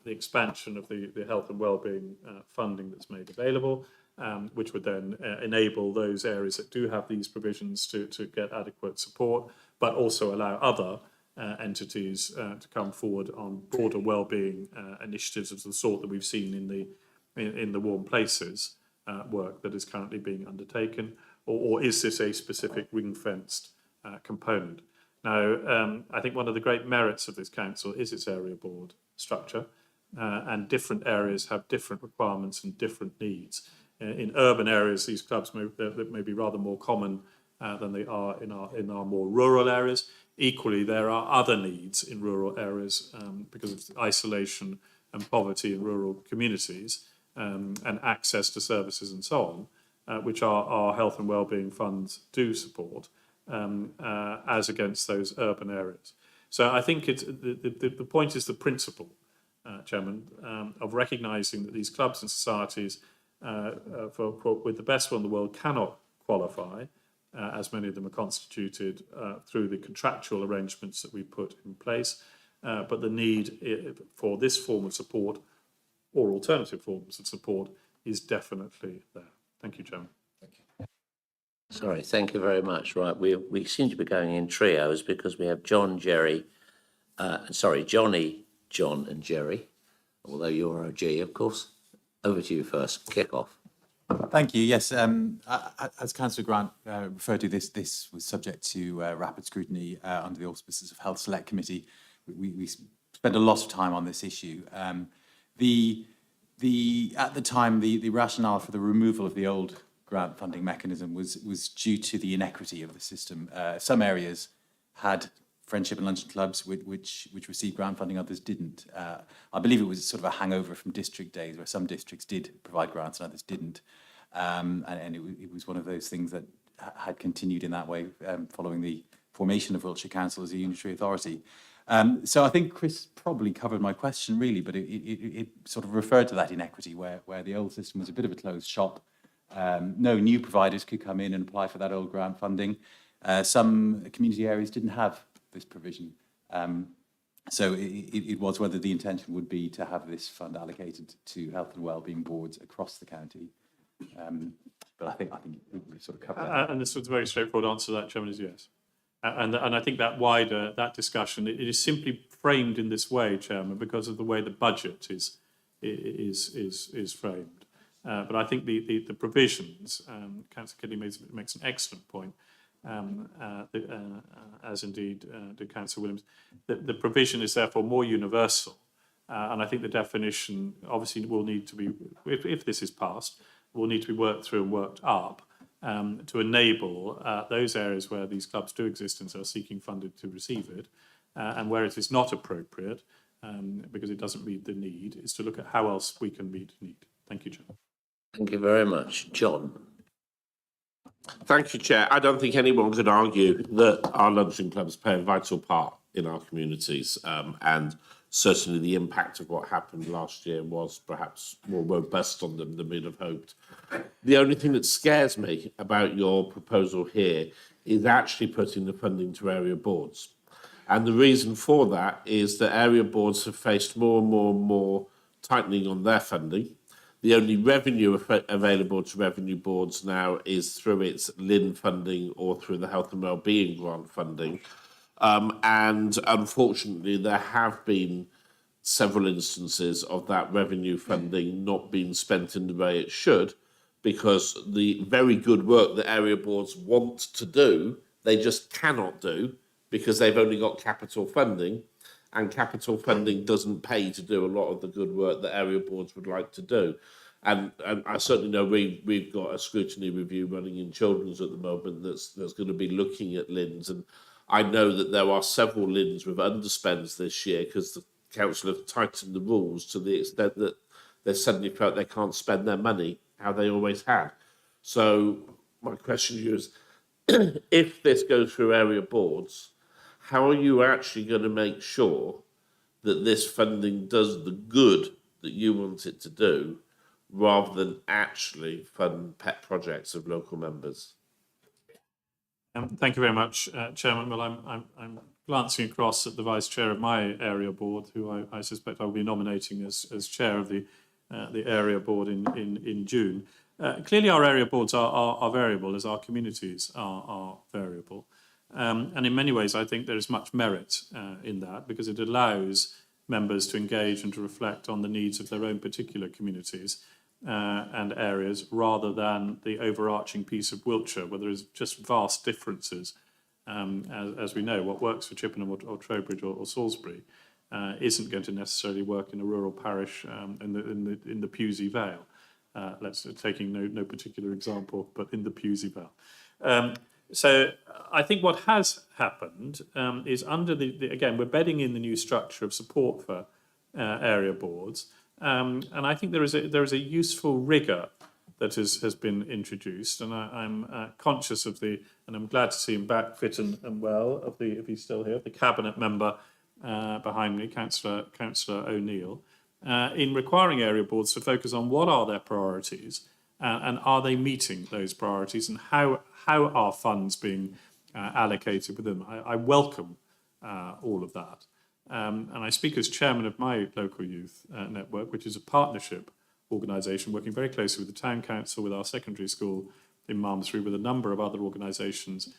the expansion of the health and wellbeing funding that's made available, which would then enable those areas that do have these provisions to get adequate support, but also allow other entities to come forward on broader wellbeing initiatives of the sort that we've seen in the warm places work that is currently being undertaken, or is this a specific ring-fenced component? Now, I think one of the great merits of this council is its area board structure, and different areas have different requirements and different needs. In urban areas, these clubs may be rather more common than they are in our more rural areas. Equally, there are other needs in rural areas because of isolation and poverty in rural communities and access to services and so on, which our health and wellbeing funds do support. As against those urban areas. So I think the point is the principle, Chairman, of recognising that these clubs and societies with the best will in the world cannot qualify, as many of them are constituted through the contractual arrangements that we put in place, but the need for this form of support or alternative forms of support is definitely there. Thank you, Chairman. Sorry, thank you very much. Right, we seem to be going in trios because we have Johnny, John and Jerry, although you're a G, of course. Over to you first, kick off. Thank you. Yes, as Councillor Grant referred to, this was subject to rapid scrutiny under the auspices of Health Select Committee. We spent a lot of time on this issue. At the time, the rationale for the removal of the old grant funding mechanism was due to the inequity of the system. Some areas had friendship and luncheon clubs which received grant funding, others didn't. I believe it was sort of a hangover from district days where some districts did provide grants and others didn't. And it was one of those things that had continued in that way following the formation of Wiltshire Council as a unitary authority. So I think Chris probably covered my question really, but it sort of referred to that inequity where the old system was a bit of a closed shop. No new providers could come in and apply for that old grant funding. Some community areas didn't have this provision. So it was whether the intention would be to have this fund allocated to health and wellbeing boards across the county. But I think we sort of covered that. And this was a very straightforward answer to that, Chairman, is yes. And I think that discussion, it is simply framed in this way, Chairman, because of the way the budget is framed. But I think the provisions, Councillor Kidney makes an excellent point, as indeed did Councillor Williams. The provision is therefore more universal, and I think the definition obviously will need to be, if this is passed, will need to be worked through and worked up to enable those areas where these clubs do exist and are seeking funding to receive it, and where it is not appropriate because it doesn't meet the need, is to look at how else we can meet need. Thank you, Chair. Thank you very much. John. Thank you, Chair. I don't think anyone could argue that our luncheon clubs play a vital part in our communities, and certainly the impact of what happened last year was perhaps more robust on them than we'd have hoped. The only thing that scares me about your proposal here is actually putting the funding to area boards. And the reason for that is that area boards have faced more and more tightening on their funding. The only revenue available to revenue boards now is through its LIN funding or through the health and wellbeing grant funding. And unfortunately, there have been several instances of that revenue funding not being spent in the way it should because the very good work that area boards want to do, they just cannot do because they've only got capital funding, and capital funding doesn't pay to do a lot of the good work that area boards would like to do. And I certainly know we've got a scrutiny review running in children's at the moment that's going to be looking at LINs, and I know that there are several LINs with underspends this year because the council have tightened the rules to the extent that they suddenly felt they can't spend their money how they always had. So my question to you is, if this goes through area boards, how are you actually going to make sure that this funding does the good that you want it to do, rather than actually fund pet projects of local members? Thank you very much, Chairman. Well, I'm glancing across at the Vice Chair of my area board, who I suspect I will be nominating as Chair of the area board in June. Clearly, our area boards are variable, as our communities are variable. And in many ways, I think there is much merit in that, because it allows members to engage and to reflect on the needs of their own particular communities and areas, rather than the overarching piece of Wiltshire, where there is just vast differences. As we know, what works for Chippenham or Trowbridge or Salisbury isn't going to necessarily work in a rural parish in the Pewsey Vale. Let's taking no particular example, but in the Pewsey Vale. So I think what has happened is under again, we're bedding in the new structure of support for area boards. And I think there is a useful rigour that has been introduced, and I'm conscious of and I'm glad to see him back fit and well, if he's still here, the cabinet member behind me, Councillor O'Neill, in requiring area boards to focus on what are their priorities, and are they meeting those priorities, and how are funds being allocated within them. I welcome all of that. And I speak as chairman of my local youth network, which is a partnership organisation working very closely with the town council, with our secondary school in Malmesbury, with a number of other organisations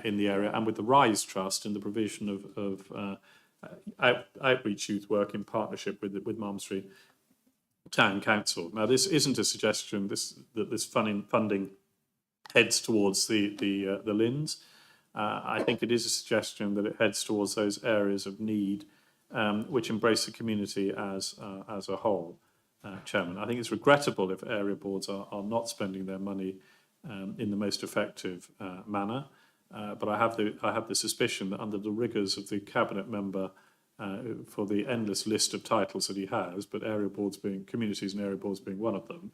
in the area, and with the Rise Trust in the provision of outreach youth work in partnership with Malmesbury Town Council. Now, this isn't a suggestion that this funding heads towards the LINs. I think it is a suggestion that it heads towards those areas of need which embrace the community as a whole, Chairman. I think it's regrettable if area boards are not spending their money in the most effective manner. But I have the suspicion that under the rigours of the cabinet member for the endless list of titles that he has, but area boards being communities and area boards being one of them,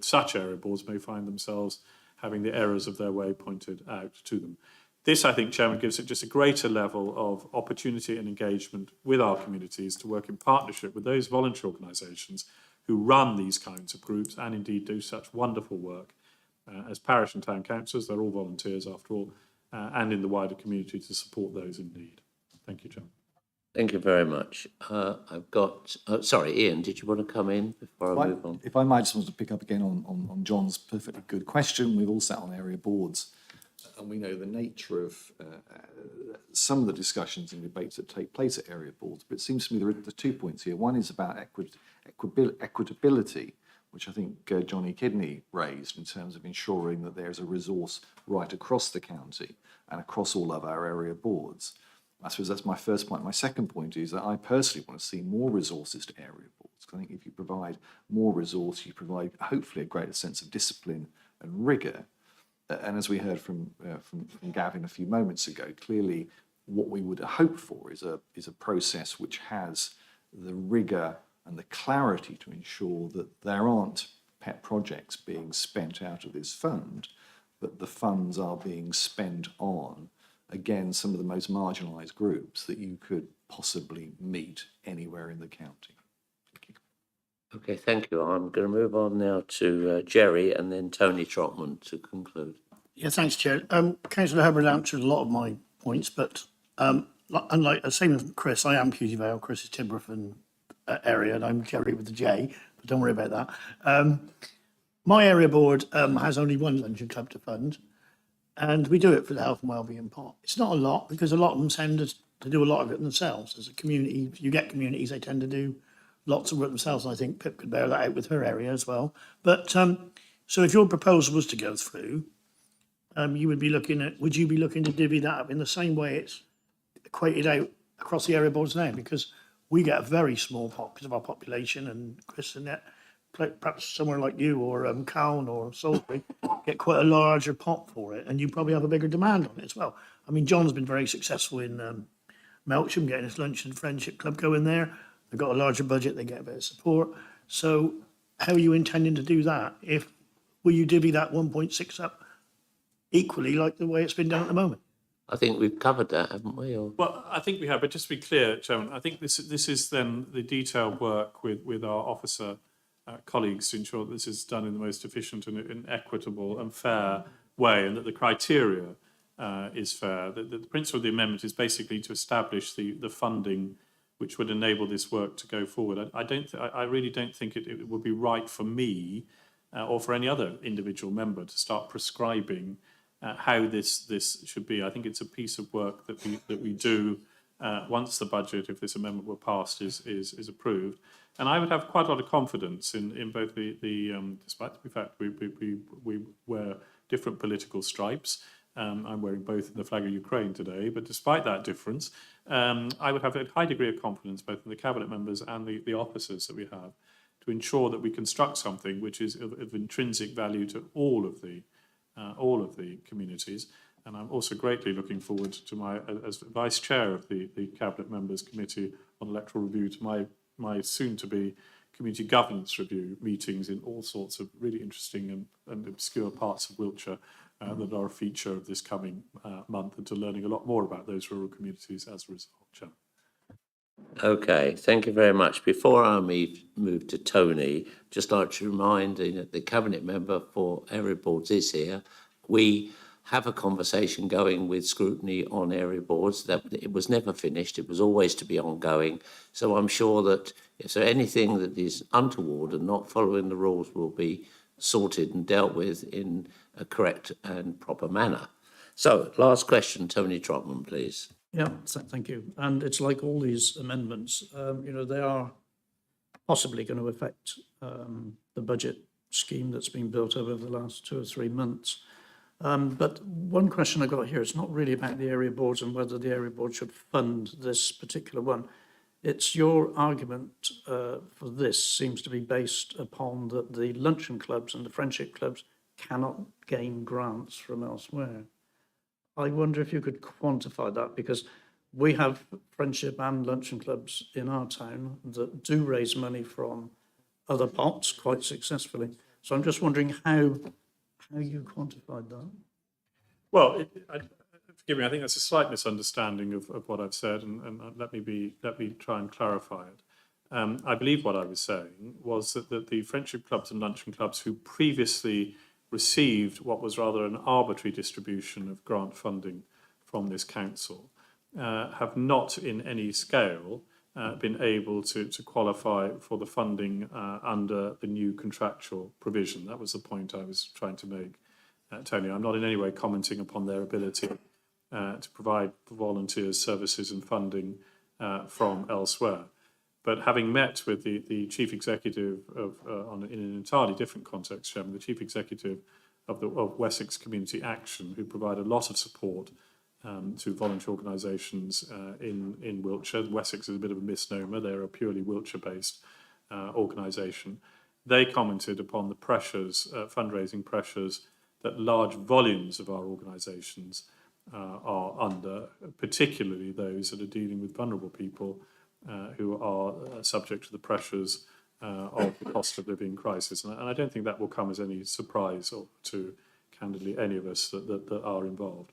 such area boards may find themselves having the errors of their way pointed out to them. This, I think, Chairman, gives it just a greater level of opportunity and engagement with our communities to work in partnership with those voluntary organisations who run these kinds of groups and indeed do such wonderful work as parish and town councillors. They're all volunteers after all, and in the wider community to support those in need. Thank you, Chairman. Thank you very much. I've got, sorry, Ian, did you want to come in before I move on? If I might just want to pick up again on John's perfectly good question. We've all sat on area boards, and we know the nature of some of the discussions and debates that take place at area boards. But it seems to me there are the 2 points here. One is about equitability, which I think Johnny Kidney raised in terms of ensuring that there's a resource right across the county and across all of our area boards. I suppose that's my first point. My second point is that I personally want to see more resources to area boards. I think if you provide more resource, you provide hopefully a greater sense of discipline and rigour. And as we heard from Gavin a few moments ago, clearly what we would hope for is a process which has the rigour and the clarity to ensure that there aren't pet projects being spent out of this fund, but the funds are being spent on, again, some of the most marginalised groups that you could possibly meet anywhere in the county. Thank you. Okay, thank you. I'm going to move on now to Jerry and then Tony Trotman to conclude. Yeah, thanks, Chair. Councillor Hubbard answered a lot of my points, but unlike, same as Chris, I am Pewsey Vale, Chris is Tidborough and area, and I'm Jerry with the J, but don't worry about that. My area board has only one luncheon club to fund, and we do it for the health and wellbeing part. It's not a lot, because a lot of them tend to do a lot of it themselves. As a community, if you get communities, they tend to do lot to work themselves. And I think Pip could bear that out with her area as well. But so if your proposal was to go through, you would be looking at, would you be looking to divvy that up in the same way it's equated out across the area boards now? Because we get a very small pot because of our population, and Chris and that, perhaps somewhere like you or Cowan or Salisbury get quite a larger pot for it, and you probably have a bigger demand on it as well. I mean, John's been very successful in Melksham, getting his lunch and friendship club going there. They've got a larger budget, they get a bit of support. So how are you intending to do that? Will you divvy that 1.6 up equally like the way it's been done at the moment? I think we've covered that, haven't we? Or... Well, I think we have, but just to be clear, Chairman, I think this is then the detailed work with our officer colleagues to ensure that this is done in the most efficient and equitable and fair way, and that the criteria is fair. The principle of the amendment is basically to establish the funding which would enable this work to go forward. I really don't think it would be right for me or for any other individual member to start prescribing how this should be. I think it's a piece of work that we do once the budget, if this amendment were passed, is approved. And I would have quite a lot of confidence in both despite the fact we wear different political stripes. I'm wearing both the flag of Ukraine today, but despite that difference, I would have a high degree of confidence both in the cabinet members and the officers that we have to ensure that we construct something which is of intrinsic value to all of the communities. And I'm also greatly looking forward to as Vice Chair of the Cabinet Members Committee on Electoral Review, to my soon-to-be Community Governance Review meetings in all sorts of really interesting and obscure parts of Wiltshire that are a feature of this coming month, and to learning a lot more about those rural communities as a result, Chair. Okay, thank you very much. Before I move to Tony, just like to remind the Cabinet Member for Area Boards is here. We have a conversation going with Scrutiny on area boards that it was never finished. It was always to be ongoing. So I'm sure that if there's anything that is untoward and not following the rules will be sorted and dealt with in a correct and proper manner. So last question, Tony Trotman, please. Yeah, thank you. And it's like all these amendments, they are possibly going to affect the budget scheme that's been built over the last 2 or 3 months. But one question I got here, it's not really about the area boards and whether the area board should fund this particular one. It's your argument for this seems to be based upon that the luncheon clubs and the friendship clubs cannot gain grants from elsewhere. I wonder if you could quantify that, because we have friendship and luncheon clubs in our town that do raise money from other pots quite successfully. So I'm just wondering how you quantified that. Well, forgive me, I think that's a slight misunderstanding of what I've said, and let me try and clarify it. I believe what I was saying was that the friendship clubs and luncheon clubs who previously received what was rather an arbitrary distribution of grant funding from this council have not in any scale been able to qualify for the funding under the new contractual provision. That was the point I was trying to make, Tony. I'm not in any way commenting upon their ability to provide volunteers, services and funding from elsewhere. But having met with the chief executive in an entirely different context, Chairman, the chief executive of Wessex Community Action, who provide a lot of support to voluntary organisations in Wiltshire. Wessex is a bit of a misnomer. They're a purely Wiltshire-based organisation. They commented upon the pressures, fundraising pressures, that large volumes of our organisations are under, particularly those that are dealing with vulnerable people who are subject to the pressures of the cost of living crisis. And I don't think that will come as any surprise to, candidly, any of us that are involved.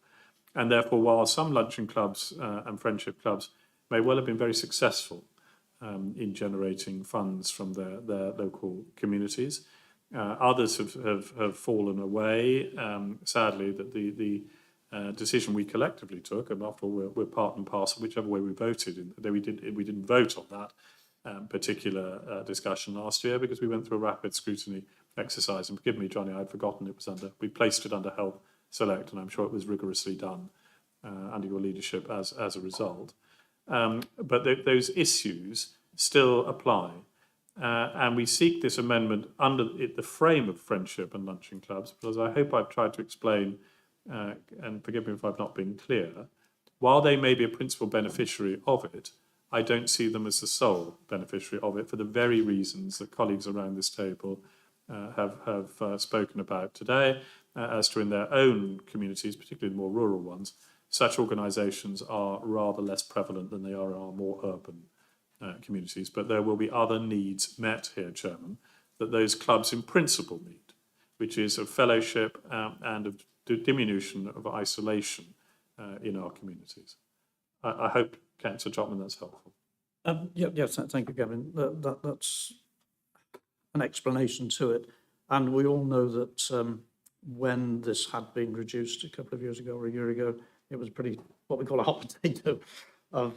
And therefore, while some luncheon clubs and friendship clubs may well have been very successful in generating funds from their local communities, others have fallen away. Sadly, that the decision we collectively took, and after all, we're part and parcel, whichever way we voted, we didn't vote on that particular discussion last year because we went through a rapid scrutiny exercise. And forgive me, Johnny, I'd forgotten we placed it under Health Select, and I'm sure it was rigorously done under your leadership as a result. But those issues still apply. And we seek this amendment under the frame of friendship and luncheon clubs, because I hope I've tried to explain, and forgive me if I've not been clear, while they may be a principal beneficiary of it, I don't see them as the sole beneficiary of it for the very reasons that colleagues around this table have spoken about today, as to in their own communities, particularly the more rural ones, such organisations are rather less prevalent than they are in our more urban communities. But there will be other needs met here, Chairman, that those clubs in principle need, which is of fellowship and of diminution of isolation in our communities. I hope, Councillor Trotman, that's helpful. Yes, thank you, Gavin. That's an explanation to it. And we all know that when this had been reduced a couple of years ago or a year ago, it was pretty, what we call a hot potato of,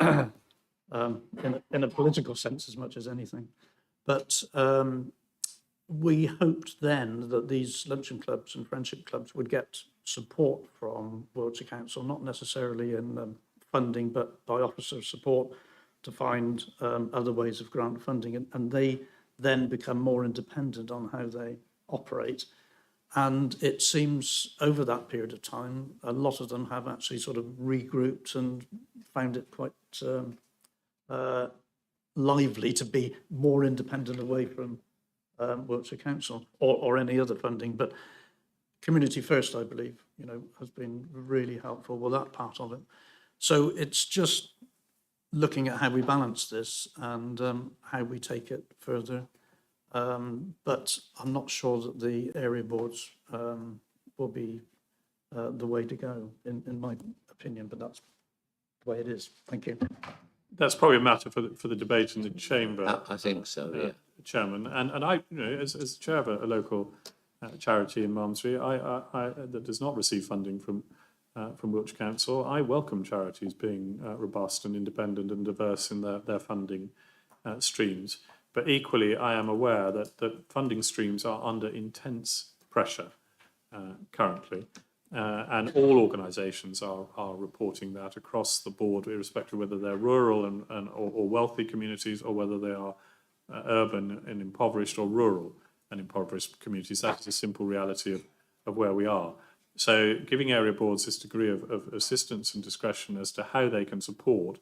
in a political sense as much as anything. But we hoped then that these luncheon clubs and friendship clubs would get support from Wiltshire Council, not necessarily in funding, but by officer support to find other ways of grant funding. And they then become more independent on how they operate. And it seems over that period of time, a lot of them have actually sort of regrouped and found it quite lively to be more independent away from Wiltshire Council or any other funding. But Community First, I believe, has been really helpful with that part of it. So it's just looking at how we balance this and how we take it further. But I'm not sure that the area boards will be the way to go, in my opinion, but that's the way it is. Thank you. That's probably a matter for the debate in the chamber. I think so, yeah. Chairman, and I, as chair of a local charity in Malmesbury, I that does not receive funding from Wiltshire Council, I welcome charities being robust and independent and diverse in their funding streams. But equally, I am aware that funding streams are under intense pressure currently. And all organisations are reporting that across the board, irrespective of whether they're rural or wealthy communities or whether they are urban and impoverished or rural and impoverished communities. That is a simple reality of where we are. So giving area boards this degree of assistance and discretion as to how they can support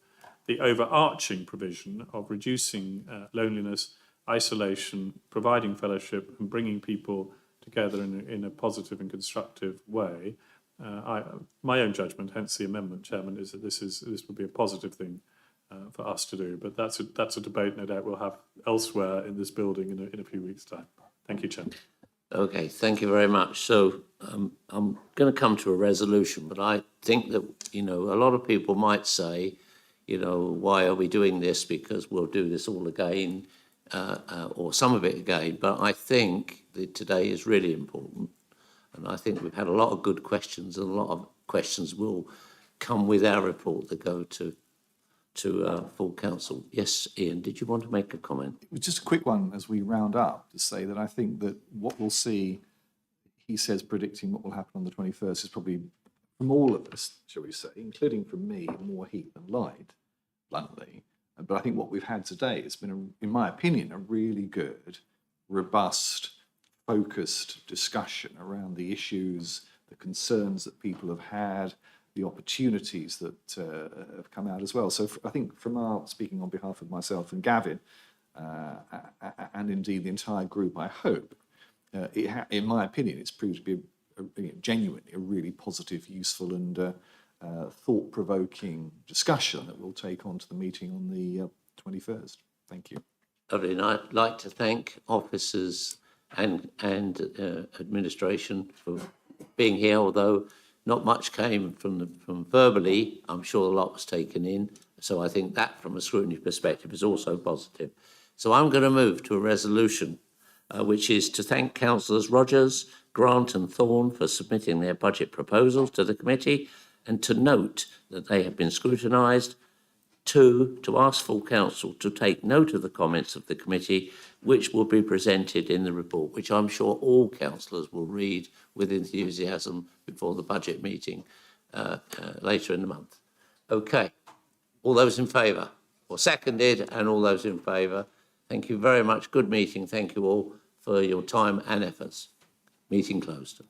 the overarching provision of reducing loneliness, isolation, providing fellowship and bringing people together in a positive and constructive way. My own judgment, hence the amendment, Chairman, is that this would be a positive thing for us to do. But that's a debate, no doubt, we'll have elsewhere in this building in a few weeks' time. Thank you, Chairman. Okay, thank you very much. So I'm going to come to a resolution, but I think that, a lot of people might say, why are we doing this? Because we'll do this all again, or some of it again. But I think that today is really important. And I think we've had a lot of good questions, and a lot of questions will come with our report that go to full council. Yes, Ian, did you want to make a comment? It was just a quick one as we round up to say that I think that what we'll see, he says, predicting what will happen on the 21st is probably, from all of us, shall we say, including from me, more heat than light, bluntly. But I think what we've had today has been, in my opinion, a really good, robust, focused discussion around the issues, the concerns that people have had, the opportunities that have come out as well. So I think from speaking on behalf of myself and Gavin, and indeed the entire group, I hope, in my opinion, it's proved to be genuinely a really positive, useful and thought-provoking discussion that we'll take on to the meeting on the 21st. Thank you. Lovely. And I'd like to thank officers and administration for being here, although not much came from verbally. I'm sure a lot was taken in. So I think that from a scrutiny perspective is also positive. So I'm going to move to a resolution, which is to thank councillors Rogers, Grant and Thorne for submitting their budget proposals to the committee and to note that they have been scrutinised. 2, to ask full council to take note of the comments of the committee, which will be presented in the report, which I'm sure all councillors will read with enthusiasm before the budget meeting later in the month. Okay, all those in favour? Or seconded, and all those in favour? Thank you very much. Good meeting. Thank you all for your time and efforts. Meeting closed.